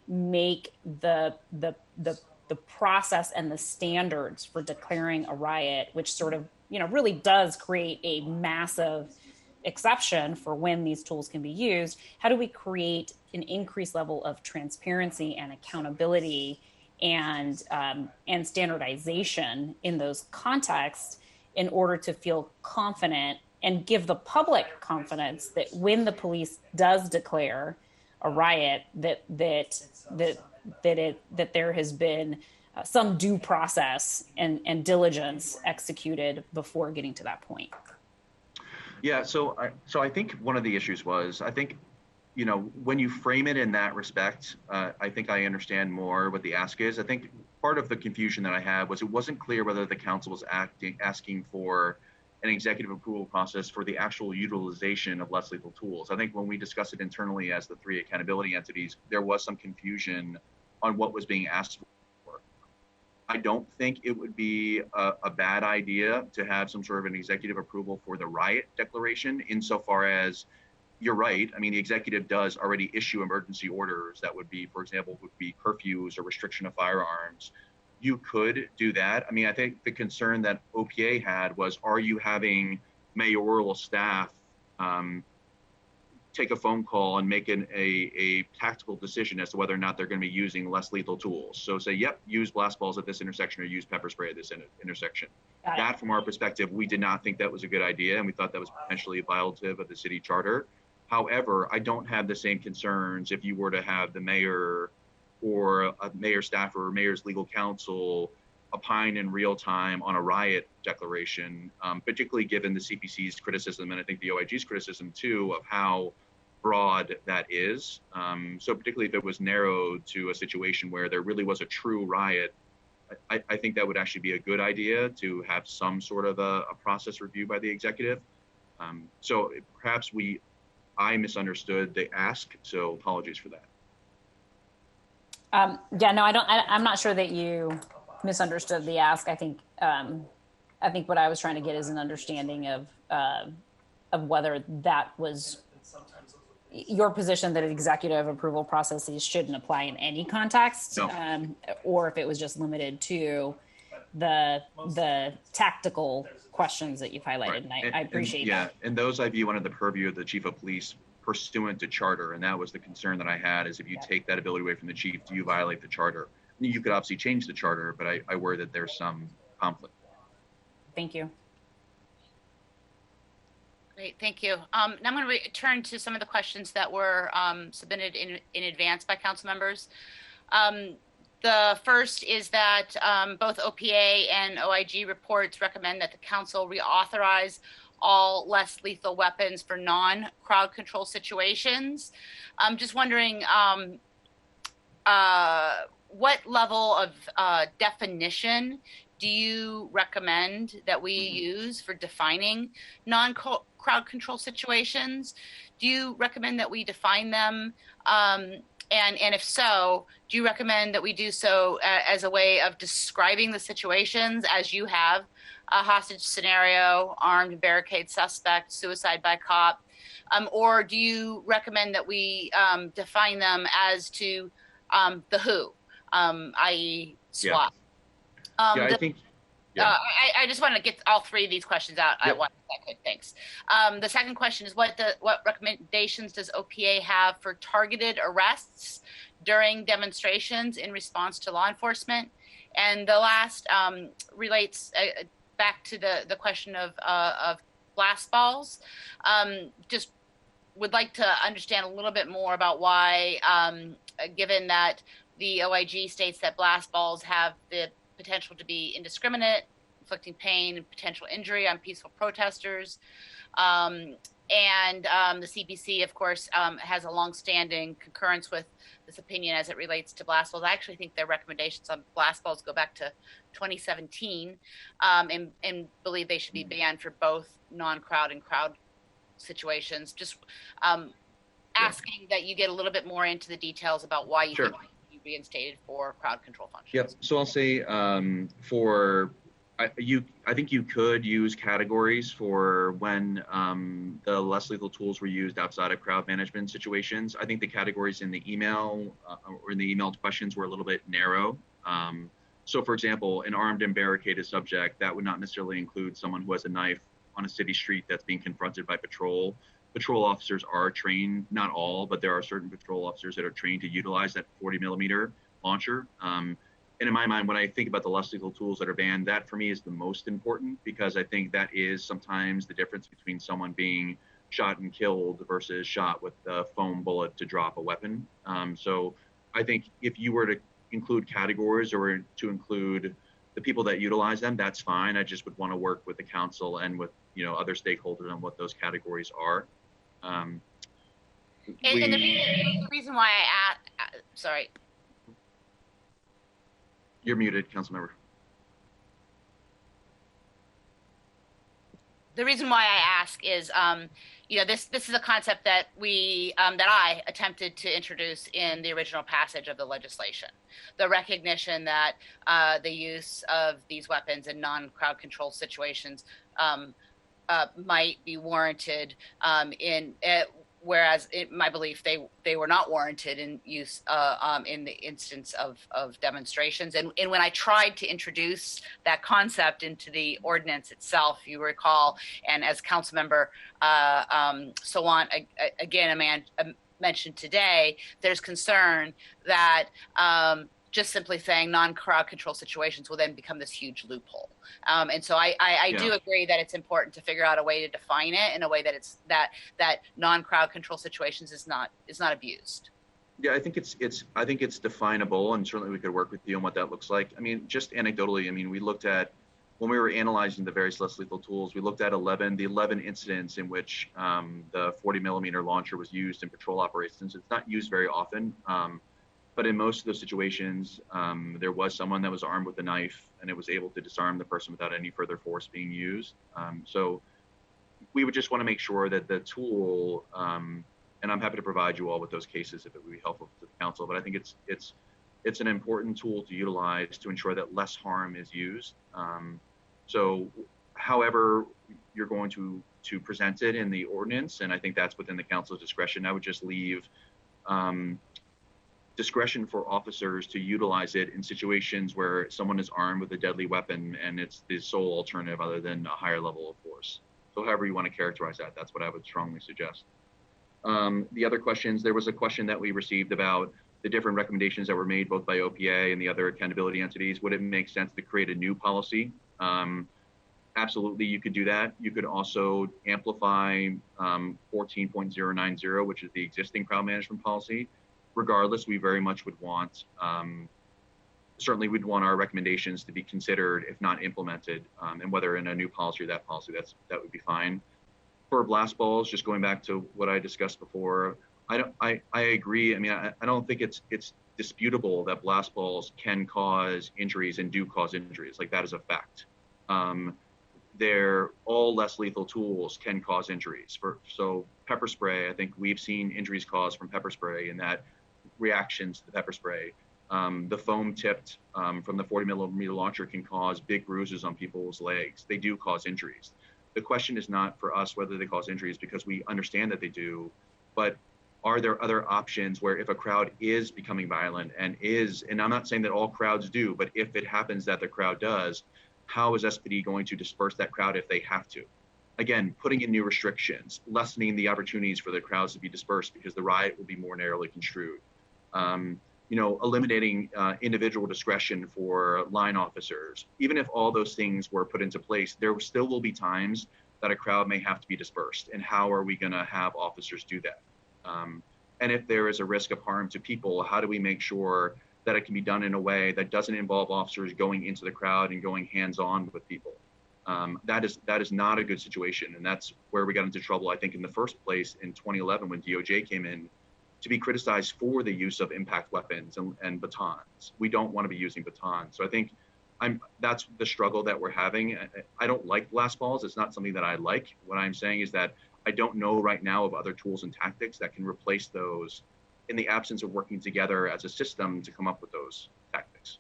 make the process and the standards for declaring a riot, which sort of, really does create a massive exception for when these tools can be used. How do we create an increased level of transparency and accountability and standardization in those contexts in order to feel confident and give the public confidence that when the police does declare a riot, that there has been some due process and diligence executed before getting to that point? Yeah, so I think one of the issues was, I think, when you frame it in that respect, I think I understand more what the ask is. I think part of the confusion that I had was it wasn't clear whether the council was asking for an executive approval process for the actual utilization of less lethal tools. I think when we discussed it internally as the three accountability entities, there was some confusion on what was being asked for. I don't think it would be a bad idea to have some sort of an executive approval for the riot declaration, insofar as, you're right. I mean, the executive does already issue emergency orders that would be, for example, curfews or restriction of firearms. You could do that. I mean, I think the concern that OPA had was, are you having mayoral staff take a phone call and make a tactical decision as to whether or not they're going to be using less lethal tools? So say, yep, use blast balls at this intersection or use pepper spray at this intersection. That, from our perspective, we did not think that was a good idea, and we thought that was potentially violative of the city charter. However, I don't have the same concerns if you were to have the mayor or a mayor's staff or mayor's legal counsel opine in real time on a riot declaration, particularly given the CPC's criticism, and I think the OIG's criticism too, of how broad that is. So particularly if it was narrowed to a situation where there really was a true riot, I think that would actually be a good idea to have some sort of a process review by the executive. So perhaps I misunderstood the ask, so apologies for that. I'm not sure that you misunderstood the ask. I think what I was trying to get is an understanding of whether that was your position, that executive approval processes shouldn't apply in any context, or if it was just limited to the tactical questions that you've highlighted. Right. And I appreciate that. Yeah, and those I view under the purview of the chief of police pursuant to charter, and that was the concern that I had, is if you take that ability away from the chief, do you violate the charter? You could obviously change the charter, but I worry that there's some conflict. Thank you. Great, thank you. Now I'm going to return to some of the questions that were submitted in advance by council members. The first is that both OPA and OIG reports recommend that the council reauthorize all less lethal weapons for non-crowd control situations. I'm just wondering what level of definition do you recommend that we use for defining non-crowd control situations? Do you recommend that we define them? And if so, do you recommend that we do so as a way of describing the situations as you have? A hostage scenario, armed barricade suspect, suicide by cop, or do you recommend that we define them as to the who, i.e. SWAT? I just want to get all three of these questions out at once. Okay, thanks. The second question is, what recommendations does OPA have for targeted arrests during demonstrations in response to law enforcement? And the last relates back to the question of blast balls. Just would like to understand a little bit more about why, given that the OIG states that blast balls have the potential to be indiscriminate, inflicting pain and potential injury on peaceful protesters. The CPC, of course, has a longstanding concurrence with this opinion as it relates to blast balls. I actually think their recommendations on blast balls go back to 2017, and believe they should be banned for both non-crowd and crowd situations. Just asking that you get a little bit more into the details about why you think you reinstated for crowd control functions. Yep. So I'll say I think you could use categories for when the less lethal tools were used outside of crowd management situations. I think the categories in the email or in the emailed questions were a little bit narrow. So for example, an armed and barricaded subject, that would not necessarily include someone who has a knife on a city street that's being confronted by patrol. Patrol officers are trained, not all, but there are certain patrol officers that are trained to utilize that 40 millimeter launcher. And in my mind, when I think about the less lethal tools that are banned, that for me is the most important, because I think that is sometimes the difference between someone being shot and killed versus shot with a foam bullet to drop a weapon. So I think if you were to include categories or to include the people that utilize them, that's fine. I just would want to work with the council and with other stakeholders on what those categories are. And the reason why sorry. You're muted, council member. The reason why I ask is, this is a concept that that I attempted to introduce in the original passage of the legislation. The recognition that the use of these weapons in non-crowd control situations might be warranted whereas in my belief they were not warranted in use in the instance of demonstrations. And when I tried to introduce that concept into the ordinance itself, you recall, and as Councilmember Sawant again mentioned today, there's concern that just simply saying non-crowd control situations will then become this huge loophole. And so I do agree that it's important to figure out a way to define it in a way that it's that non-crowd control situations is not abused. Yeah, I think it's definable, and certainly we could work with you on what that looks like. I mean, just anecdotally, we looked at, when we were analyzing the various less lethal tools, we looked at the 11 incidents in which the 40 millimeter launcher was used in patrol operations. It's not used very often. But in most of those situations, there was someone that was armed with a knife and it was able to disarm the person without any further force being used. So we would just want to make sure that the tool, and I'm happy to provide you all with those cases if it would be helpful to the council, but I think it's an important tool to utilize to ensure that less harm is used. So however you're going to present it in the ordinance, and I think that's within the council's discretion, I would just leave discretion for officers to utilize it in situations where someone is armed with a deadly weapon and it's the sole alternative other than a higher level of force. So however you want to characterize that, that's what I would strongly suggest. The other questions, there was a question that we received about the different recommendations that were made both by OPA and the other accountability entities. Would it make sense to create a new policy? Absolutely, you could do that. You could also amplify 14.090, which is the existing crowd management policy. Regardless, we very much would want, certainly we'd want our recommendations to be considered, if not implemented, and whether in a new policy or that policy, that would be fine. For blast balls, just going back to what I discussed before, I agree. I don't think it's disputable that blast balls can cause injuries and do cause injuries. Like, that is a fact. They're all less lethal tools can cause injuries. So pepper spray, I think we've seen injuries caused from pepper spray, and that reactions to the pepper spray. The foam tipped from the 40 millimeter launcher can cause big bruises on people's legs. They do cause injuries. The question is not for us whether they cause injuries, because we understand that they do, but are there other options where if a crowd is becoming violent and I'm not saying that all crowds do, but if it happens that the crowd does, how is SPD going to disperse that crowd if they have to? Again, putting in new restrictions, lessening the opportunities for the crowds to be dispersed because the riot will be more narrowly construed. Eliminating individual discretion for line officers. Even if all those things were put into place, there still will be times that a crowd may have to be dispersed. And how are we going to have officers do that? And if there is a risk of harm to people, how do we make sure that it can be done in a way that doesn't involve officers going into the crowd and going hands-on with people. That is not a good situation, and that's where we got into trouble, I think, in the first place in 2011 when DOJ came in to be criticized for the use of impact weapons and batons. We don't want to be using batons. So I think that's the struggle that we're having. I don't like blast balls. It's not something that I like. What I'm saying is that I don't know right now of other tools and tactics that can replace those in the absence of working together as a system to come up with those tactics.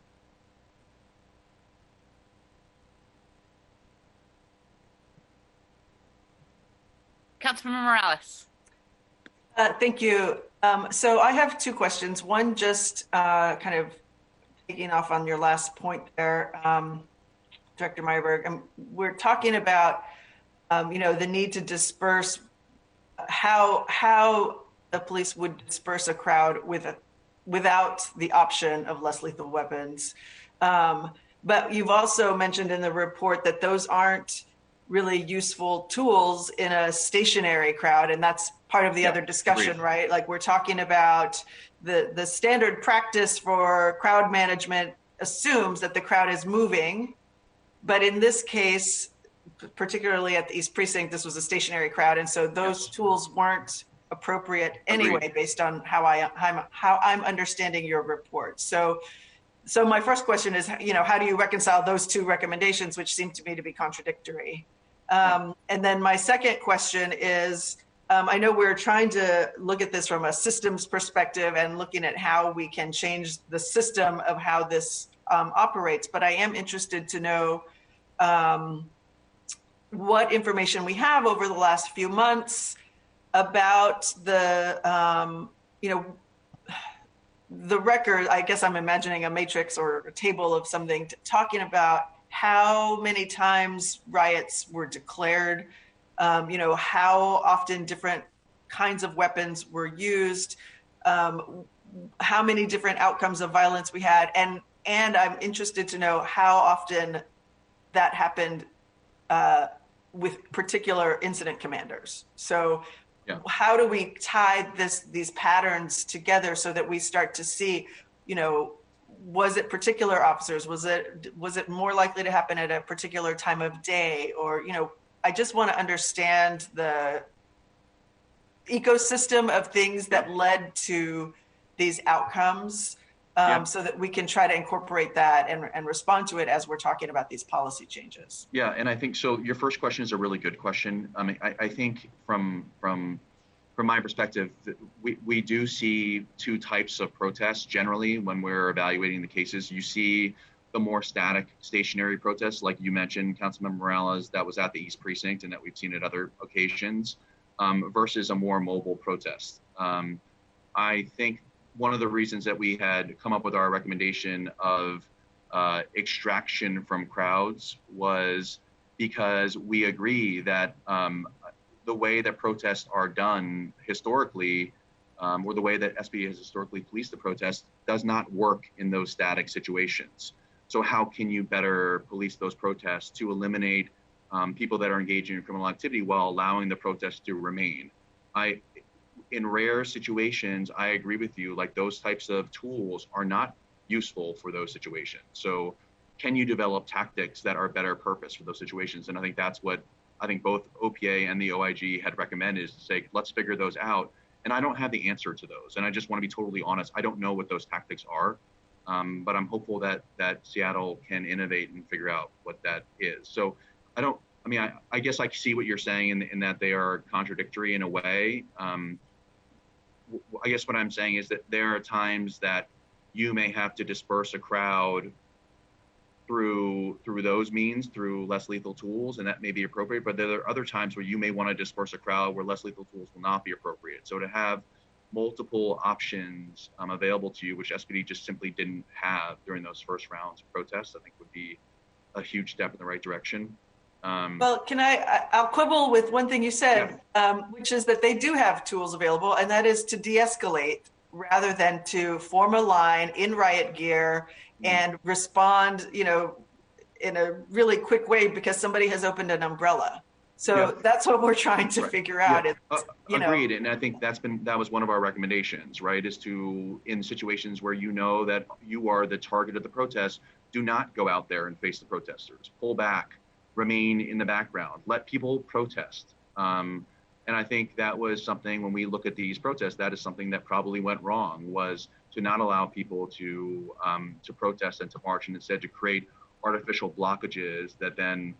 Councilmember Morales. Thank you. So I have two questions. One, just kind of taking off on your last point there, Director Meyerberg. We're talking about, the need to disperse, how the police would disperse a crowd without the option of less lethal weapons. But you've also mentioned in the report that those aren't really useful tools in a stationary crowd, and that's part of the other discussion, right? Like, we're talking about the standard practice for crowd management assumes that the crowd is moving, but in this case, particularly at the East Precinct, this was a stationary crowd, and so those tools weren't appropriate anyway, based on how I'm understanding your report. So my first question is, how do you reconcile those two recommendations, which seem to me to be contradictory? And then my second question is, I know we're trying to look at this from a systems perspective and looking at how we can change the system of how this operates, but I am interested to know what information we have over the last few months about the record. I guess I'm imagining a matrix or a table of something talking about how many times riots were declared, how often different kinds of weapons were used, how many different outcomes of violence we had, and I'm interested to know how often that happened with particular incident commanders. So how do we tie these patterns together so that we start to see, was it particular officers? Was it more likely to happen at a particular time of day? Or, I just want to understand the ecosystem of things that led to these outcomes, so that we can try to incorporate that and respond to it as we're talking about these policy changes. Yeah, and I think so. Your first question is a really good question. I mean, I think from my perspective, we do see two types of protests generally when we're evaluating the cases. You see the more static, stationary protests, like you mentioned, Councilmember Morales, that was at the East Precinct and that we've seen at other occasions, versus a more mobile protest. I think one of the reasons that we had come up with our recommendation of extraction from crowds was because we agree that the way that protests are done historically, or the way that SB has historically policed the protests, does not work in those static situations. So how can you better police those protests to eliminate people that are engaging in criminal activity while allowing the protests to remain? In rare situations, I agree with you, like those types of tools are not useful for those situations. So can you develop tactics that are better purpose for those situations? And I think that's what I think both OPA and the OIG had recommended, is to say, let's figure those out. And I don't have the answer to those. And I just want to be totally honest. I don't know what those tactics are, but I'm hopeful that Seattle can innovate and figure out what that is. So I guess I see what you're saying in that they are contradictory in a way. I guess what I'm saying is that there are times that you may have to disperse a crowd through those means, through less lethal tools, and that may be appropriate, but there are other times where you may want to disperse a crowd where less lethal tools will not be appropriate. So to have multiple options available to you, which SPD just simply didn't have during those first rounds of protests, I think would be a huge step in the right direction. Well, I'll quibble with one thing you said, which is that they do have tools available, and that is to de-escalate rather than to form a line in riot gear and respond, in a really quick way because somebody has opened an umbrella. So that's what we're trying to figure out. Yeah. Agreed, Know. and I think that was one of our recommendations, right? Is to, in situations where you know that you are the target of the protest, do not go out there and face the protesters. Pull back, remain in the background, let people protest. And I think that was something, when we look at these protests, that is something that probably went wrong, was to not allow people to protest and to march, and instead to create artificial blockages that then,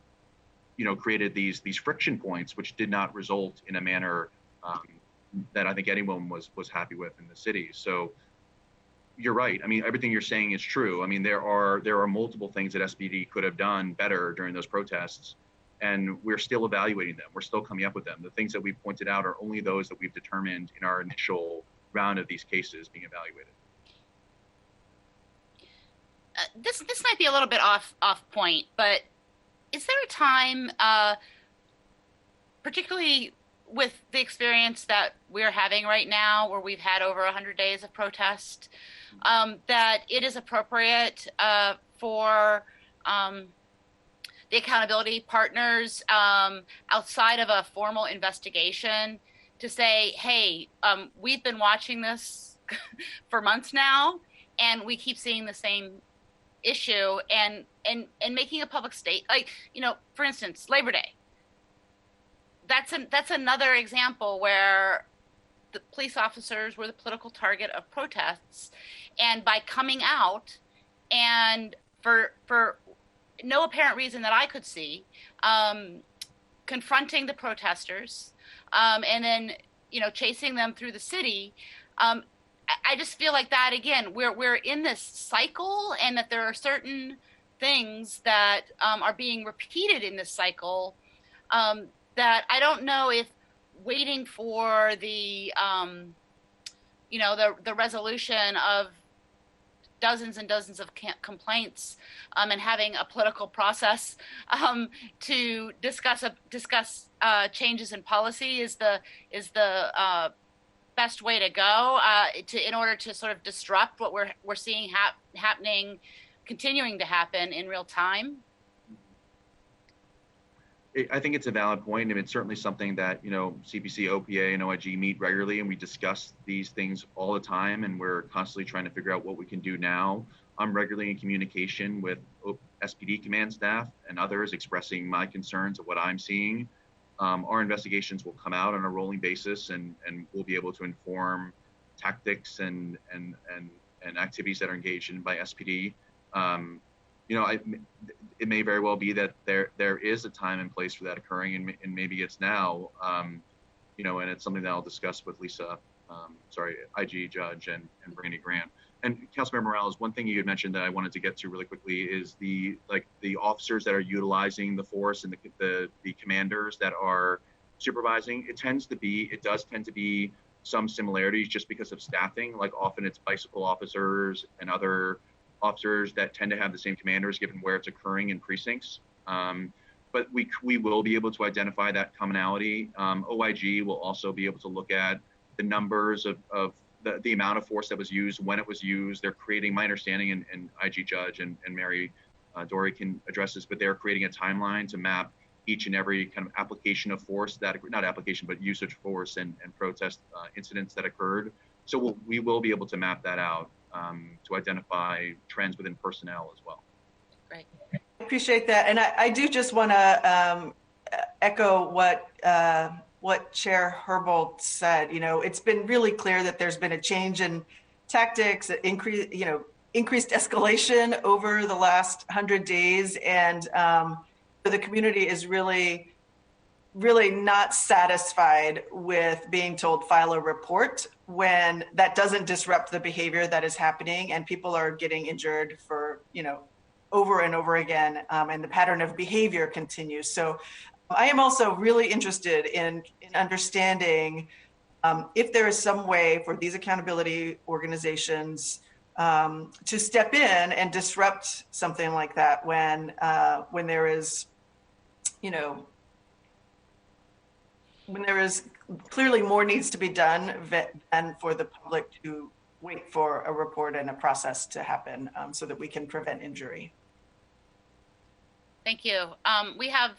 created these friction points, which did not result in a manner that I think anyone was happy with in the city. So you're right. I mean, everything you're saying is true. I mean, there are multiple things that SPD could have done better during those protests, and we're still evaluating them. We're still coming up with them. The things that we've pointed out are only those that we've determined in our initial round of these cases being evaluated. This might be a little bit off point, but is there a time, particularly with the experience that we're having right now, where we've had over 100 days of protest, that it is appropriate for the accountability partners, outside of a formal investigation, to say, hey, we've been watching this for months now, and we keep seeing the same issue, and making a public state, like, for instance, Labor Day. That's another example where the police officers were the political target of protests, and by coming out and for no apparent reason that I could see, confronting the protesters, and then chasing them through the city. I just feel like that, again, we're in this cycle, and that there are certain things that are being repeated in this cycle, that I don't know if waiting for the the resolution of dozens and dozens of complaints, and having a political process to discuss changes in policy is the best way to go, in order to sort of disrupt what we're seeing happening, continuing to happen in real time. I think it's a valid point. I mean, it's certainly something that, CPC, OPA, and OIG meet regularly, and we discuss these things all the time, and we're constantly trying to figure out what we can do now. I'm regularly in communication with SPD command staff and others, expressing my concerns of what I'm seeing. Our investigations will come out on a rolling basis, and we'll be able to inform tactics and activities that are engaged in by SPD. It may very well be that there is a time and place for that occurring, and maybe it's now, and it's something that I'll discuss with Lisa, IG Judge and Brandy Grant. And Councilmember Morales, one thing you had mentioned that I wanted to get to really quickly is the officers that are utilizing the force, and the commanders that are supervising. It does tend to be some similarities just because of staffing. Like, often it's bicycle officers and other officers that tend to have the same commanders, given where it's occurring in precincts. But we will be able to identify that commonality. OIG will also be able to look at the numbers of the amount of force that was used, when it was used. They're creating, my understanding, and IG Judge and Mary Dory can address this, but they're creating a timeline to map each and every kind of application of force, not application, but usage force and protest incidents that occurred. So we will be able to map that out, to identify trends within personnel as well. Great. I appreciate that. And I do just want to echo what Chair Herbold said. It's been really clear that there's been a change in tactics, increased escalation over the last 100 days. And the community is really not satisfied with being told file a report when that doesn't disrupt the behavior that is happening, and people are getting injured for, over and over again, and the pattern of behavior continues. So I am also really interested in understanding if there is some way for these accountability organizations to step in and disrupt something like that when there is, when there is clearly more needs to be done than for the public to wait for a report and a process to happen, so that we can prevent injury. Thank you. We have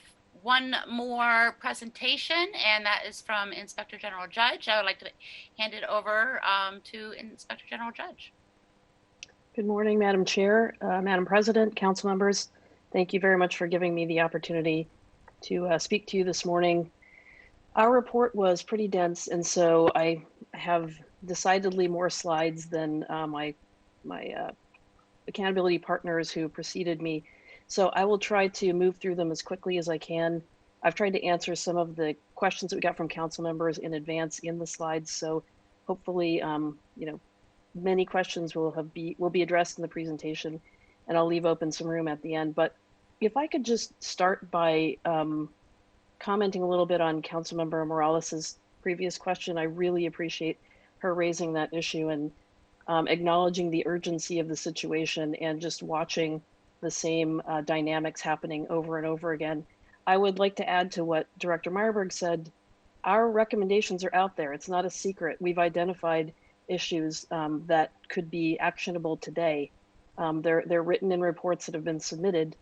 one more presentation, and that is from Inspector General Judge. I would like to hand it over to Inspector General Judge. Good morning, Madam Chair, Madam President, council members. Thank you very much for giving me the opportunity to speak to you this morning. Our report was pretty dense, and so I have decidedly more slides than my accountability partners who preceded me. So I will try to move through them as quickly as I can. I've tried to answer some of the questions that we got from council members in advance in the slides. So hopefully, many questions will be addressed in the presentation, and I'll leave open some room at the end. But if I could just start by commenting a little bit on Councilmember Morales's previous question. I really appreciate her raising that issue and acknowledging the urgency of the situation and just watching the same dynamics happening over and over again. I would like to add to what Director Meyerberg said. Our recommendations are out there. It's not a secret. We've identified issues that could be actionable today. They're written in reports that have been submitted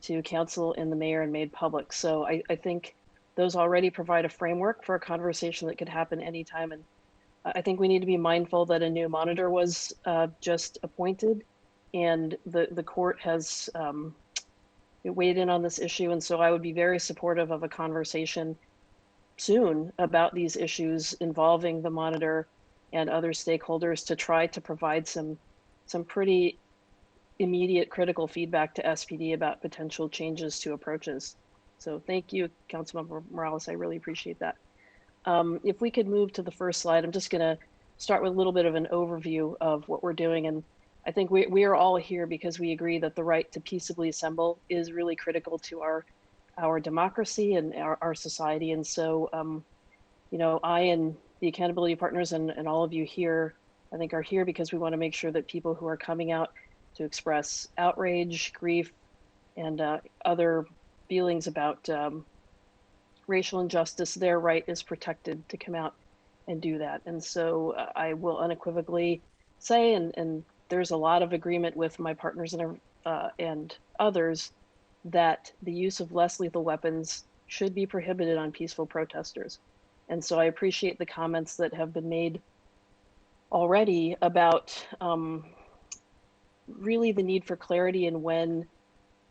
to council and the mayor and made public. So I think those already provide a framework for a conversation that could happen anytime. And I think we need to be mindful that a new monitor was just appointed, and the court has weighed in on this issue. And so I would be very supportive of a conversation soon about these issues involving the monitor and other stakeholders to try to provide some pretty immediate critical feedback to SPD about potential changes to approaches. So thank you, Councilmember Morales. I really appreciate that. If we could move to the first slide, I'm just going to start with a little bit of an overview of what we're doing. And I think we are all here because we agree that the right to peaceably assemble is really critical to our democracy and our society. And so, I and the accountability partners and all of you here, I think, are here because we want to make sure that people who are coming out to express outrage, grief, and other feelings about racial injustice, their right is protected to come out and do that. And so I will unequivocally say, and there's a lot of agreement with my partners and others, that the use of less lethal weapons should be prohibited on peaceful protesters. And so I appreciate the comments that have been made already about really the need for clarity in when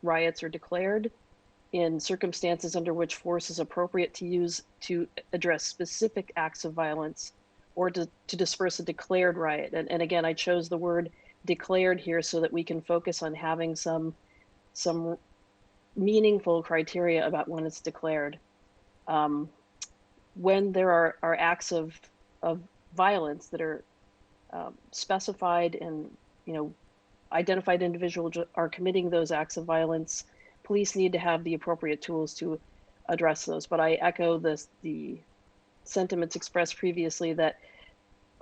riots are declared, in circumstances under which force is appropriate to use to address specific acts of violence or to disperse a declared riot. And again, I chose the word declared here so that we can focus on having some meaningful criteria about when it's declared. When there are acts of violence that are specified and identified individuals are committing those acts of violence, police need to have the appropriate tools to address those. But I echo the sentiments expressed previously that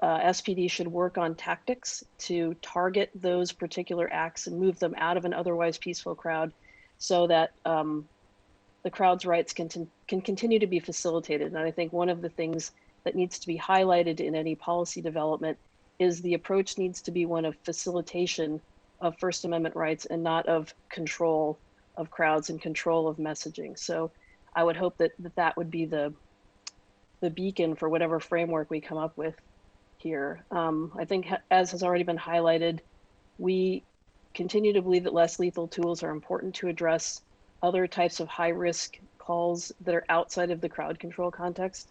SPD should work on tactics to target those particular acts and move them out of an otherwise peaceful crowd so that the crowd's rights can continue to be facilitated. And I think one of the things that needs to be highlighted in any policy development is the approach needs to be one of facilitation of First Amendment rights and not of control of crowds and control of messaging. So I would hope that would be the beacon for whatever framework we come up with here. I think, as has already been highlighted, we continue to believe that less lethal tools are important to address other types of high-risk calls that are outside of the crowd control context.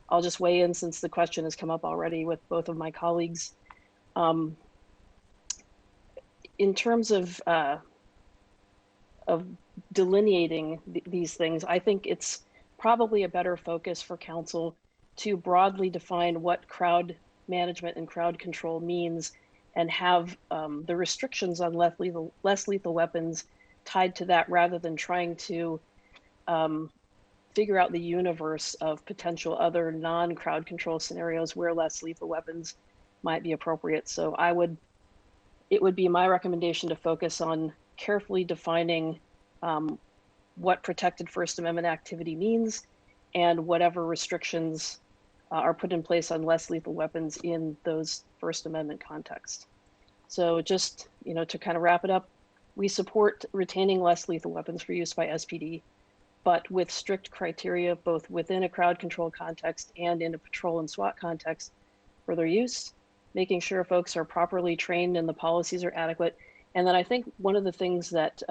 I'll just weigh in since the question has come up already with both of my colleagues. In terms of delineating these things, I think it's probably a better focus for council to broadly define what crowd management and crowd control means and have the restrictions on less lethal weapons tied to that rather than trying to figure out the universe of potential other non-crowd control scenarios where less lethal weapons might be appropriate. So it would be my recommendation to focus on carefully defining what protected First Amendment activity means and whatever restrictions are put in place on less lethal weapons in those First Amendment contexts. So just, to kind of wrap it up, we support retaining less lethal weapons for use by SPD. but with strict criteria, both within a crowd control context and in a patrol and SWAT context for their use, making sure folks are properly trained and the policies are adequate. And then I think one of the things that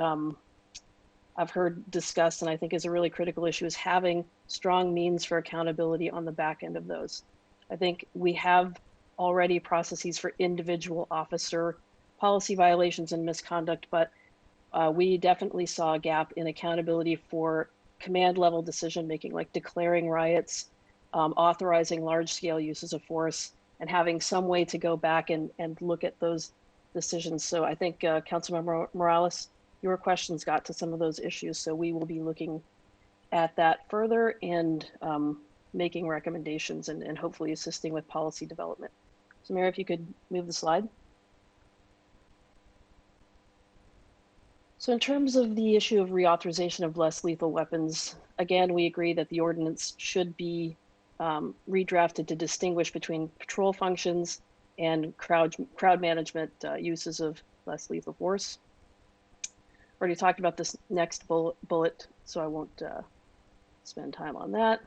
I've heard discussed, and I think is a really critical issue, is having strong means for accountability on the back end of those. I think we have already processes for individual officer policy violations and misconduct, but we definitely saw a gap in accountability for command level decision making, like declaring riots, authorizing large scale uses of force, and having some way to go back and look at those decisions. So I think Councilmember Morales, your questions got to some of those issues. So we will be looking at that further and making recommendations and hopefully assisting with policy development. So Mayor, if you could move the slide. So in terms of the issue of reauthorization of less lethal weapons, again, we agree that the ordinance should be redrafted to distinguish between patrol functions and crowd management uses of less lethal force. Already talked about this next bullet, so I won't spend time on that.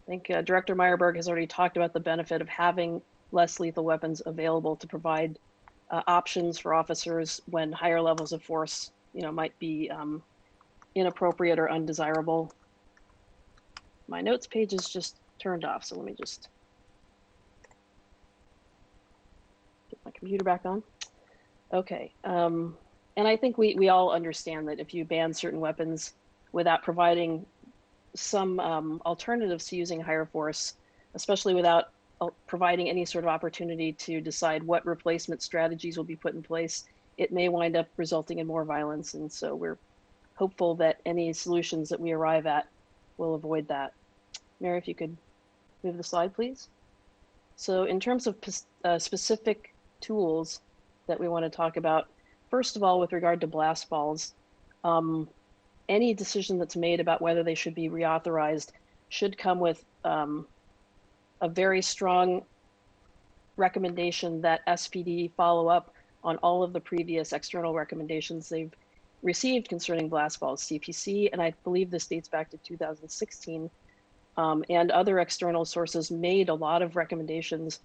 I think Director Meyerberg has already talked about the benefit of having less lethal weapons available to provide options for officers when higher levels of force, might be inappropriate or undesirable. My notes page is just turned off, so let me just get my computer back on. Okay, and I think we all understand that if you ban certain weapons without providing some alternatives to using higher force, especially without providing any sort of opportunity to decide what replacement strategies will be put in place, it may wind up resulting in more violence. And so we're hopeful that any solutions that we arrive at will avoid that. Mary, if you could move the slide, please. So in terms of specific tools that we want to talk about, first of all, with regard to blast balls, any decision that's made about whether they should be reauthorized should come with a very strong recommendation that SPD follow up on all of the previous external recommendations they've received concerning blast balls, CPC, and I believe this dates back to 2016, and other external sources made a lot of recommendations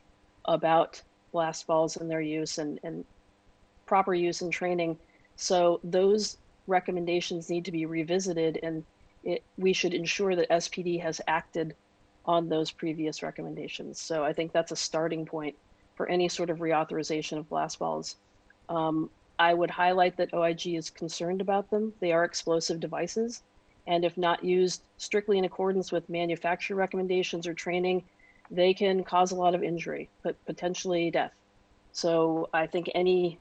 about blast balls and their use and proper use and training. So those recommendations need to be revisited, and we should ensure that SPD has acted on those previous recommendations. So I think that's a starting point for any sort of reauthorization of blast balls. I would highlight that OIG is concerned about them. They are explosive devices, and if not used strictly in accordance with manufacturer recommendations or training, they can cause a lot of injury, but potentially death. So I think any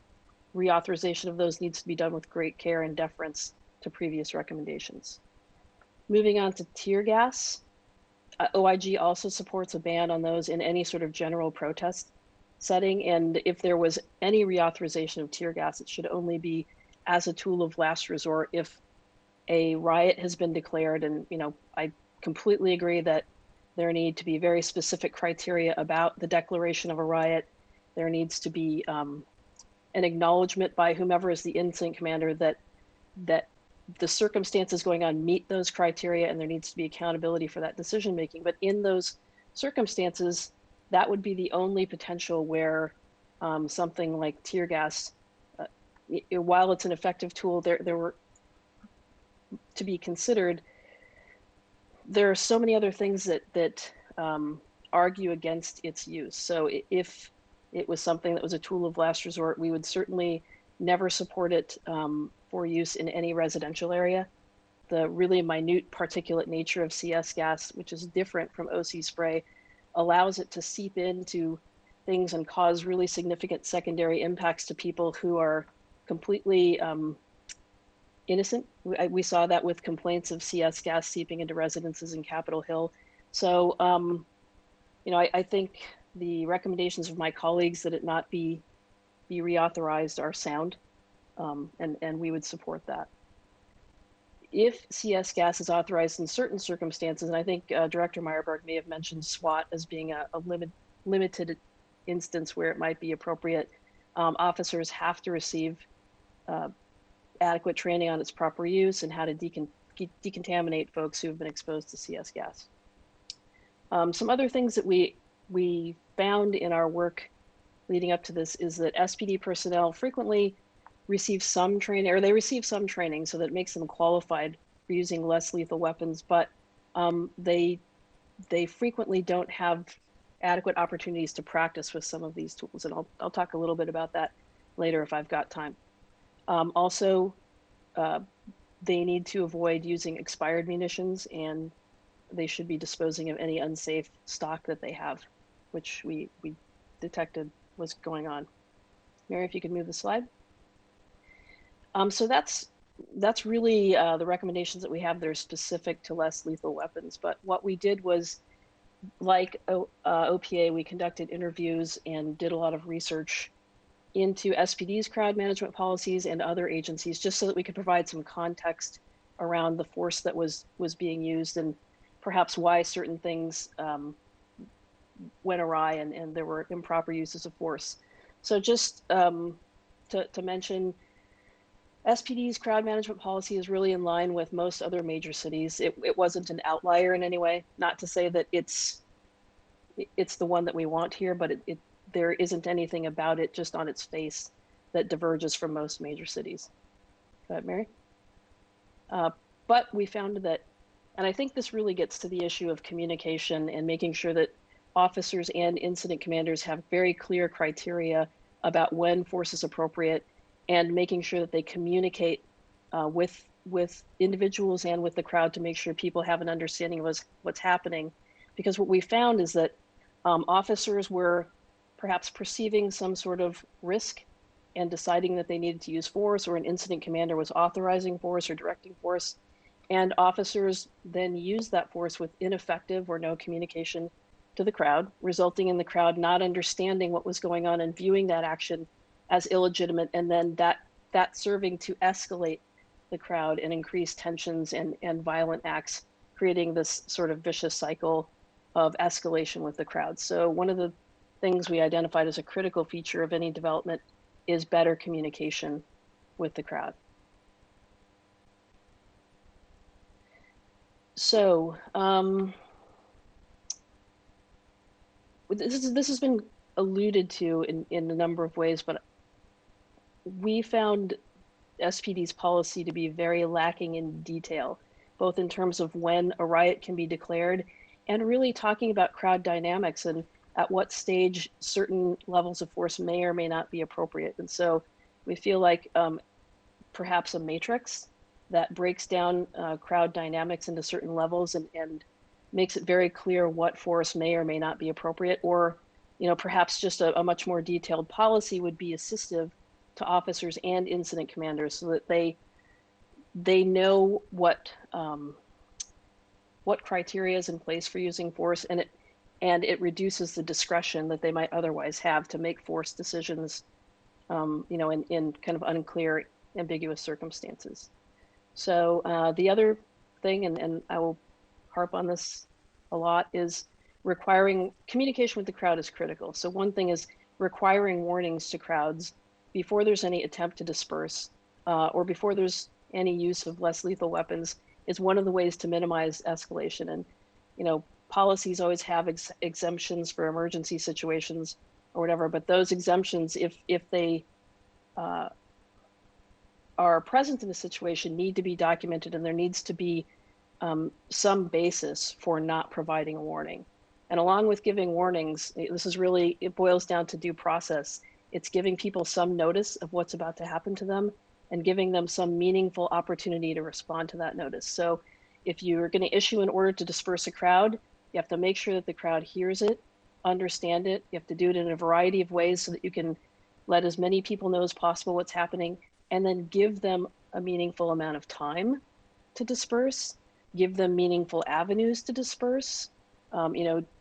reauthorization of those needs to be done with great care and deference to previous recommendations. Moving on to tear gas, OIG also supports a ban on those in any sort of general protest setting. And if there was any reauthorization of tear gas, it should only be as a tool of last resort if a riot has been declared. And, I completely agree that there need to be very specific criteria about the declaration of a riot. There needs to be an acknowledgement by whomever is the incident commander that the circumstances going on meet those criteria, and there needs to be accountability for that decision making. But in those circumstances, that would be the only potential where something like tear gas, while it's an effective tool, there were to be considered. There are so many other things that argue against its use. So if it was something that was a tool of last resort, we would certainly never support it for use in any residential area. The really minute particulate nature of CS gas, which is different from OC spray, allows it to seep into things and cause really significant secondary impacts to people who are completely innocent. We saw that with complaints of CS gas seeping into residences in Capitol Hill. So, I think the recommendations of my colleagues that it not be reauthorized are sound, and we would support that. If CS gas is authorized in certain circumstances, and I think Director Meyerberg may have mentioned SWAT as being a limited instance where it might be appropriate, officers have to receive adequate training on its proper use and how to decontaminate folks who have been exposed to CS gas. Some other things that we found in our work leading up to this is that SPD personnel frequently receive some training, or they receive some training so that it makes them qualified for using less lethal weapons, but they frequently don't have adequate opportunities to practice with some of these tools. And I'll talk a little bit about that later if I've got time. Also, they need to avoid using expired munitions, and they should be disposing of any unsafe stock that they have, which we detected was going on. Mary, if you could move the slide. So that's really the recommendations that we have that are specific to less lethal weapons. But what we did was, like OPA, we conducted interviews and did a lot of research into SPD's crowd management policies and other agencies, just so that we could provide some context around the force that was being used and perhaps why certain things went awry and there were improper uses of force. So just to mention, SPD's crowd management policy is really in line with most other major cities. It wasn't an outlier in any way. Not to say that it's the one that we want here, but there isn't anything about it just on its face that diverges from most major cities. Go ahead, Mary. But we found that, and I think this really gets to the issue of communication and making sure that officers and incident commanders have very clear criteria about when force is appropriate, and making sure that they communicate with individuals and with the crowd to make sure people have an understanding of what's happening. Because what we found is that officers were perhaps perceiving some sort of risk and deciding that they needed to use force, or an incident commander was authorizing force or directing force, and officers then used that force with ineffective or no communication to the crowd, resulting in the crowd not understanding what was going on and viewing that action as illegitimate, and then that serving to escalate the crowd and increase tensions and violent acts, creating this sort of vicious cycle of escalation with the crowd. So one of the things we identified as a critical feature of any development is better communication with the crowd. So this has been alluded to in a number of ways, but we found SPD's policy to be very lacking in detail, both in terms of when a riot can be declared and really talking about crowd dynamics and at what stage certain levels of force may or may not be appropriate. And so we feel like perhaps a matrix that breaks down crowd dynamics into certain levels and makes it very clear what force may or may not be appropriate, or perhaps just a much more detailed policy would be assistive to officers and incident commanders, so that they know what criteria is in place for using force, and it reduces the discretion that they might otherwise have to make force decisions, in kind of unclear, ambiguous circumstances. So the other thing, and I will harp on this a lot, is requiring communication with the crowd is critical. So one thing is requiring warnings to crowds before there's any attempt to disperse, or before there's any use of less lethal weapons, is one of the ways to minimize escalation. And policies always have exemptions for emergency situations or whatever, but those exemptions, if they are present in a situation, need to be documented, and there needs to be some basis for not providing a warning. And along with giving warnings, it boils down to due process. It's giving people some notice of what's about to happen to them and giving them some meaningful opportunity to respond to that notice. So if you're going to issue an order to disperse a crowd, you have to make sure that the crowd hears it, understand it. You have to do it in a variety of ways so that you can let as many people know as possible what's happening, and then give them a meaningful amount of time to disperse, give them meaningful avenues to disperse.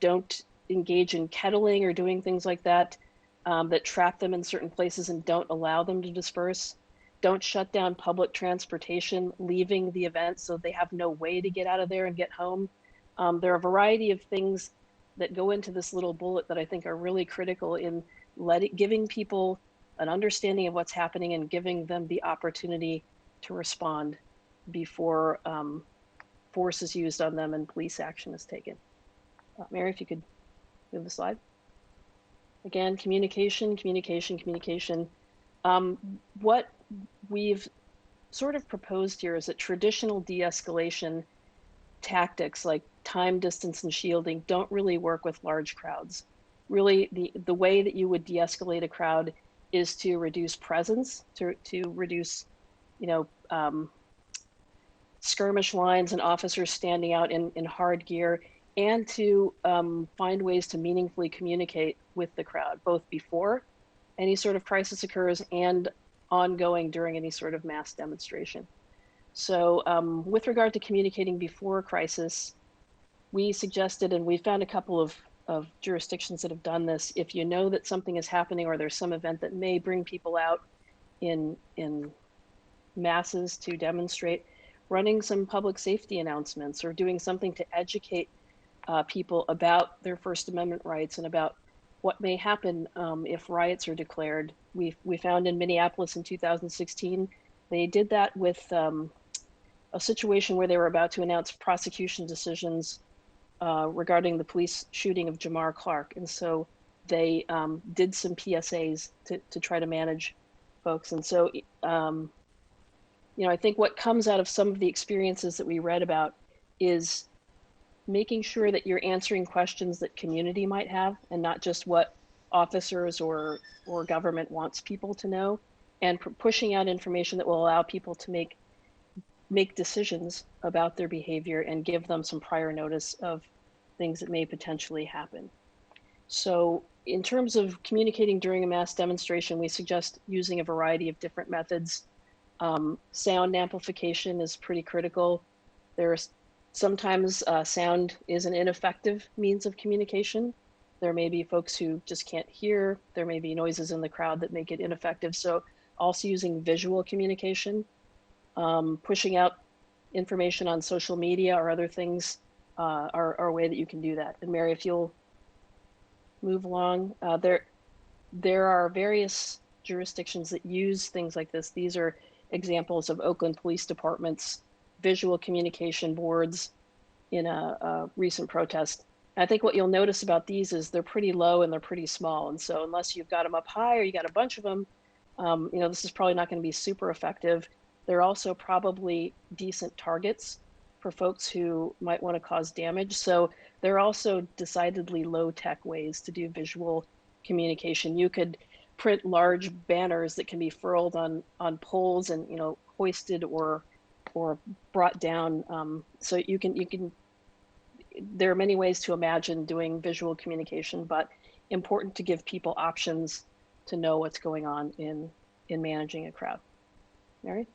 Don't engage in kettling or doing things like that that trap them in certain places and don't allow them to disperse. Don't shut down public transportation, leaving the event so they have no way to get out of there and get home. There are a variety of things that go into this little bullet that I think are really critical in giving people an understanding of what's happening and giving them the opportunity to respond before force is used on them and police action is taken. Mary, if you could move the slide. Again, communication, communication, communication. What we've sort of proposed here is that traditional de-escalation tactics like time, distance, and shielding don't really work with large crowds. Really, the way that you would de-escalate a crowd is to reduce presence, to reduce, skirmish lines and officers standing out in hard gear, and to find ways to meaningfully communicate with the crowd, both before any sort of crisis occurs and ongoing during any sort of mass demonstration. So with regard to communicating before a crisis, we suggested, and we found a couple of jurisdictions that have done this, if you know that something is happening or there's some event that may bring people out in masses to demonstrate, running some public safety announcements or doing something to educate people about their First Amendment rights and about what may happen if riots are declared. We found in Minneapolis in 2016, they did that with a situation where they were about to announce prosecution decisions regarding the police shooting of Jamar Clark. And so they did some PSAs to try to manage folks. And so, I think what comes out of some of the experiences that we read about is making sure that you're answering questions that community might have and not just what officers or government wants people to know, and pushing out information that will allow people to make decisions about their behavior and give them some prior notice of things that may potentially happen. So in terms of communicating during a mass demonstration, we suggest using a variety of different methods. Sound amplification is pretty critical. There's sometimes sound is an ineffective means of communication. There may be folks who just can't hear. There may be noises in the crowd that make it ineffective. So also using visual communication, pushing out information on social media or other things are a way that you can do that. And Mary, if you'll move along, there are various jurisdictions that use things like this. These are examples of Oakland Police Department's visual communication boards in a recent protest. And I think what you'll notice about these is they're pretty low and they're pretty small. And so unless you've got them up high or you got a bunch of them, this is probably not going to be super effective. They're also probably decent targets for folks who might want to cause damage. So they're also decidedly low-tech ways to do visual communication. You could print large banners that can be furled on poles and hoisted or brought down. So you can. There are many ways to imagine doing visual communication, but important to give people options to know what's going on in managing a crowd. Mary?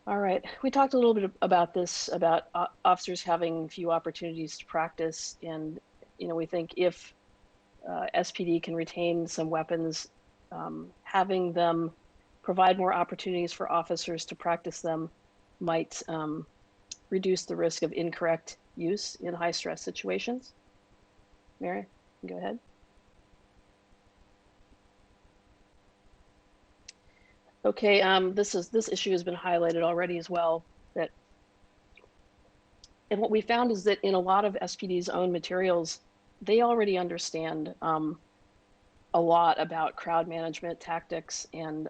All right, we talked a little bit about this, about officers having few opportunities to practice. And, we think if SPD can retain some weapons, having them provide more opportunities for officers to practice them might reduce the risk of incorrect use in high stress situations. Mary, go ahead. Okay, this issue has been highlighted already as well. And what we found is that in a lot of SPD's own materials, they already understand a lot about crowd management tactics, and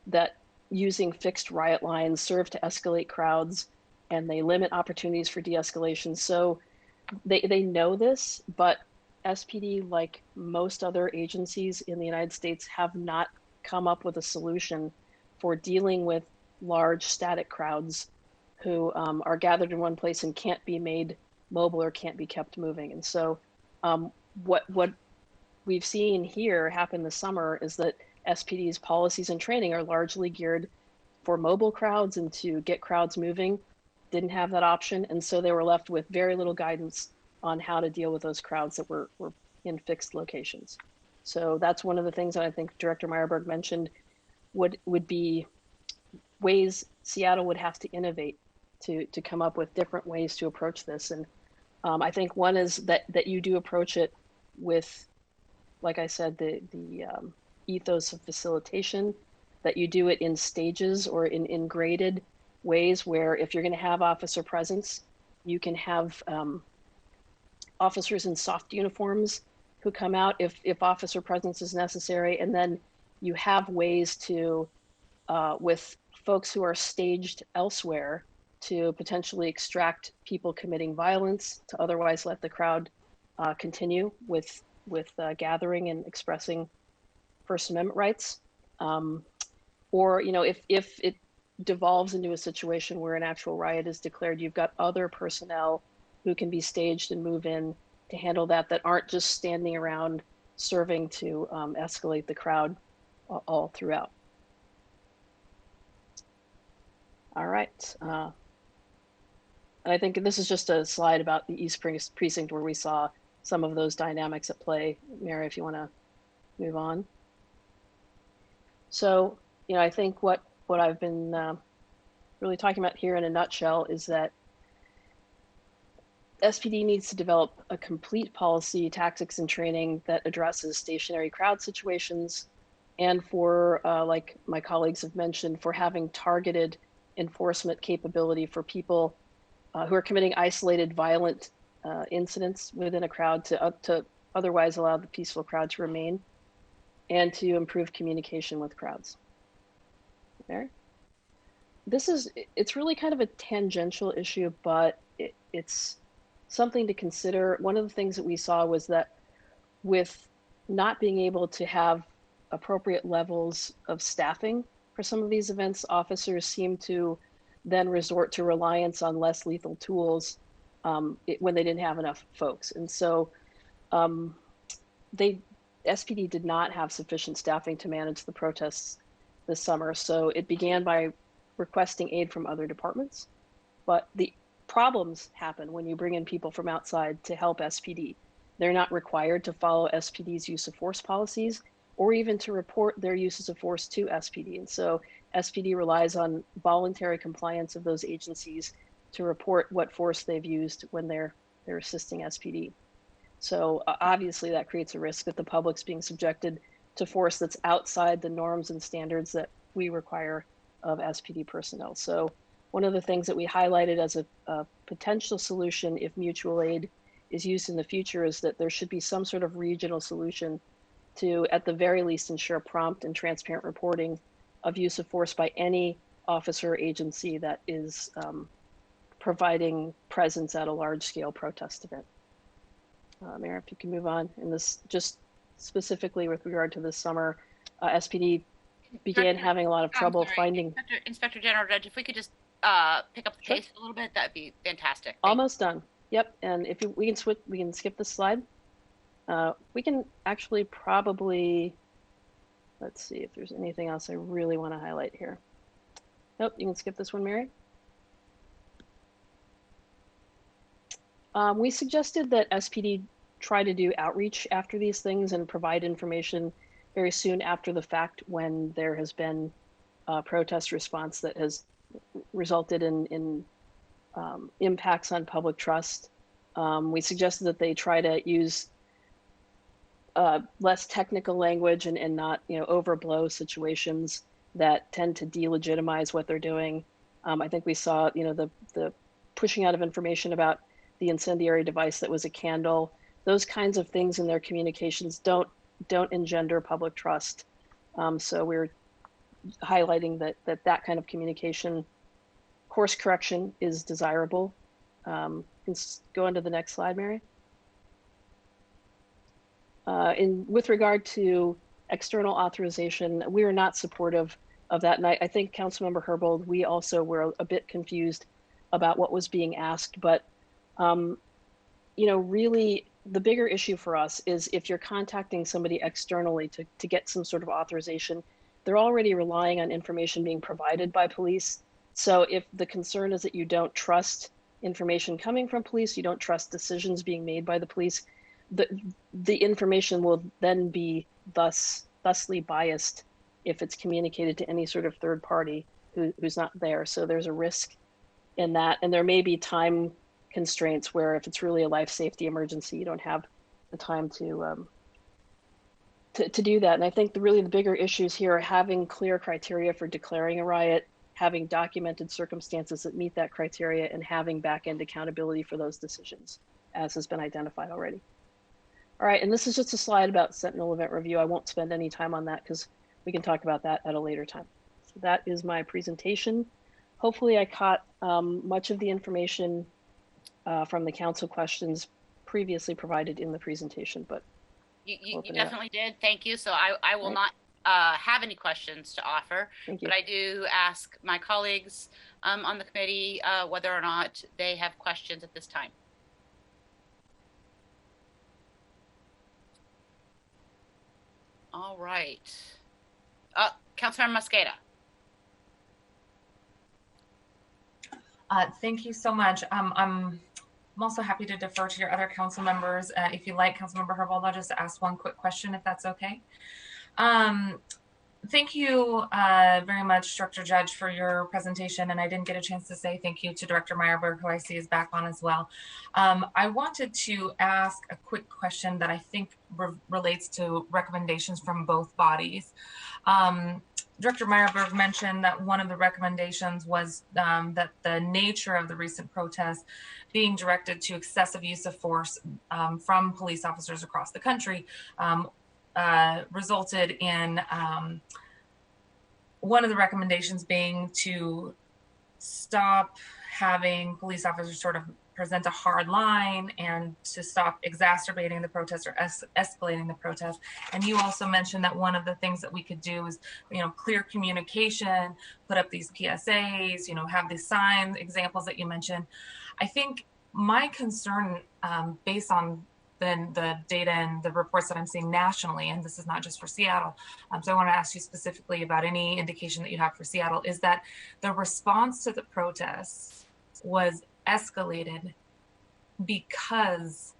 that using fixed riot lines serve to escalate crowds, and they limit opportunities for de-escalation. So they know this, but SPD, like most other agencies in the United States, have not come up with a solution for dealing with large static crowds who are gathered in one place and can't be made mobile or can't be kept moving. And so what we've seen here happen this summer is that SPD's policies and training are largely geared for mobile crowds and to get crowds moving. Didn't have that option, and so they were left with very little guidance on how to deal with those crowds that were in fixed locations. So that's one of the things that I think Director Meyerberg mentioned would be ways Seattle would have to innovate to come up with different ways to approach this. And I think one is that you do approach it with, like I said, the ethos of facilitation, that you do it in stages or in graded ways, where if you're going to have officer presence, you can have officers in soft uniforms who come out if officer presence is necessary. And then you have ways to, with folks who are staged elsewhere, to potentially extract people committing violence, to otherwise let the crowd continue with gathering and expressing First Amendment rights. Or, you know, if it devolves into a situation where an actual riot is declared, you've got other personnel who can be staged and move in to handle that aren't just standing around serving to escalate the crowd all throughout. All right. And I think this is just a slide about the East Precinct where we saw some of those dynamics at play. Mary, if you want to move on. So, you know, I think what I've been really talking about here in a nutshell is that SPD needs to develop a complete policy, tactics, and training that addresses stationary crowd situations, and for, like my colleagues have mentioned, for having targeted enforcement capability for people who are committing isolated violent incidents within a crowd to otherwise allow the peaceful crowd to remain, and to improve communication with crowds. Mary? It's really kind of a tangential issue, but it's something to consider. One of the things that we saw was that with not being able to have appropriate levels of staffing for some of these events, officers seem to then resort to reliance on less lethal tools when they didn't have enough folks. And so SPD did not have sufficient staffing to manage the protests this summer. So it began by requesting aid from other departments, but the problems happen when you bring in people from outside to help SPD. They're not required to follow SPD's use of force policies or even to report their uses of force to SPD. And so SPD relies on voluntary compliance of those agencies to report what force they've used when they're assisting SPD. So obviously that creates a risk that the public's being subjected to force that's outside the norms and standards that we require of SPD personnel. So one of the things that we highlighted as a potential solution if mutual aid is used in the future is that there should be some sort of regional solution to, at the very least, ensure prompt and transparent reporting of use of force by any officer or agency that is providing presence at a large-scale protest event. Mayor, if you can move on. And this, just specifically with regard to this summer, SPD began having a lot of trouble finding. Inspector General Judge, if we could just pick up the pace a little bit, that'd be fantastic. Almost done. Yep. And if we can switch, we can skip this slide. We can actually probably, let's see if there's anything else I really want to highlight here. Nope, you can skip this one, Mary. We suggested that SPD try to do outreach after these things and provide information very soon after the fact when there has been a protest response that has resulted in impacts on public trust. We suggested that they try to use less technical language and not, overblow situations that tend to delegitimize what they're doing. I think we saw, the pushing out of information about the incendiary device that was a candle. Those kinds of things in their communications don't engender public trust. So we're highlighting that kind of communication course correction is desirable. Let's go on to the next slide, Mary. With regard to external authorization, we are not supportive of that. And I think Councilmember Herbold, we also were a bit confused about what was being asked. But, really the bigger issue for us is if you're contacting somebody externally to get some sort of authorization, they're already relying on information being provided by police. So if the concern is that you don't trust information coming from police, you don't trust decisions being made by the police, the information will then be thusly biased if it's communicated to any sort of third party who's not there. So there's a risk in that. And there may be time constraints where if it's really a life safety emergency, you don't have the time to to do that. And I think really the bigger issues here are having clear criteria for declaring a riot, having documented circumstances that meet that criteria, and having back-end accountability for those decisions, as has been identified already. All right, and this is just a slide about Sentinel event review. I won't spend any time on that because we can talk about that at a later time. So that is my presentation. Hopefully I caught much of the information from the council questions previously provided in the presentation, but you definitely did. Thank you. So I will not have any questions to offer, but I do ask my colleagues on the committee whether or not they have questions at this time. All right. Councilmember Mosqueda. Thank you so much. I'm also happy to defer to your other council members. If you like, Councilmember Herbold, I'll just ask one quick question if that's okay. Thank you very much, Director Judge, for your presentation. And I didn't get a chance to say thank you to Director Meyerberg, who I see is back on as well. I wanted to ask a quick question that I think relates to recommendations from both bodies. Director Meyerberg mentioned that one of the recommendations was that the nature of the recent protests being directed to excessive use of force from police officers across the country resulted in one of the recommendations being to stop having police officers sort of present a hard line and to stop exacerbating the protest or escalating the protest. And you also mentioned that one of the things that we could do is, clear communication, put up these PSAs, have these signs, examples that you mentioned. I think my concern based on the data and the reports that I'm seeing nationally, and this is not just for Seattle, so I want to ask you specifically about any indication that you have for Seattle, is that the response to the protests was escalated because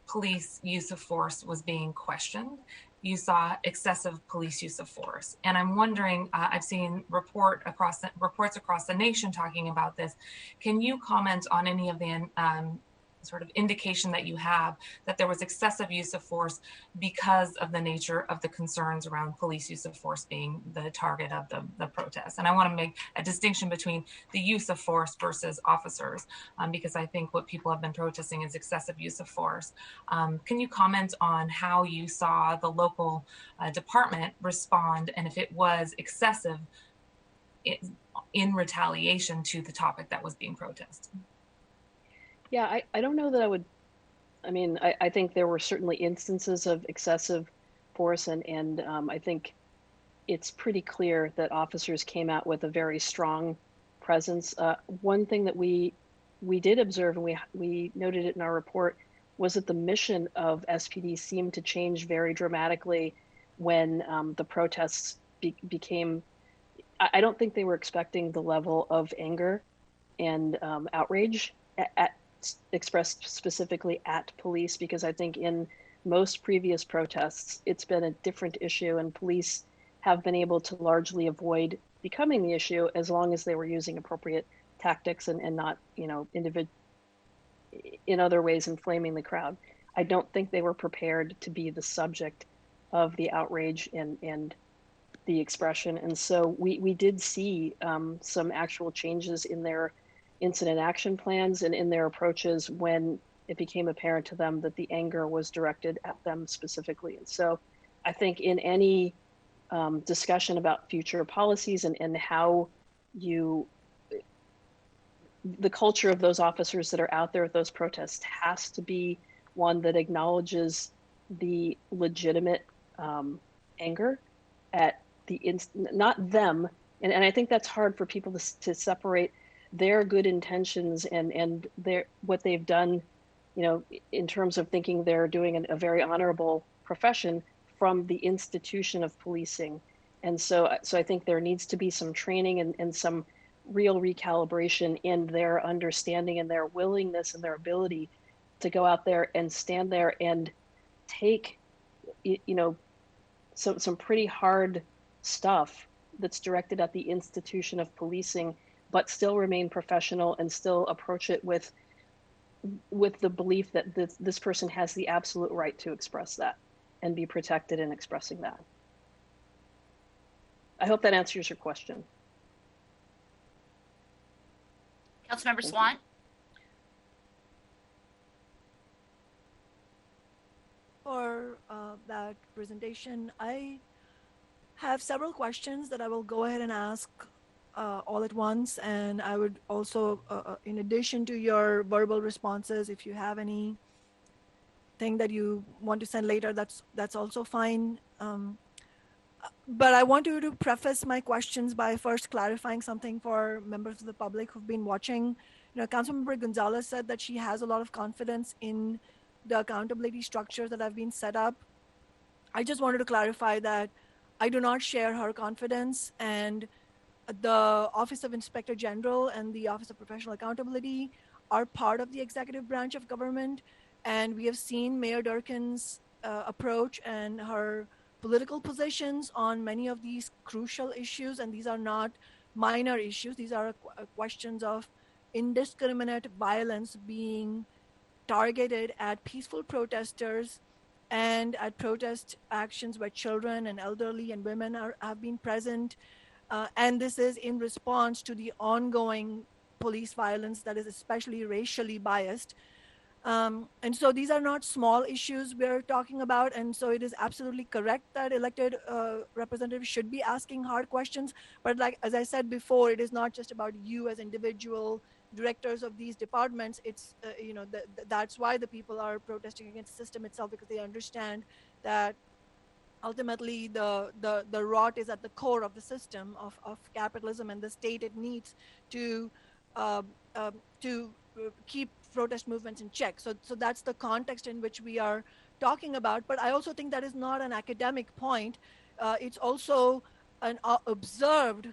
police use of force was being questioned. You saw excessive police use of force. And I'm wondering, I've seen reports across the nation talking about this. Can you comment on any of the sort of indication that you have that there was excessive use of force because of the nature of the concerns around police use of force being the target of the protest? And I want to make a distinction between the use of force versus officers, because I think what people have been protesting is excessive use of force. Can you comment on how you saw the local department respond, and if it was excessive in retaliation to the topic that was being protested? Yeah, I don't know that I would, I think there were certainly instances of excessive force, and I think it's pretty clear that officers came out with a very strong presence. One thing that we did observe, and we noted it in our report, was that the mission of SPD seemed to change very dramatically when the protests became, I don't think they were expecting the level of anger and outrage expressed specifically at police, because I think in most previous protests, it's been a different issue, and police have been able to largely avoid becoming the issue as long as they were using appropriate tactics and not, in other ways inflaming the crowd. I don't think they were prepared to be the subject of the outrage and the expression. And so we did see some actual changes in their incident action plans and in their approaches when it became apparent to them that the anger was directed at them specifically. And so I think in any discussion about future policies and how the culture of those officers that are out there at those protests has to be one that acknowledges the legitimate anger at not them. And I think that's hard for people to separate their good intentions and what they've done, in terms of thinking they're doing a very honorable profession, from the institution of policing. And so I think there needs to be some training and some real recalibration in their understanding and their willingness and their ability to go out there and stand there and take, some pretty hard stuff that's directed at the institution of policing, but still remain professional and still approach it with the belief that this person has the absolute right to express that. and be protected in expressing that. I hope that answers your question. Councilmember Swan. For that presentation, I have several questions that I will go ahead and ask all at once. And I would also, in addition to your verbal responses, if you have anything that you want to send later, that's also fine. But I want you to preface my questions by first clarifying something for members of the public who've been watching. Councilmember Gonzalez said that she has a lot of confidence in the accountability structures that have been set up. I just wanted to clarify that I do not share her confidence, and the Office of Inspector General and the Office of Professional Accountability are part of the executive branch of government. And we have seen Mayor Durkin's approach and her political positions on many of these crucial issues. And these are not minor issues. These are questions of indiscriminate violence being targeted at peaceful protesters and at protest actions where children and elderly and women have been present. And this is in response to the ongoing police violence that is especially racially biased. And so these are not small issues we're talking about. And so it is absolutely correct that elected representatives should be asking hard questions. But like, as I said before, it is not just about you as individual directors of these departments. It's, that's why the people are protesting against the system itself, because they understand that ultimately the rot is at the core of the system of capitalism and the state. It needs to keep protest movements in check. So that's the context in which we are talking about. But I also think that is not an academic point. It's also an observed,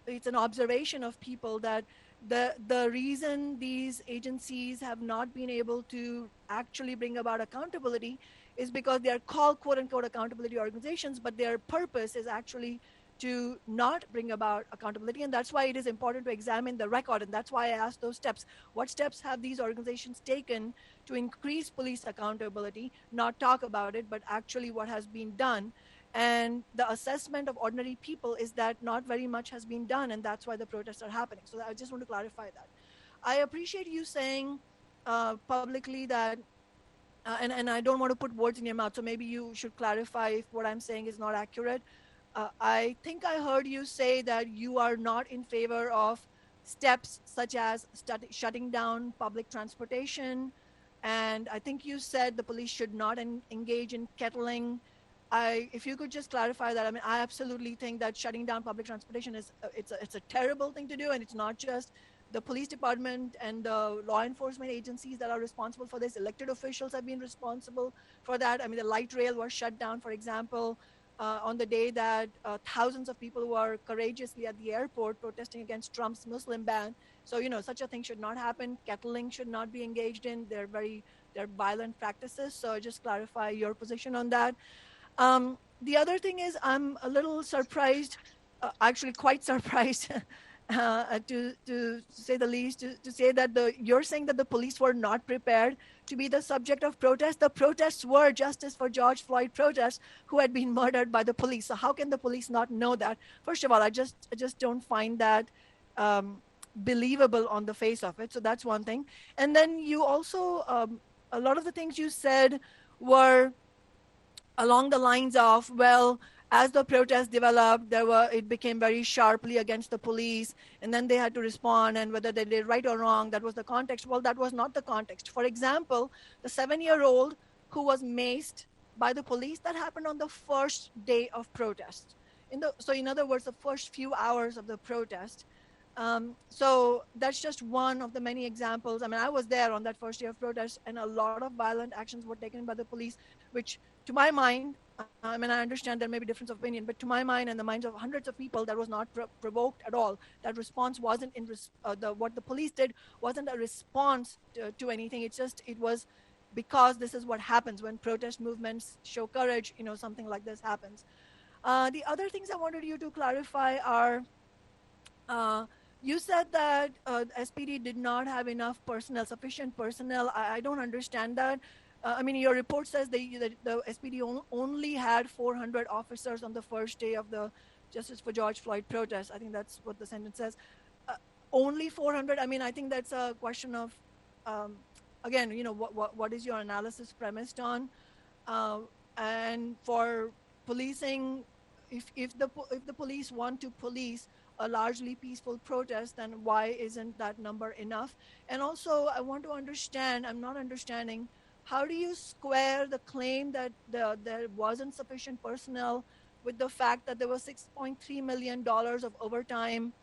it's an observation of people that the reason these agencies have not been able to actually bring about accountability is because they are called quote unquote accountability organizations, but their purpose is actually to not bring about accountability. And that's why it is important to examine the record. And that's why I asked those steps. What steps have these organizations taken to increase police accountability? Not talk about it, but actually what has been done. And the assessment of ordinary people is that not very much has been done, and that's why the protests are happening. So I just want to clarify that. I appreciate you saying publicly that, and I don't want to put words in your mouth, so maybe you should clarify if what I'm saying is not accurate. I think I heard you say that you are not in favor of steps such as shutting down public transportation. And I think you said the police should not engage in kettling. If you could just clarify that. I mean, I absolutely think that shutting down public transportation is it's a terrible thing to do, and it's not just the police department and the law enforcement agencies that are responsible for this. Elected officials have been responsible for that. I mean, the light rail was shut down, for example, on the day that thousands of people were courageously at the airport protesting against Trump's Muslim ban. So, such a thing should not happen. Kettling should not be engaged in. They're violent practices. So just clarify your position on that. The other thing is I'm a little surprised, actually quite surprised, to say the least, to say that you're saying that the police were not prepared to be the subject of protest. The protests were Justice for George Floyd protests who had been murdered by the police. So how can the police not know that? First of all, I just don't find that believable on the face of it. So that's one thing. And then you also, a lot of the things you said were along the lines of, well, as the protests developed, it became very sharply against the police, and then they had to respond, and whether they did right or wrong, that was the context. Well, that was not the context. For example, the 7-year-old who was maced by the police, that happened on the first day of protest. So in other words, the first few hours of the protest. So that's just one of the many examples. I mean, I was there on that first day of protest, and a lot of violent actions were taken by the police, which to my mind, I mean, I understand there may be difference of opinion, but to my mind and the minds of hundreds of people, that was not provoked at all. That response wasn't what the police did wasn't a response to anything. It was because this is what happens when protest movements show courage, something like this happens. The other things I wanted you to clarify are, you said that SPD did not have enough personnel, sufficient personnel. I don't understand that. I mean, your report says that the SPD only had 400 officers on the first day of the Justice for George Floyd protest. I think that's what the sentence says. Only 400. I mean, I think that's a question of, again, you know, what is your analysis premised on? And for policing, if the police want to police a largely peaceful protest, then why isn't that number enough? And also, I want to understand. I'm not understanding. How do you square the claim that there wasn't sufficient personnel with the fact that there was $6.3 million of overtime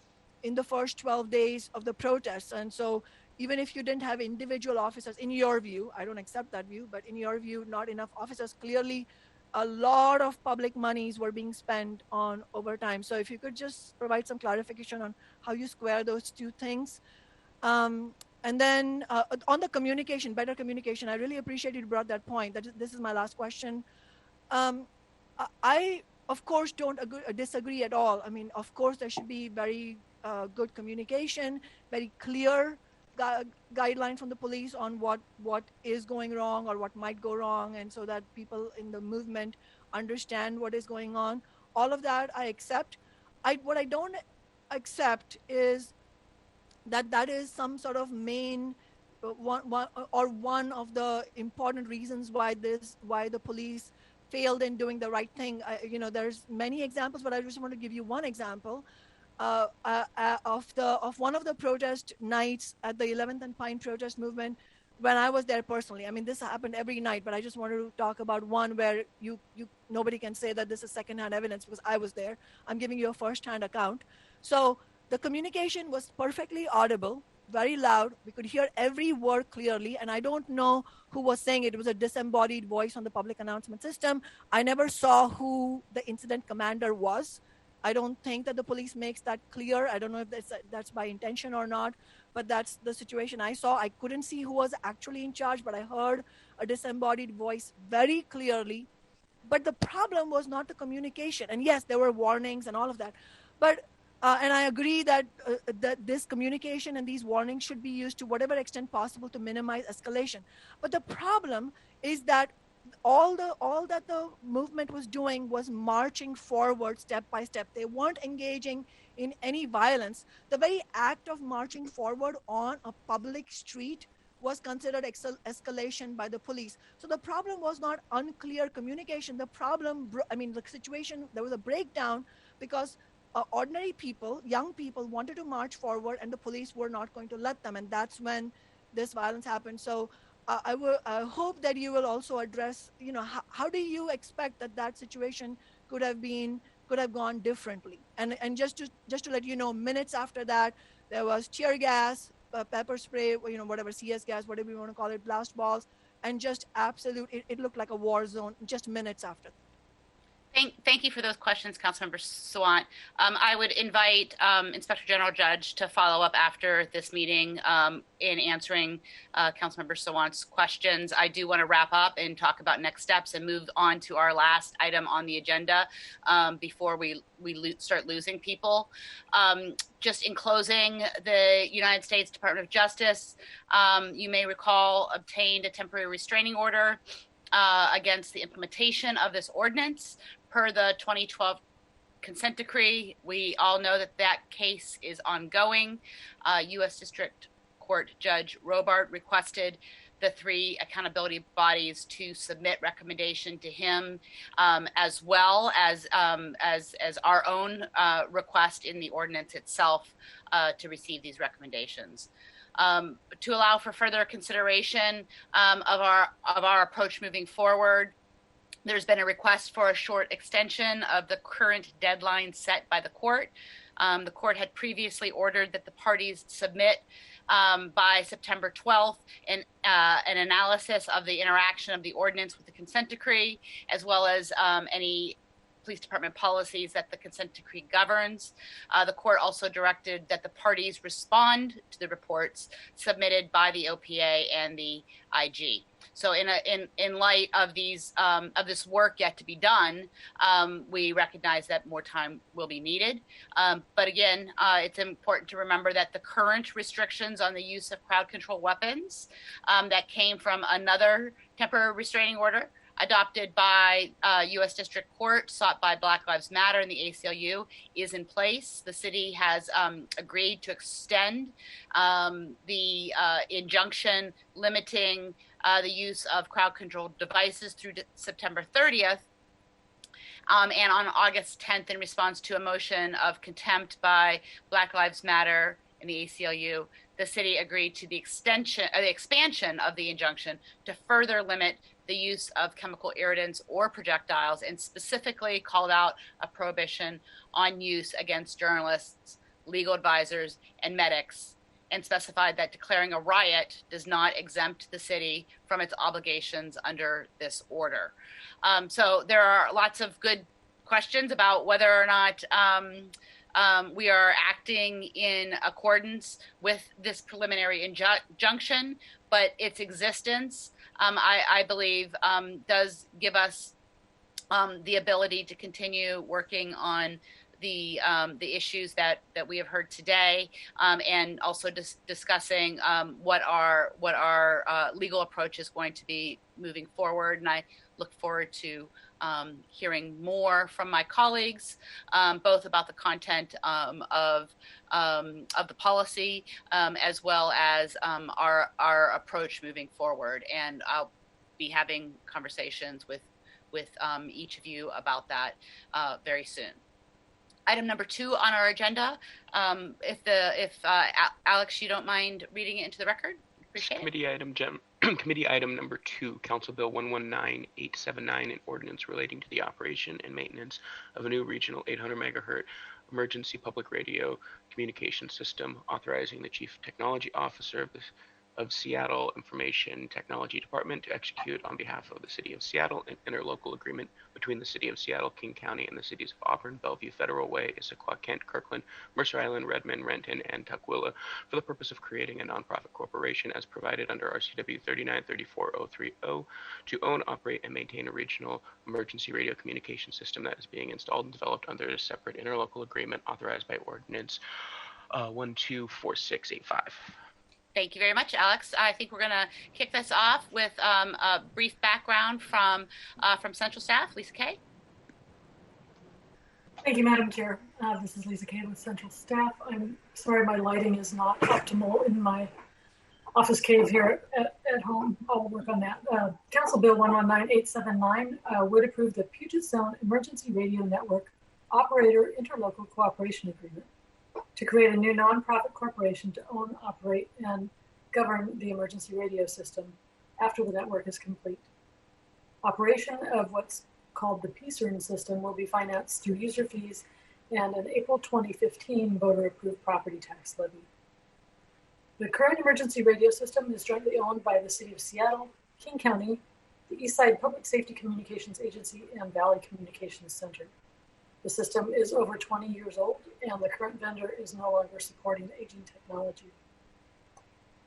in the first 12 days of the protests? And so even if you didn't have individual officers, in your view, I don't accept that view, but in your view, not enough officers, clearly a lot of public monies were being spent on overtime. So if you could just provide some clarification on how you square those two things. And then on the communication, better communication, I really appreciate you brought that point. This is my last question. I, of course, don't disagree at all. I mean, of course, there should be very good communication, very clear guideline from the police on what is going wrong or what might go wrong, and so that people in the movement understand what is going on. All of that I accept. What I don't accept is that is some sort of main one of the important reasons why the police failed in doing the right thing. You know, there's many examples, but I just want to give you one example of one of the protest nights at the 11th and Pine protest movement when I was there personally. I mean, this happened every night, but I just wanted to talk about one where nobody can say that this is secondhand evidence because I was there. I'm giving you a first-hand account. So the communication was perfectly audible, very loud. We could hear every word clearly, and I don't know who was saying it. It was a disembodied voice on the public announcement system. I never saw who the incident commander was. I don't think that the police makes that clear. I don't know if that's by intention or not, but that's the situation I saw. I couldn't see who was actually in charge, but I heard a disembodied voice very clearly. But the problem was not the communication. And yes, there were warnings and all of that. But and I agree that this communication and these warnings should be used to whatever extent possible to minimize escalation. But the problem is that all that the movement was doing was marching forward step by step. They weren't engaging in any violence. The very act of marching forward on a public street was considered escalation by the police. So the problem was not unclear communication. The problem, the situation, there was a breakdown because ordinary people, young people wanted to march forward and the police were not going to let them. And that's when this violence happened. So I hope that you will also address, you know, how do you expect that situation could have gone differently? And just to let you know, minutes after that, there was tear gas, pepper spray, you know, whatever, CS gas, whatever you want to call it, blast balls, and just it looked like a war zone just minutes after that. Thank you for those questions, Councilmember Sawant. I would invite Inspector General Judge to follow up after this meeting in answering Councilmember Sawant's questions. I do want to wrap up and talk about next steps and move on to our last item on the agenda before we start losing people. Just in closing, the United States Department of Justice, you may recall, obtained a temporary restraining order against the implementation of this ordinance per the 2012 consent decree. We all know that case is ongoing. U.S. District Court Judge Robart requested the 3 accountability bodies to submit recommendation to him, as well as our own request in the ordinance itself to receive these recommendations. To allow for further consideration of our approach moving forward, there's been a request for a short extension of the current deadline set by the court. The court had previously ordered that the parties submit by September 12th an analysis of the interaction of the ordinance with the consent decree, as well as any police department policies that the consent decree governs. The court also directed that the parties respond to the reports submitted by the OPA and the IG. So in light of these of this work yet to be done, we recognize that more time will be needed. But again, it's important to remember that the current restrictions on the use of crowd control weapons that came from another temporary restraining order adopted by U.S. District Court, sought by Black Lives Matter and the ACLU, is in place. The city has agreed to extend the injunction limiting the use of crowd-controlled devices through September 30th. And on August 10th, in response to a motion of contempt by Black Lives Matter and the ACLU, the city agreed to the expansion of the injunction to further limit the use of chemical irritants or projectiles, and specifically called out a prohibition on use against journalists, legal advisors, and medics, and specified that declaring a riot does not exempt the city from its obligations under this order. So there are lots of good questions about whether or not we are acting in accordance with this preliminary injunction, but its existence, I believe, does give us the ability to continue working on the issues that we have heard today, and also discussing what our legal approach is going to be moving forward. And I look forward to hearing more from my colleagues, both about the content of the policy, as well as our approach moving forward. And I'll be having conversations with each of you about that very soon. Item number 2 on our agenda. If Alex, you don't mind reading it into the record, appreciate it. Committee item number 2, Council Bill 119879, an ordinance relating to the operation and maintenance of a new regional 800 megahertz emergency public radio communication system, authorizing the Chief Technology Officer of Seattle Information Technology Department to execute on behalf of the City of Seattle an interlocal agreement between the City of Seattle, King County, and the cities of Auburn, Bellevue, Federal Way, Issaquah, Kent, Kirkland, Mercer Island, Redmond, Renton, and Tukwila for the purpose of creating a nonprofit corporation as provided under RCW 3934030 to own, operate, and maintain a regional emergency radio communication system that is being installed and developed under a separate interlocal agreement authorized by Ordinance 124685. Thank you very much, Alex. I think we're going to kick this off with a brief background from Central Staff. Lisa Kay. Thank you, Madam Chair. This is Lisa Kay with Central Staff. I'm sorry my lighting is not optimal in my office cave here at home. I'll work on that. Council Bill 119879 would approve the Puget Sound Emergency Radio Network Operator Interlocal Cooperation Agreement to create a new nonprofit corporation to own, operate, and govern the emergency radio system after the network is complete. Operation of what's called the PCERN system will be financed through user fees and an April 2015 voter-approved property tax levy. The current emergency radio system is jointly owned by the City of Seattle, King County, the Eastside Public Safety Communications Agency, and Valley Communications Center. The system is over 20 years old, and the current vendor is no longer supporting aging technology.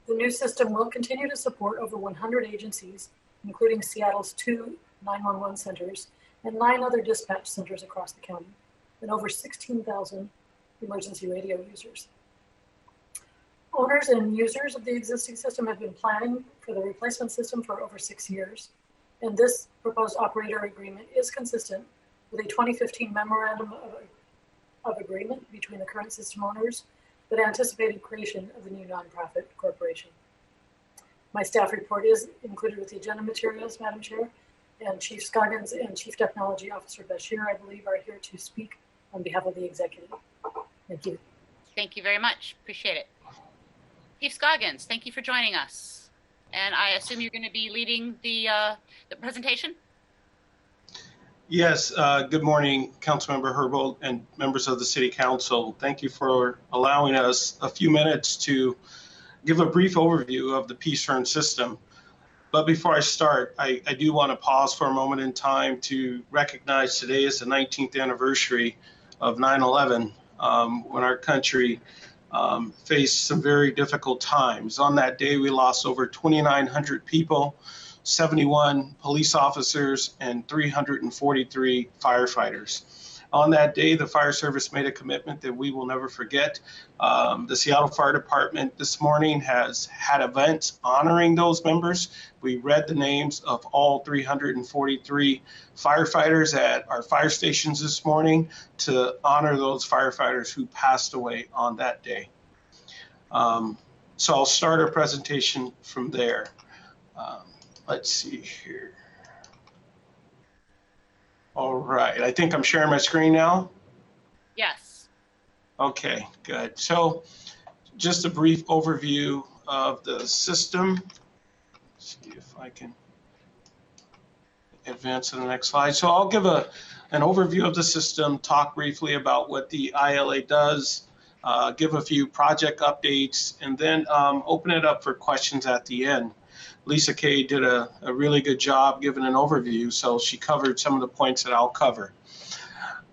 The new system will continue to support over 100 agencies, including Seattle's 2 911 centers and 9 other dispatch centers across the county, and over 16,000 emergency radio users. Owners and users of the existing system have been planning for the replacement system for over 6 years, and this proposed operator agreement is consistent with a 2015 memorandum of agreement between the current system owners that anticipated creation of the new nonprofit corporation. My staff report is included with the agenda materials, Madam Chair, and Chief Scoggins and Chief Technology Officer Bashir, I believe, are here to speak on behalf of the executive. Thank you. Thank you very much. Appreciate it. Chief Scoggins, thank you for joining us. And I assume you're going to be leading the presentation? Yes, good morning, Councilmember Herbold and members of the City Council. Thank you for allowing us a few minutes to give a brief overview of the PCERN system. But before I start, I do want to pause for a moment in time to recognize today is the 19th anniversary of 9/11, when our country faced some very difficult times. On that day, we lost over 2,900 people, 71 police officers, and 343 firefighters. On that day, the fire service made a commitment that we will never forget. The Seattle Fire Department this morning has had events honoring those members. We read the names of all 343 firefighters at our fire stations this morning to honor those firefighters who passed away on that day. So I'll start our presentation from there. Let's see here. All right, I think I'm sharing my screen now. Yes. Okay, good. So just a brief overview of the system. Let's see if I can advance to the next slide. So I'll give an overview of the system, talk briefly about what the ILA does, give a few project updates, and then open it up for questions at the end. Lisa Kay did a really good job giving an overview, so she covered some of the points that I'll cover.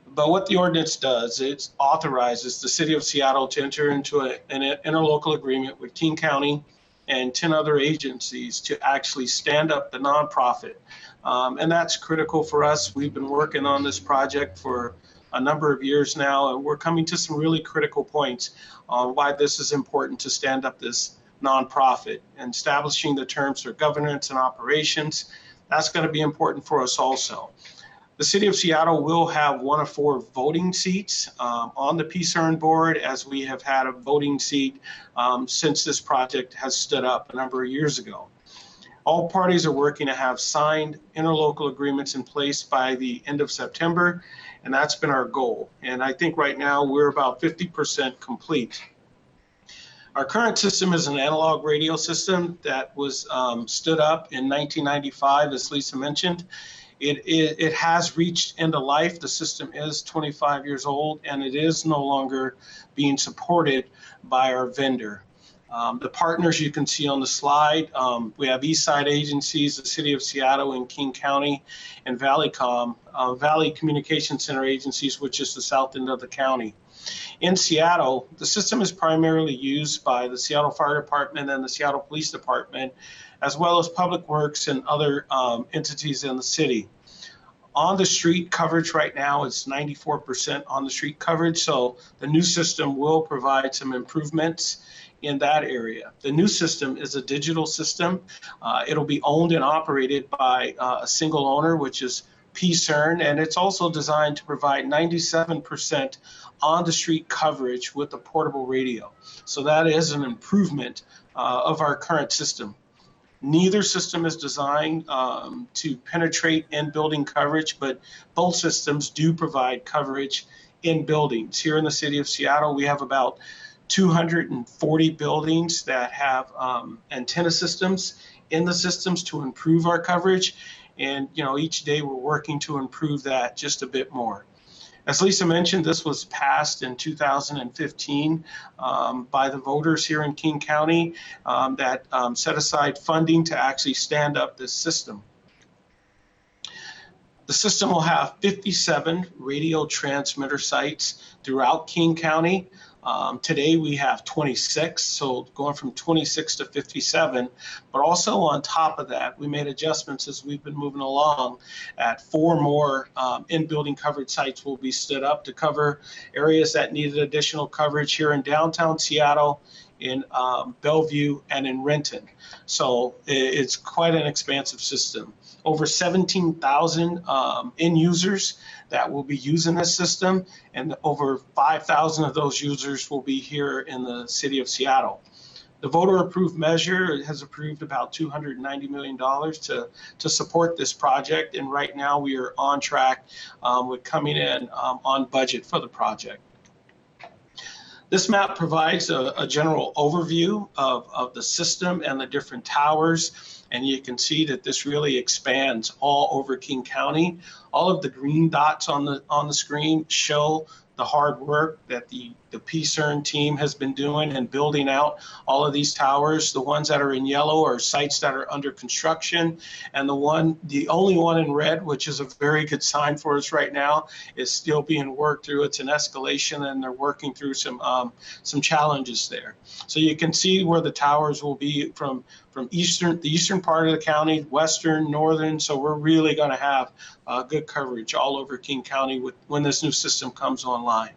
But what the ordinance does, it authorizes the City of Seattle to enter into an interlocal agreement with King County and 10 other agencies to actually stand up the nonprofit. And that's critical for us. We've been working on this project for a number of years now, and we're coming to some really critical points on why this is important to stand up this nonprofit and establishing the terms for governance and operations. That's going to be important for us also. The City of Seattle will have 1 of 4 voting seats on the PCERN board, as we have had a voting seat since this project has stood up a number of years ago. All parties are working to have signed interlocal agreements in place by the end of September, and that's been our goal. And I think right now we're about 50% complete. Our current system is an analog radio system that was stood up in 1995, as Lisa mentioned. It has reached end of life. The system is 25 years old, and it is no longer being supported by our vendor. The partners you can see on the slide, we have Eastside agencies, the City of Seattle and King County, and Valleycom, Valley Communication Center agencies, which is the south end of the county. In Seattle, the system is primarily used by the Seattle Fire Department and the Seattle Police Department, as well as Public Works and other entities in the city. On the street coverage right now is 94% on the street coverage, so the new system will provide some improvements in that area. The new system is a digital system. It'll be owned and operated by a single owner, which is PCERN, and it's also designed to provide 97% on-the-street coverage with a portable radio. So that is an improvement of our current system. Neither system is designed to penetrate in-building coverage, but both systems do provide coverage in buildings. Here in the City of Seattle, we have about 240 buildings that have antenna systems in the systems to improve our coverage. And, you know, each day we're working to improve that just a bit more. As Lisa mentioned, this was passed in 2015 by the voters here in King County that set aside funding to actually stand up this system. The system will have 57 radio transmitter sites throughout King County. Today we have 26, so going from 26 to 57, but also on top of that, we made adjustments as we've been moving along at 4 more in-building coverage sites will be stood up to cover areas that needed additional coverage here in downtown Seattle, in Bellevue, and in Renton. So it's quite an expansive system. Over 17,000 end users that will be using this system, and over 5,000 of those users will be here in the City of Seattle. The voter-approved measure has approved about $290 million to support this project, and right now we are on track with coming in on budget for the project. This map provides a general overview of the system and the different towers, and you can see that this really expands all over King County. All of the green dots on the screen show the hard work that the the PCERN team has been doing and building out all of these towers. The ones that are in yellow are sites that are under construction, and the only one in red, which is a very good sign for us right now, is still being worked through. It's an escalation, and they're working through some challenges there. So you can see where the towers will be from the eastern part of the county, western, northern. So we're really going to have good coverage all over King County when this new system comes online.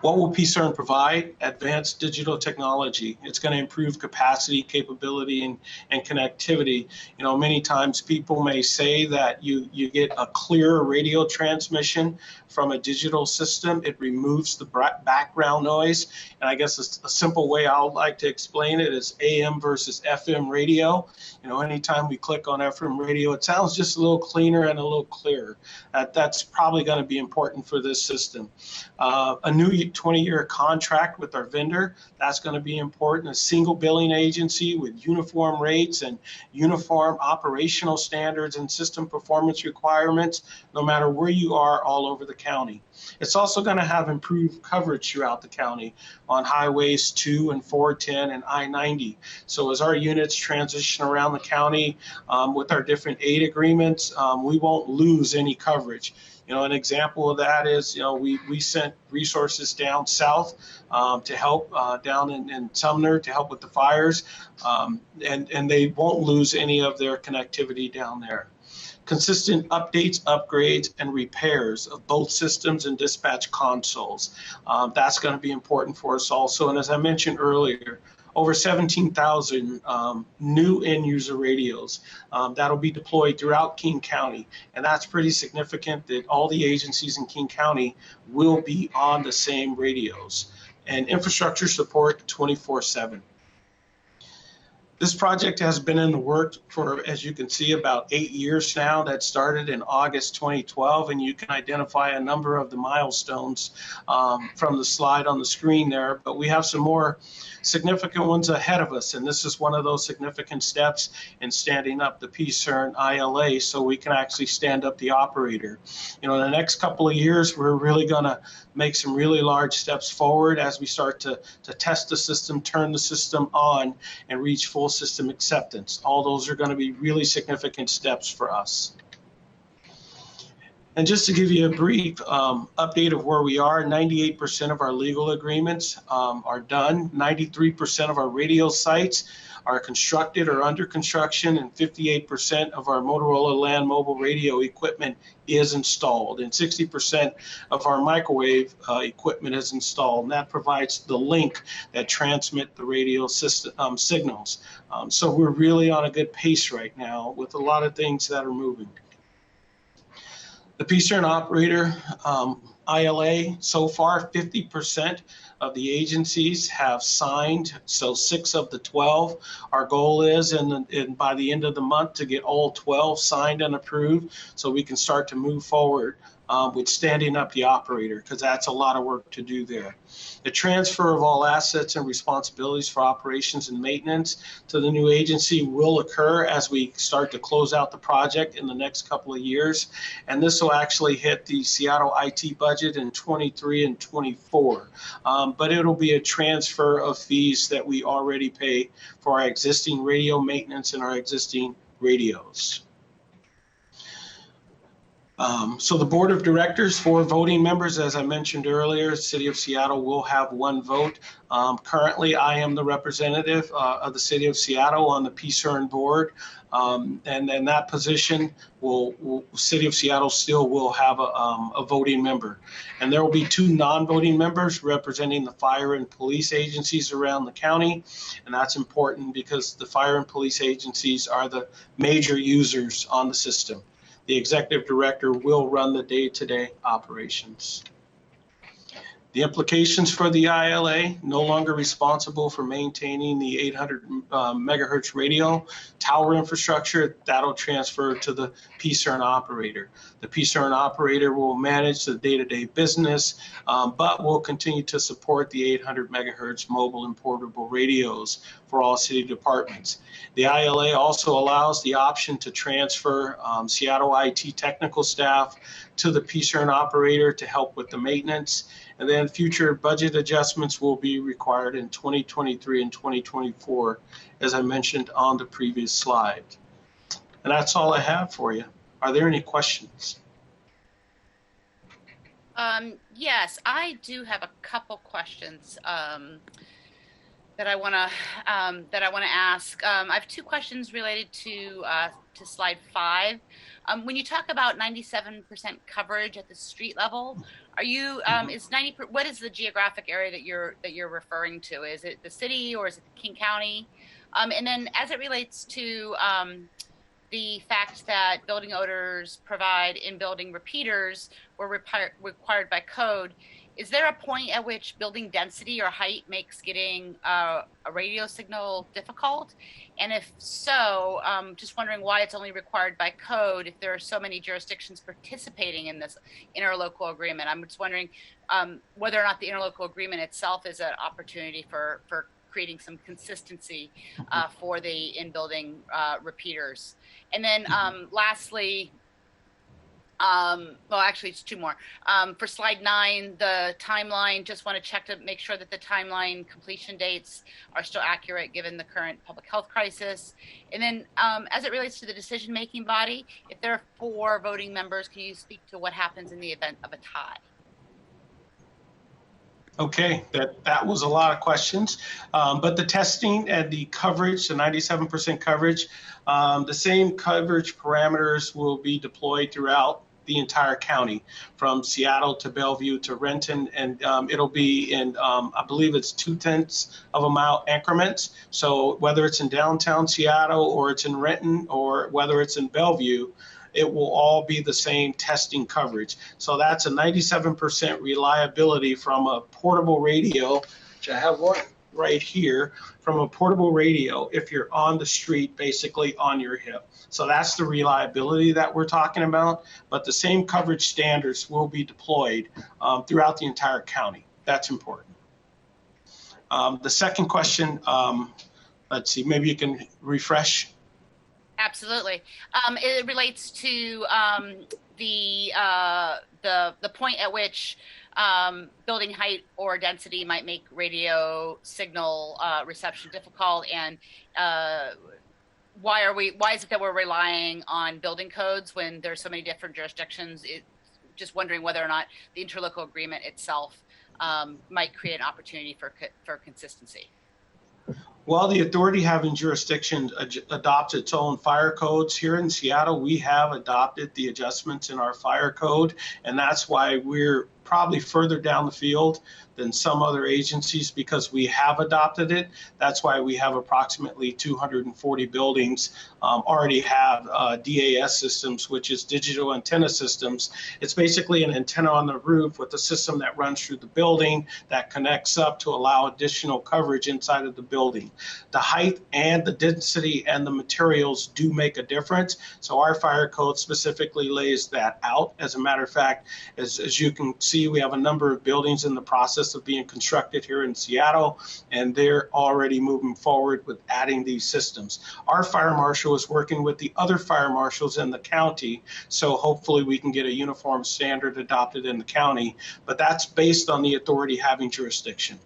What will PCERN provide? Advanced digital technology. It's going to improve capacity, capability, and connectivity. You know, many times people may say that you get a clearer radio transmission from a digital system. It removes the background noise. And I guess a simple way I would like to explain it is AM versus FM radio. You know, anytime we click on FM radio, it sounds just a little cleaner and a little clearer. That's probably going to be important for this system. A new 20-year contract with our vendor, that's going to be important. A single billing agency with uniform rates and uniform operational standards and system performance requirements, no matter where you are all over the county. It's also going to have improved coverage throughout the county on highways 2 and 410 and I-90. So as our units transition around the county with our different aid agreements, we won't lose any coverage. You know, an example of that is, you know, we sent resources down south to help down in Sumner to help with the fires, and they won't lose any of their connectivity down there. Consistent updates, upgrades, and repairs of both systems and dispatch consoles. That's going to be important for us also. And as I mentioned earlier, over 17,000 new end-user radios that'll be deployed throughout King County. And that's pretty significant that all the agencies in King County will be on the same radios. And infrastructure support 24/7. This project has been in the works for, as you can see, about 8 years now. That started in August 2012, and you can identify a number of the milestones from the slide on the screen there. But we have some more significant ones ahead of us, and this is one of those significant steps in standing up the PCERN ILA so we can actually stand up the operator. You know, in the next couple of years, we're really going to make some really large steps forward as we start to test the system, turn the system on, and reach full system acceptance. All those are going to be really significant steps for us. And just to give you a brief update of where we are, 98% of our legal agreements are done. 93% of our radio sites are constructed or under construction, and 58% of our Motorola land mobile radio equipment is installed, and 60% of our microwave equipment is installed, and that provides the link that transmit the radio system signals. So we're really on a good pace right now with a lot of things that are moving. The PCERN operator ILA, so far 50% of the agencies have signed, so 6 of the 12. Our goal is by the end of the month to get all 12 signed and approved so we can start to move forward with standing up the operator, because that's a lot of work to do there. The transfer of all assets and responsibilities for operations and maintenance to the new agency will occur as we start to close out the project in the next couple of years. And this will actually hit the Seattle IT budget in 23 and 24. But it'll be a transfer of fees that we already pay for our existing radio maintenance and our existing radios. So the board of directors, 4 voting members, as I mentioned earlier, City of Seattle will have 1 vote. Currently, I am the representative of the City of Seattle on the PCERN board. And in that position, City of Seattle still will have a voting member. And there will be 2 non-voting members representing the fire and police agencies around the county. And that's important because the fire and police agencies are the major users on the system. The executive director will run the day-to-day operations. The implications for the ILA: no longer responsible for maintaining the 800 megahertz radio tower infrastructure. That'll transfer to the PCERN operator. The PCERN operator will manage the day-to-day business, but will continue to support the 800 megahertz mobile and portable radios for all city departments. The ILA also allows the option to transfer Seattle IT technical staff to the PCERN operator to help with the maintenance. And then and future budget adjustments will be required in 2023 and 2024, as I mentioned on the previous slide. And that's all I have for you. Are there any questions? Yes, I do have a couple questions that I want to ask. I have two questions related to slide 5. When you talk about 97% coverage at the street level, are you what is the geographic area that you're referring to? Is it the city or is it King County? And then as it relates to the fact that building owners provide in-building repeaters were required by code, is there a point at which building density or height makes getting a radio signal difficult? And if so, just wondering why it's only required by code if there are so many jurisdictions participating in this interlocal agreement. I'm just wondering whether or not the interlocal agreement itself is an opportunity for creating some consistency for the in-building repeaters. And then lastly, well, actually it's two more. For slide 9, the timeline, just want to check to make sure that the timeline completion dates are still accurate given the current public health crisis. And then as it relates to the decision-making body, if there are 4 voting members, can you speak to what happens in the event of a tie? Okay, that was a lot of questions, but the testing and the coverage, the 97% coverage, the same coverage parameters will be deployed throughout the entire county, from Seattle to Bellevue to Renton, and it'll be in, I believe it's 0.2 of a mile increments. So whether it's in downtown Seattle or it's in Renton or whether it's in Bellevue, it will all be the same testing coverage. So that's a 97% reliability from a portable radio, which I have one right here, from a portable radio if you're on the street, basically on your hip. So that's the reliability that we're talking about, but the same coverage standards will be deployed throughout the entire county. That's important. The second question, let's see, maybe you can refresh. Absolutely. It relates to the point at which building height or density might make radio signal reception difficult, and why is it that we're relying on building codes when there's so many different jurisdictions? Just wondering whether or not the interlocal agreement itself might create an opportunity for consistency. Well, the authority having jurisdiction adopts its own fire codes. Here in Seattle, we have adopted the adjustments in our fire code, and that's why we're probably further down the field than some other agencies, because we have adopted it. That's why we have approximately 240 buildings already have DAS systems, which is digital antenna systems. It's basically an antenna on the roof with a system that runs through the building that connects up to allow additional coverage inside of the building. The height and the density and the materials do make a difference. So our fire code specifically lays that out. As a matter of fact, as you can see, we have a number of buildings in the process of being constructed here in Seattle, and they're already moving forward with adding these systems. Our fire marshal is working with the other fire marshals in the county, so hopefully we can get a uniform standard adopted in the county, but that's based on the authority having jurisdiction.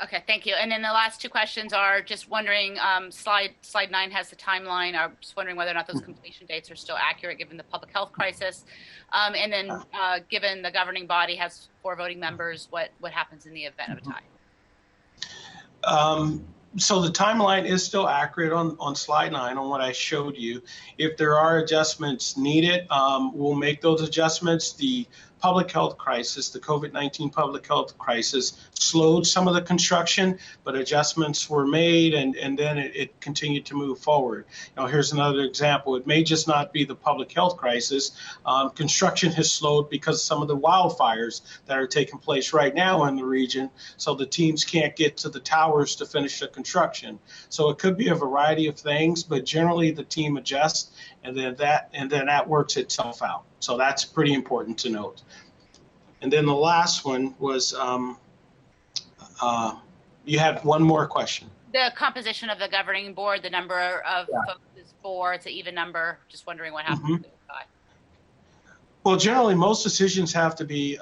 Okay, thank you. And then the last 2 questions are just wondering, slide 9 has the timeline. I'm just wondering whether or not those completion dates are still accurate given the public health crisis. And then given the governing body has 4 voting members, what happens in the event of a tie? So the timeline is still accurate on slide 9 on what I showed you. If there are adjustments needed, we'll make those adjustments. The public health crisis, the COVID-19 public health crisis, slowed some of the construction, but adjustments were made, and then it continued to move forward. Here's another example. It may just not be the public health crisis. Construction has slowed because of some of the wildfires that are taking place right now in the region, so the teams can't get to the towers to finish the construction. So it could be a variety of things, but generally the team adjusts, and then that works itself out. So that's pretty important to note. And then the last one was, you had one more question. The composition of the governing board, the number of folks is 4, it's an even number. Just wondering what happens to the tie. Well, generally most decisions have to be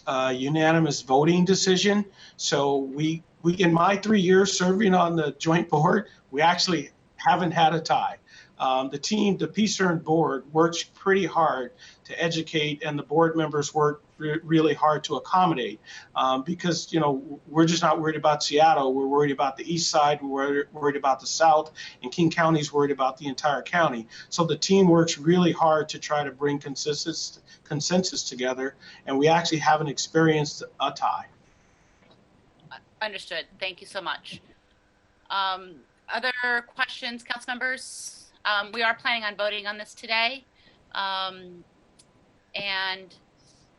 unanimous voting decision. So we in my 3 years serving on the joint board, we actually haven't had a tie. The team, the PCERN board, works pretty hard to educate, and the board members work really hard to accommodate, because we're just not worried about Seattle. We're worried about the east side. We're worried about the south, and King County's worried about the entire county. So the team works really hard to try to bring consensus together, and we actually haven't experienced a tie. Understood. Thank you so much. Other questions, council members? We are planning on voting on this today. And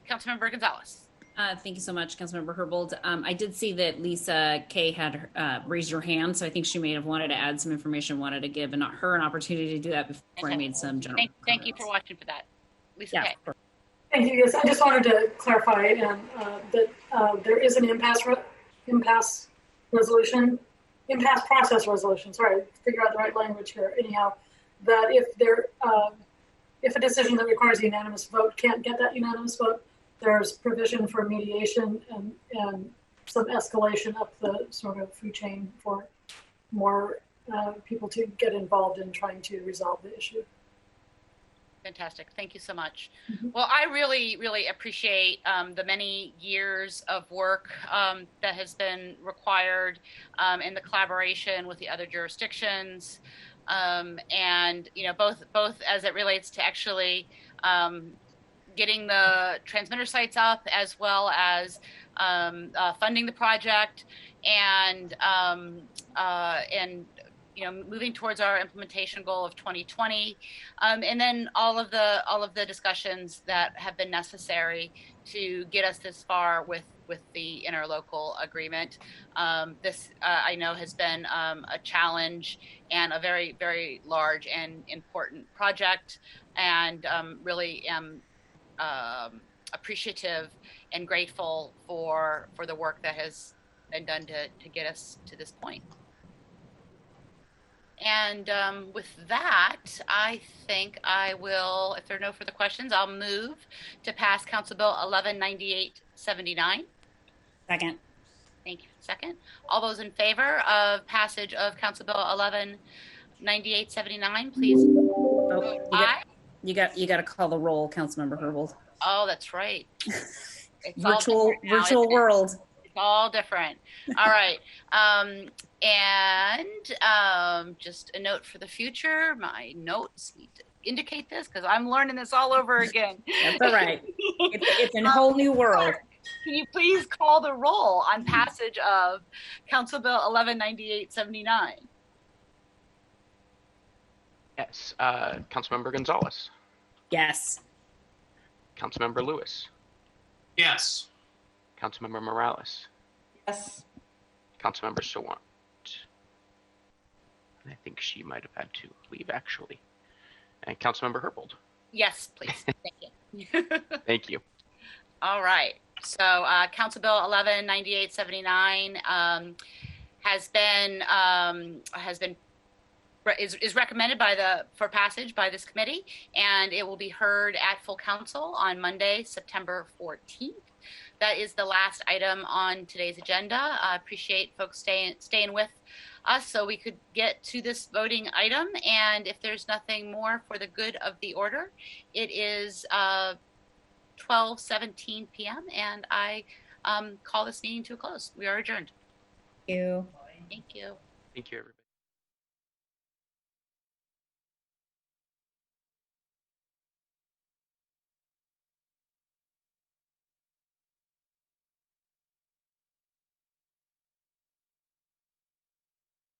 Councilmember Gonzalez. Thank you so much, Councilmember Herbold. I did see that Lisa Kay had raised her hand, so I think she may have wanted to add some information, wanted to give her an opportunity to do that before I made some general Thank you for watching for that. Lisa Kay. Thank you. Yes, I just wanted to clarify that there is an impasse process resolution. Sorry, figure out the right language here. Anyhow, that if a decision that requires a unanimous vote can't get that unanimous vote, there's provision for mediation and some escalation up the sort of food chain for more people to get involved in trying to resolve the issue. Fantastic. Thank you so much. Well, I really, really appreciate the many years of work that has been required in the collaboration with the other jurisdictions. And, both as it relates to actually getting the transmitter sites up, as well as funding the project and moving towards our implementation goal of 2020, and then all of the discussions that have been necessary to get us this far with the interlocal agreement. This I know has been a challenge and a very, very large and important project, and really am appreciative and grateful for the work that has been done to get us to this point. And with that, I think I will, if there are no further questions, I'll move to pass Council Bill 1198-79. Second. Thank you. Second. All those in favor of passage of Council Bill 1198-79, please. Aye. You got to call the roll, Councilmember Herbold. Oh, that's right. It's virtual world. It's all different. All right. And just a note for the future, my notes need to indicate this because I'm learning this all over again. That's all right. It's a whole new world. Can you please call the roll on passage of Council Bill 1198-79? Yes. Councilmember Gonzalez. Yes. Councilmember Lewis. Yes. Councilmember Morales. Yes. Councilmember Sawant. I think she might have had to leave, actually. And Councilmember Herbold. Yes, please. Thank you. Thank you. All right. So Council Bill 1198-79 is recommended for passage by this committee, and it will be heard at full council on Monday, September 14th. That is the last item on today's agenda. I appreciate folks staying with us so we could get to this voting item. And if there's nothing more for the good of the order, it is 12:17 p.m. and I call this meeting to a close. We are adjourned. Thank you. Thank you. Thank you, everybody.